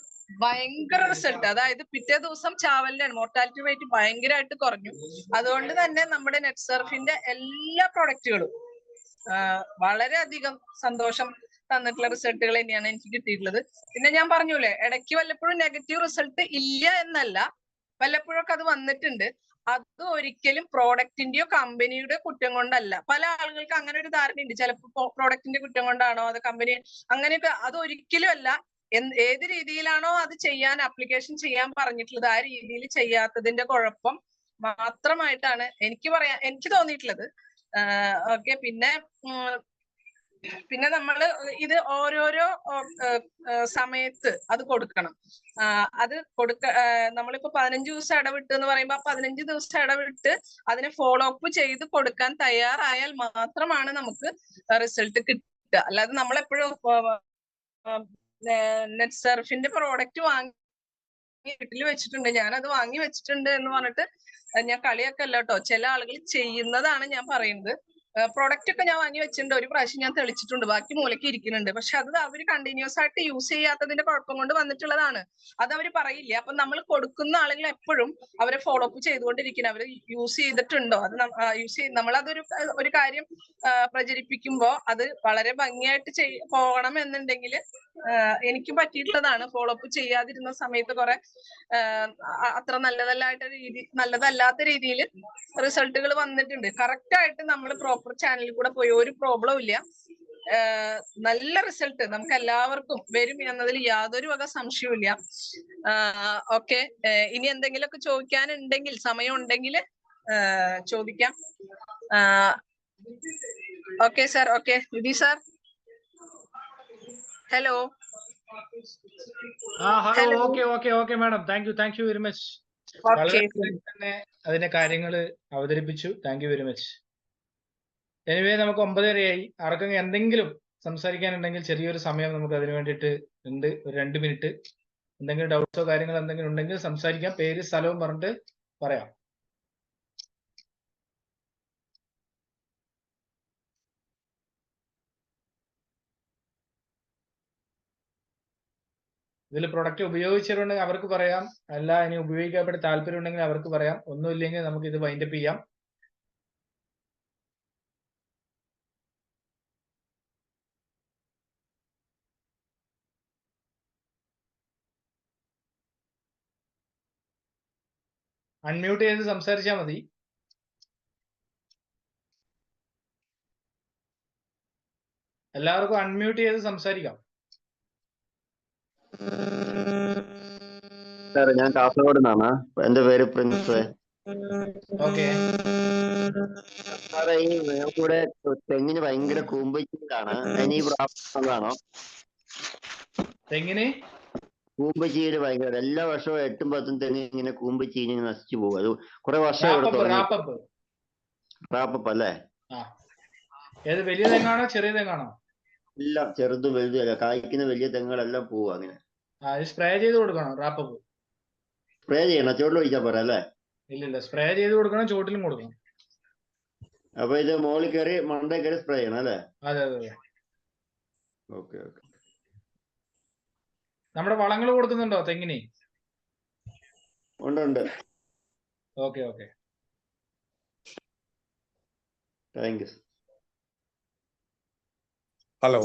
ഭയങ്കര റിസൾട്ട്. അതായത് പിറ്റേ ദിവസം ചാവലിന്റെ മോർട്ടാലിറ്റി റേറ്റ് ഭയങ്കരമായിട്ട് കുറഞ്ഞു. അതുകൊണ്ട് തന്നെ നമ്മുടെ നെറ്റ്സർഫിന്റെ എല്ലാ പ്രൊഡക്റ്റുകളും വളരെയധികം സന്തോഷം തന്നിട്ടുള്ള റിസൾട്ടുകൾ തന്നെയാണ് എനിക്ക് കിട്ടിയിട്ടുള്ളത്. പിന്നെ ഞാൻ പറഞ്ഞൂലേ, ഇടയ്ക്ക് വല്ലപ്പോഴും നെഗറ്റീവ് റിസൾട്ട് ഇല്ല എന്നല്ല, വല്ലപ്പോഴൊക്കെ അത് വന്നിട്ടുണ്ട്. അത് ഒരിക്കലും പ്രോഡക്റ്റിന്റെയോ കമ്പനിയുടെ കുറ്റം കൊണ്ടല്ല. പല ആളുകൾക്ക് അങ്ങനെ ഒരു ധാരണയുണ്ട്, ചിലപ്പോൾ പ്രോഡക്റ്റിന്റെ കുറ്റം കൊണ്ടാണോ അത് കമ്പനി, അങ്ങനെയൊക്കെ. അത് ഒരിക്കലും അല്ല. ഏത് രീതിയിലാണോ അത് ചെയ്യാൻ അപ്ലിക്കേഷൻ ചെയ്യാൻ പറഞ്ഞിട്ടുള്ളത് ആ രീതിയിൽ ചെയ്യാത്തതിന്റെ കുഴപ്പം മാത്രമായിട്ടാണ് എനിക്ക് തോന്നിയിട്ടുള്ളത്. ഓക്കെ. പിന്നെ നമ്മള് ഇത് ഓരോരോ സമയത്ത് അത് കൊടുക്കണം. നമ്മളിപ്പോ 15 ദിവസം ഇടവിട്ട് എന്ന് പറയുമ്പോൾ 15 ദിവസം ഇടവിട്ട് അതിനെ ഫോളോ അപ്പ് ചെയ്ത് കൊടുക്കാൻ തയ്യാറായാൽ മാത്രമാണ് നമുക്ക് റിസൾട്ട് കിട്ടുക. അല്ലാതെ നമ്മളെപ്പോഴും നെറ്റ്സർഫിന്റെ പ്രോഡക്റ്റ് വാങ്ങി വീട്ടിൽ വെച്ചിട്ടുണ്ട്, ഞാനത് വാങ്ങി വെച്ചിട്ടുണ്ട് എന്ന് പറഞ്ഞിട്ട് ഞാൻ കളിയാക്കല്ല കേട്ടോ. ചില ആളുകൾ ചെയ്യുന്നതാണ് ഞാൻ പറയുന്നത്. പ്രൊഡക്റ്റ് ഒക്കെ ഞാൻ വാങ്ങി വെച്ചിട്ടുണ്ട്, ഒരു പ്രാവശ്യം ഞാൻ തെളിച്ചിട്ടുണ്ട്, ബാക്കി മൂലയ്ക്ക് ഇരിക്കുന്നുണ്ട്. പക്ഷെ അത് അവർ കണ്ടിന്യൂസ് ആയിട്ട് യൂസ് ചെയ്യാത്തതിന്റെ കുഴപ്പം കൊണ്ട് വന്നിട്ടുള്ളതാണ്. അത് അവർ പറയില്ല. അപ്പൊ നമ്മൾ കൊടുക്കുന്ന ആളുകൾ എപ്പോഴും അവരെ ഫോളോ അപ്പ് ചെയ്തുകൊണ്ടിരിക്കണം. അവർ യൂസ് ചെയ്തിട്ടുണ്ടോ, അത് നമ്മളതൊരു കാര്യം പ്രചരിപ്പിക്കുമ്പോ അത് വളരെ ഭംഗിയായിട്ട് പോകണം എന്നുണ്ടെങ്കിൽ എനിക്ക് പറ്റിയിട്ടുള്ളതാണ്. ഫോളോ അപ്പ് ചെയ്യാതിരുന്ന സമയത്ത് കുറെ അത്ര നല്ലതല്ലാത്ത രീതിയിൽ റിസൾട്ടുകൾ വന്നിട്ടുണ്ട്. കറക്റ്റ് ആയിട്ട് നമ്മൾ പ്രോപ്പർ ചാനലിൽ കൂടെ പോയി ഒരു പ്രോബ്ലം ഇല്ല. നല്ല റിസൾട്ട് നമുക്ക് എല്ലാവർക്കും വരും എന്നതിൽ യാതൊരു വക സംശയവും ഇല്ല. ഓക്കെ. ഇനി എന്തെങ്കിലുമൊക്കെ ചോദിക്കാനുണ്ടെങ്കിൽ, സമയം ഉണ്ടെങ്കിൽ ചോദിക്കാം. Okay sir. ഓക്കെ വിധി sir. Hello. Hello. Okay madam. Thank you very much. വളരെ തന്നെ അതിന്റെ കാര്യങ്ങൾ അവതരിപ്പിച്ചു. Thank you very much. Anyway നമുക്ക് 9:30 ആർക്കെങ്കിലും എന്തെങ്കിലും സംസാരിക്കാനുണ്ടെങ്കിൽ ചെറിയൊരു സമയം നമുക്ക് അതിന് വേണ്ടിയിട്ട് ഉണ്ട്, ഒരു 2 മിനിറ്റ്. എന്തെങ്കിലും ഡൗട്ട്സോ കാര്യങ്ങളോ എന്തെങ്കിലും ഉണ്ടെങ്കിൽ സംസാരിക്കാം. പേര് സ്ഥലവും പറഞ്ഞിട്ട് പറയാം. ഇതിൽ പ്രൊഡക്റ്റ് ഉപയോഗിച്ചിട്ടുണ്ടെങ്കിൽ അവർക്ക് പറയാം, അല്ല ഇനി ഉപയോഗിക്കപ്പെട്ട് താല്പര്യം ഉണ്ടെങ്കിൽ അവർക്ക് പറയാം. ഒന്നുമില്ലെങ്കിൽ നമുക്ക് ഇത് വൈൻഡപ്പ് ചെയ്യാം. അൺമ്യൂട്ട് ചെയ്ത് സംസാരിച്ചാൽ മതി. എല്ലാവർക്കും അൺമ്യൂട്ട് ചെയ്ത് സംസാരിക്കാം. സാറേ ഞാൻ കാസർഗോഡ് നിന്നാണ്. എന്റെ പേര് പ്രിൻസ്. ഓക്കെ സാറേ, ഈ ഞങ്ങൾക്കിവിടെ തെങ്ങിന് ഭയങ്കര കൂമ്പച്ചീലാണ്. അതിന് ഈ പ്രാവശ്യമാണോ? തെങ്ങിന് കൂമ്പച്ചീര് ഭയങ്കര, എല്ലാ വർഷവും 8-10 തെങ്ങ് ഇങ്ങനെ കൂമ്പച്ചീന് നശിച്ചു പോകും. അത് കുറെ വർഷം ഇവിടെ തുടങ്ങി. റാപ്പപ്പ് അല്ലേ? ആ, ഏത് വലിയ തെങ്ങാണോ ചെറിയ തെങ്ങാണോ? എല്ലാം ചെറുതും വലുതും അല്ല, കായ്ക്കുന്ന വലിയ തെങ്ങുകളെല്ലാം പോവും അങ്ങനെ. സ്പ്രേ ചെയ്ത് കൊടുക്കണം റാപ്പപ്പ്. സ്പ്രേ ചെയ്യണം, ചുവട്ടിൽ ഒഴിച്ചാൽ പോരാ അല്ലേ? ഇല്ലില്ല, സ്പ്രേ ചെയ്ത് കൊടുക്കണം, ചോട്ടിലും കൊടുക്കണം. അപ്പൊ ഇത് മുകളിൽ കയറി മണ്ടേ കയറി സ്പ്രേ ചെയ്യണം അല്ലേ? അതെ അതെ അതെ. Okay okay. നമ്മുടെ വളങ്ങൾ കൊടുക്കുന്നുണ്ടോ തെങ്ങിന്? ഉണ്ട് ഉണ്ട്. Okay okay, thank you. Hello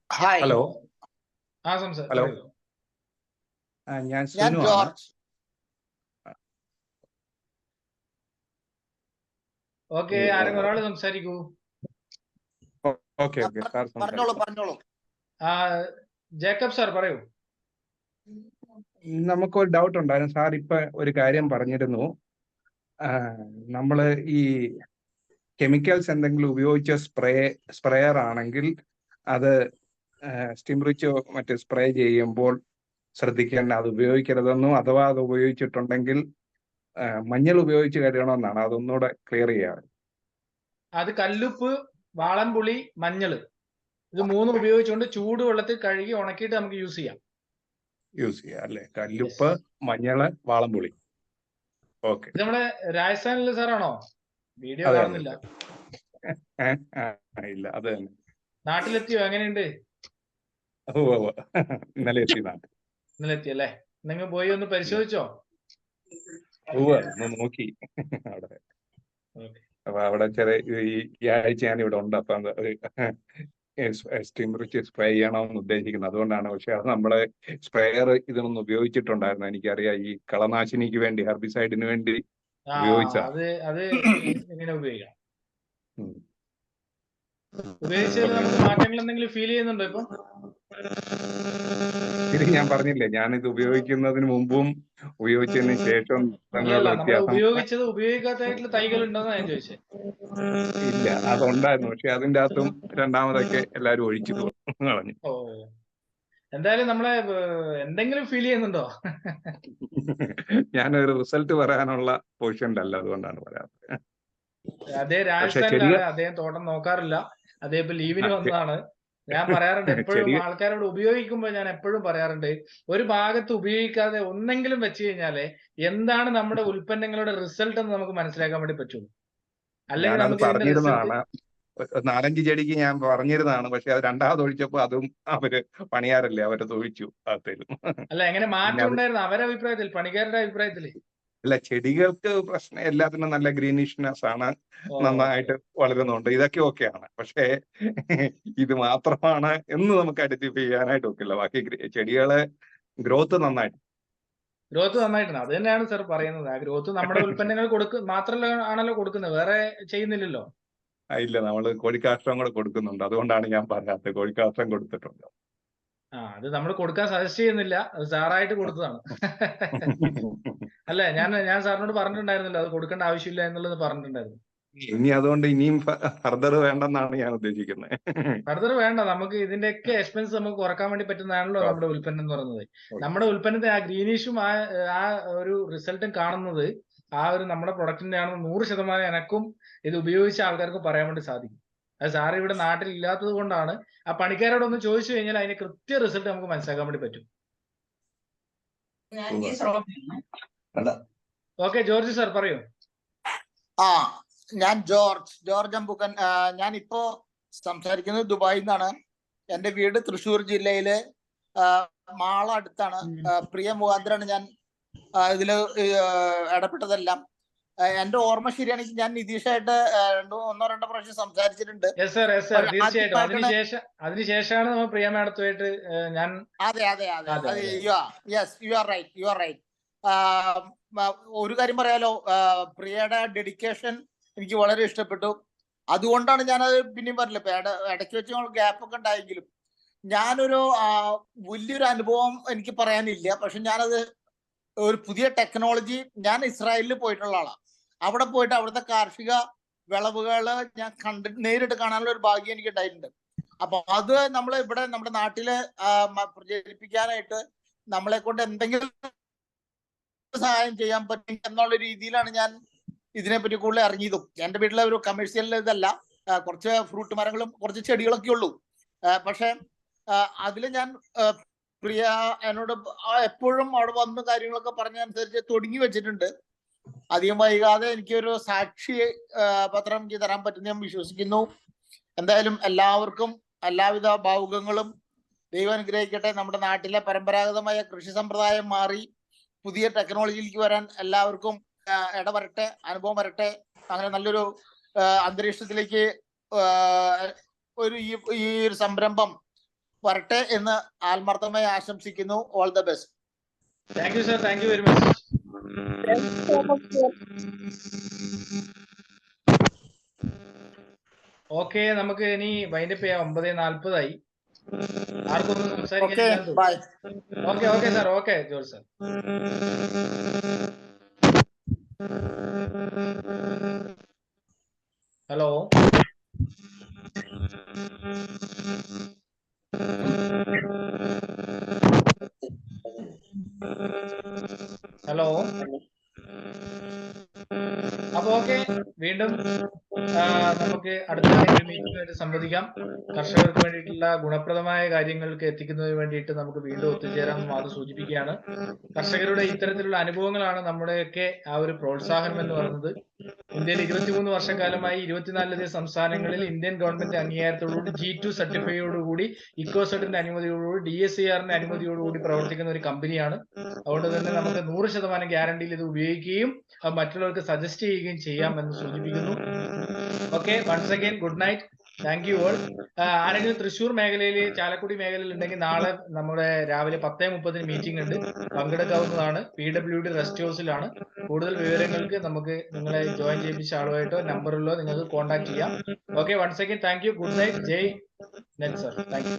hi, hello ആ സംസാരം. ഹലോ. ഞാൻ ഞാൻ സുനു ആണ്. ജോർജ്. ഓക്കെ, ആരെങ്കിലും ഒരാൾ സംസാരിക്കൂ. ഓക്കെ ഓക്കെ സാർ പറഞ്ഞോളൂ സംസാരിക്കാം. പറഞ്ഞോളൂ. ആ, ജേക്കബ് സാർ പറയൂ. നമുക്കൊരു ഡൗട്ട് ഉണ്ടായിരുന്നു സാർ. ഇപ്പൊ ഒരു കാര്യം പറഞ്ഞിരുന്നു, നമ്മള് ഈ കെമിക്കൽസ് എന്തെങ്കിലും ഉപയോഗിച്ച് സ്പ്രേയർ ആണെങ്കിൽ അത് സ്റ്റിംറിച്ചോ മറ്റ് സ്പ്രേ ചെയ്യുമ്പോൾ ശ്രദ്ധിക്കേണ്ട, അത് ഉപയോഗിക്കരുതെന്നും അഥവാ അത് ഉപയോഗിച്ചിട്ടുണ്ടെങ്കിൽ മഞ്ഞൾ ഉപയോഗിച്ച് കഴുകണമെന്നാണ്. അതൊന്നുകൂടെ ക്ലിയർ ചെയ്യാറ്. അത് കല്ലുപ്പ്, വാളൻപുളി, മഞ്ഞള്, ഇത് മൂന്നും ഉപയോഗിച്ചുകൊണ്ട് ചൂടുവെള്ളത്തിൽ കഴുകി ഉണക്കിയിട്ട് നമുക്ക് യൂസ് ചെയ്യാം. അല്ലേ? കല്ലുപ്പ്, മഞ്ഞള്, വാളംപുളി. ഓക്കെ. ഇത് നമ്മുടെ രാജസ്ഥാനിലെ സാറാണോ? വീഡിയോ അതെ കാണുന്നില്ല. ഇല്ല, അത് തന്നെ. നാട്ടിലെത്തിയോ? എങ്ങനെയുണ്ട്? ഇന്നലെ എത്തിയതാണ്. ഇന്നലെ എത്തിയല്ലേ? നിങ്ങൾ പോയി ഒന്ന് പരിശോധിച്ചോ? ഒന്ന് നോക്കി അവിടെ. അപ്പൊ അവിടെ ഈ ആഴ്ച ഞാൻ ഇവിടെ ഉണ്ട്. അപ്പൊ സ്റ്റിംറിച്ച് സ്പ്രേ ചെയ്യണമെന്ന് ഉദ്ദേശിക്കുന്നത് അതുകൊണ്ടാണ്. പക്ഷെ അത് നമ്മളെ സ്പ്രേയർ ഇതിനൊന്നും ഉപയോഗിച്ചിട്ടുണ്ടായിരുന്നു. എനിക്കറിയാം, ഈ കളനാശിനിക്ക് വേണ്ടി, ഹെർബിസൈഡിന് വേണ്ടി ഉപയോഗിച്ചാ. അത് എങ്ങനെ ഉപയോഗിക്കാം? ഉപയോഗിച്ചതിൽ നമുക്ക് മാറ്റങ്ങൾ എന്തെങ്കിലും ഫീൽ ചെയ്യുന്നുണ്ടോ ഇപ്പൊ? ഞാൻ പറഞ്ഞില്ലേ, ഞാനിത് ഉപയോഗിക്കുന്നതിന് മുമ്പും ഉപയോഗിച്ചതിന് ശേഷം തമ്മിലുള്ള വ്യത്യാസം ഉപയോഗിച്ചത് ഉപയോഗിക്കാത്തതായിട്ടുള്ള തൈകൾ ഉണ്ടോന്നാ ഞാൻ ചോദിച്ചത്. ഇല്ല, അതുണ്ടായിരുന്നു. പക്ഷെ അതിൻ്റെ അകത്തും രണ്ടാമതൊക്കെ എല്ലാരും ഒഴിച്ചു കളഞ്ഞു. ഓ, എന്തായാലും നമ്മളെ എന്തെങ്കിലും ഫീൽ ചെയ്യുന്നുണ്ടോ? ഞാനൊരു റിസൾട്ട് പറയാനുള്ള പൊസിഷനിലല്ല, അതുകൊണ്ടാണ് പറയാത്തത്. അതേ രാജസ്ഥാനിലാണ്, അദ്ദേഹം തോട്ടം നോക്കാറില്ല. അദ്ദേഹം ഇപ്പൊ ലീവിന് വന്നതാണ്. ഞാൻ പറയാറുണ്ട് എപ്പോഴും ആൾക്കാരോട് ഉപയോഗിക്കുമ്പോൾ ഞാൻ എപ്പോഴും പറയാറുണ്ട്, ഒരു ഭാഗത്ത് ഉപയോഗിക്കാതെ ഒന്നെങ്കിലും വെച്ച് കഴിഞ്ഞാല് എന്താണ് നമ്മുടെ ഉൽപ്പന്നങ്ങളുടെ റിസൾട്ട് എന്ന് നമുക്ക് മനസ്സിലാക്കാൻ വേണ്ടി പറ്റുള്ളൂ. അല്ലെങ്കിൽ ഞാനത് നമുക്ക് ഇതിന്റെ റിസൾട്ട് പറഞ്ഞിരുന്നതാണ്, 4-5 ചെടിക്ക് ഞാൻ പറഞ്ഞിരുന്നതാണ്. പക്ഷെ അത് രണ്ടാമത് ഒഴിച്ചപ്പോ അതും അവര് പണിയാറില്ലേ, അവരത് ഒഴിച്ചു അകത്തേലും. അല്ല, എങ്ങനെ മാറ്റം ഉണ്ടായിരുന്നു അവരുടെ അഭിപ്രായത്തിൽ, പണിക്കാരുടെ അഭിപ്രായത്തില്? അല്ല, ചെടികൾക്ക് പ്രശ്നം, എല്ലാത്തിനും നല്ല ഗ്രീനിഷ്നെസ് ആണ്, നന്നായിട്ട് വളരുന്നുണ്ട്, ഇതൊക്കെ ഓക്കെയാണ്. പക്ഷേ ഇത് മാത്രമാണ് എന്ന് നമുക്ക് ഐഡന്റിഫൈ ചെയ്യാനായിട്ട് ഒക്കില്ല. ബാക്കി ചെടികളെ ഗ്രോത്ത് നന്നായിട്ട് നന്നായിട്ടുണ്ട്. അത് തന്നെയാണ് സാർ പറയുന്നത്. ആ ഗ്രോത്ത് നമ്മുടെ ഉൽപ്പന്നങ്ങൾ മാത്രമല്ല ആണല്ലോ കൊടുക്കുന്നത്, വേറെ ചെയ്യുന്നില്ലല്ലോ. ഇല്ല, നമ്മള് കോഴിക്കാഷ്ടം കൂടെ കൊടുക്കുന്നുണ്ട്. അതുകൊണ്ടാണ് ഞാൻ പറയാത്തത്, കോഴിക്കാഷ്ടം കൊടുത്തിട്ടുണ്ട്. അത് നമ്മൾ കൊടുക്കാൻ സജസ്റ്റ് ചെയ്യുന്നില്ല, അത് സാറായിട്ട് കൊടുത്തതാണ്. അല്ലെ, ഞാൻ സാറിനോട് പറഞ്ഞിട്ടുണ്ടായിരുന്നല്ലോ അത് കൊടുക്കേണ്ട ആവശ്യമില്ല എന്നുള്ളത് പറഞ്ഞിട്ടുണ്ടായിരുന്നു. ഇനി അതുകൊണ്ട് ഇനിയും ഫർദർ വേണ്ടെന്നാണ് ഞാൻ ഉദ്ദേശിക്കുന്നത്. ഫർദർ വേണ്ട, നമുക്ക് ഇതിന്റെയൊക്കെ എക്സ്പെൻസ് നമുക്ക് കുറക്കാൻ വേണ്ടി പറ്റുന്നതാണല്ലോ നമ്മുടെ ഉൽപ്പന്നം എന്ന് പറയുന്നത്. നമ്മുടെ ഉൽപ്പന്നത്തെ ആ ഗ്രീനിഷും ആ ഒരു റിസൾട്ടും കാണുന്നത് ആ ഒരു നമ്മുടെ പ്രൊഡക്റ്റിന്റെ ആണെന്ന് 100% എനക്കും ഇത് ഉപയോഗിച്ച ആൾക്കാർക്കും പറയാൻ വേണ്ടി സാധിക്കും. അത് സാർ ഇവിടെ നാട്ടിൽ ഇല്ലാത്തത് കൊണ്ടാണ്. ആ പണിക്കാരോടൊന്ന് ചോദിച്ചു കഴിഞ്ഞാൽ അതിന്റെ കൃത്യ റിസൾട്ട് നമുക്ക് മനസ്സിലാക്കാൻ വേണ്ടി പറ്റും. ഓക്കെ, ജോർജ് സാർ പറയൂ. ഞാൻ ജോർജ് അമ്പുക്കൻ. ഞാൻ ഇപ്പോ സംസാരിക്കുന്നത് ദുബായിൽ നിന്നാണ്. എന്റെ വീട് തൃശ്ശൂർ ജില്ലയിലെ മാള അടുത്താണ്. പ്രിയ മുഖാന്തരാണ് ഞാൻ ഇതില് ഇടപെട്ടതെല്ലാം. എന്റെ ഓർമ്മ ശരിയാണെങ്കിൽ ഞാൻ നിതീഷായിട്ട് 1-2 പ്രാവശ്യം സംസാരിച്ചിട്ടുണ്ട്. തീർച്ചയായിട്ടും അതിനുശേഷമാണ് നമ്മൾ പ്രിയ മാഡത്തുമായിട്ട് ഞാൻ. അതെ, യു ആർ റൈറ്റ്. ഒരു കാര്യം പറയാലോ, പ്രിയയുടെ ഡെഡിക്കേഷൻ എനിക്ക് വളരെ ഇഷ്ടപ്പെട്ടു. അതുകൊണ്ടാണ് ഞാനത് പിന്നെയും പറഞ്ഞില്ല. ഇപ്പൊ ഇടയ്ക്ക് വെച്ച് ഗ്യാപ്പ് ഒക്കെ ഉണ്ടായെങ്കിലും ഞാനൊരു വലിയൊരു അനുഭവം എനിക്ക് പറയാനില്ല. പക്ഷെ ഞാനത് ഒരു പുതിയ ടെക്നോളജി, ഞാൻ ഇസ്രായേലിൽ പോയിട്ടുള്ള ആളാണ്. അവിടെ പോയിട്ട് അവിടുത്തെ കാർഷിക വിളവുകള് ഞാൻ നേരിട്ട് കാണാനുള്ള ഒരു ഭാഗ്യം എനിക്ക് ഉണ്ടായിട്ടുണ്ട്. അപ്പൊ അത് നമ്മൾ ഇവിടെ നമ്മുടെ നാട്ടില് പ്രചരിപ്പിക്കാനായിട്ട് നമ്മളെ കൊണ്ട് എന്തെങ്കിലും സഹായം ചെയ്യാൻ പറ്റും എന്നുള്ള രീതിയിലാണ് ഞാൻ ഇതിനെപ്പറ്റി കൂടുതൽ ഇറങ്ങിയതും. എൻ്റെ വീട്ടിലെ ഒരു കമേഴ്ഷ്യൽ ഇതല്ല, കുറച്ച് ഫ്രൂട്ട് മരങ്ങളും കുറച്ച് ചെടികളൊക്കെ ഉള്ളൂ. പക്ഷെ അതിൽ ഞാൻ പ്രിയ എന്നോട് എപ്പോഴും അവിടെ വന്ന് കാര്യങ്ങളൊക്കെ പറഞ്ഞതനുസരിച്ച് തുടങ്ങി വെച്ചിട്ടുണ്ട്. അധികം വൈകാതെ എനിക്കൊരു സാക്ഷി പത്രം എനിക്ക് തരാൻ പറ്റുന്ന ഞാൻ വിശ്വസിക്കുന്നു. എന്തായാലും എല്ലാവർക്കും എല്ലാവിധ ഭാവുകങ്ങളും. ദൈവം അനുഗ്രഹിക്കട്ടെ. നമ്മുടെ നാട്ടിലെ പരമ്പരാഗതമായ കൃഷി സമ്പ്രദായം മാറി പുതിയ ടെക്നോളജിയിലേക്ക് വരാൻ എല്ലാവർക്കും ഇടവരട്ടെ, അനുഭവം വരട്ടെ. അങ്ങനെ നല്ലൊരു അന്തരീക്ഷത്തിലേക്ക് ഈ ഒരു സംരംഭം വരട്ടെ എന്ന് ആത്മാർത്ഥമായി ആശംസിക്കുന്നു. All the best. Thank you sir, thank you very much. Okay, നമുക്ക് ഇനി വൈൻഡപ്പ് ചെയ്യാം. 9:40 ആർക്കൊന്നും സംസാരിക്കാൻ? Okay okay sir, okay George sir. Hello hello. അപ്പൊ ഓക്കെ, വീണ്ടും നമുക്ക് അടുത്ത മീറ്റിംഗുമായിട്ട് സംവദിക്കാം. കർഷകർക്ക് വേണ്ടിയിട്ടുള്ള ഗുണപ്രദമായ കാര്യങ്ങൾക്ക് എത്തിക്കുന്നതിന് വേണ്ടിയിട്ട് നമുക്ക് വീണ്ടും ഒത്തുചേരാമെന്ന് അത് സൂചിപ്പിക്കുകയാണ്. കർഷകരുടെ ഇത്തരത്തിലുള്ള അനുഭവങ്ങളാണ് നമ്മുടെയൊക്കെ ആ ഒരു പ്രോത്സാഹനം എന്ന് പറയുന്നത്. ഇന്ത്യയിൽ 23 വർഷക്കാലമായി 24 സംസ്ഥാനങ്ങളിൽ ഇന്ത്യൻ ഗവൺമെന്റ് അംഗീകാരത്തോടുകൂടി G2 സർട്ടിഫൈയോടുകൂടി ഇക്കോസെറ്റിന്റെ അനുമതിയോടുകൂടി DSCRന്റെ അനുമതിയോടുകൂടി പ്രവർത്തിക്കുന്ന ഒരു കമ്പനിയാണ്. അതുകൊണ്ട് തന്നെ നമുക്ക് 100% ഗ്യാരണ്ടിയിൽ ഇത് ഉപയോഗിക്കുകയും മറ്റുള്ളവർക്ക് സജസ്റ്റ് ചെയ്യുകയും ചെയ്യാം എന്ന് സൂചിപ്പിക്കുന്നു. Okay, once again good night, thank you all. ആരെങ്കിലും തൃശ്ശൂർ മേഖലയിൽ, ചാലക്കുടി മേഖലയിൽ ഉണ്ടെങ്കിൽ നാളെ നമ്മുടെ രാവിലെ 10:30 മീറ്റിംഗ് ഉണ്ട്, പങ്കെടുക്കാവുന്നതാണ്. PWD rest ഹൗസിലാണ്. കൂടുതൽ വിവരങ്ങൾക്ക് നമുക്ക് നിങ്ങളെ ജോയിൻ ചെയ്യിപ്പിച്ച ആളുമായിട്ടോ നമ്പറിലോ നിങ്ങൾക്ക് കോൺടാക്ട് ചെയ്യാം. Okay, once again thank you, good night, Jai നെറ്റ് സർ, താങ്ക് യു.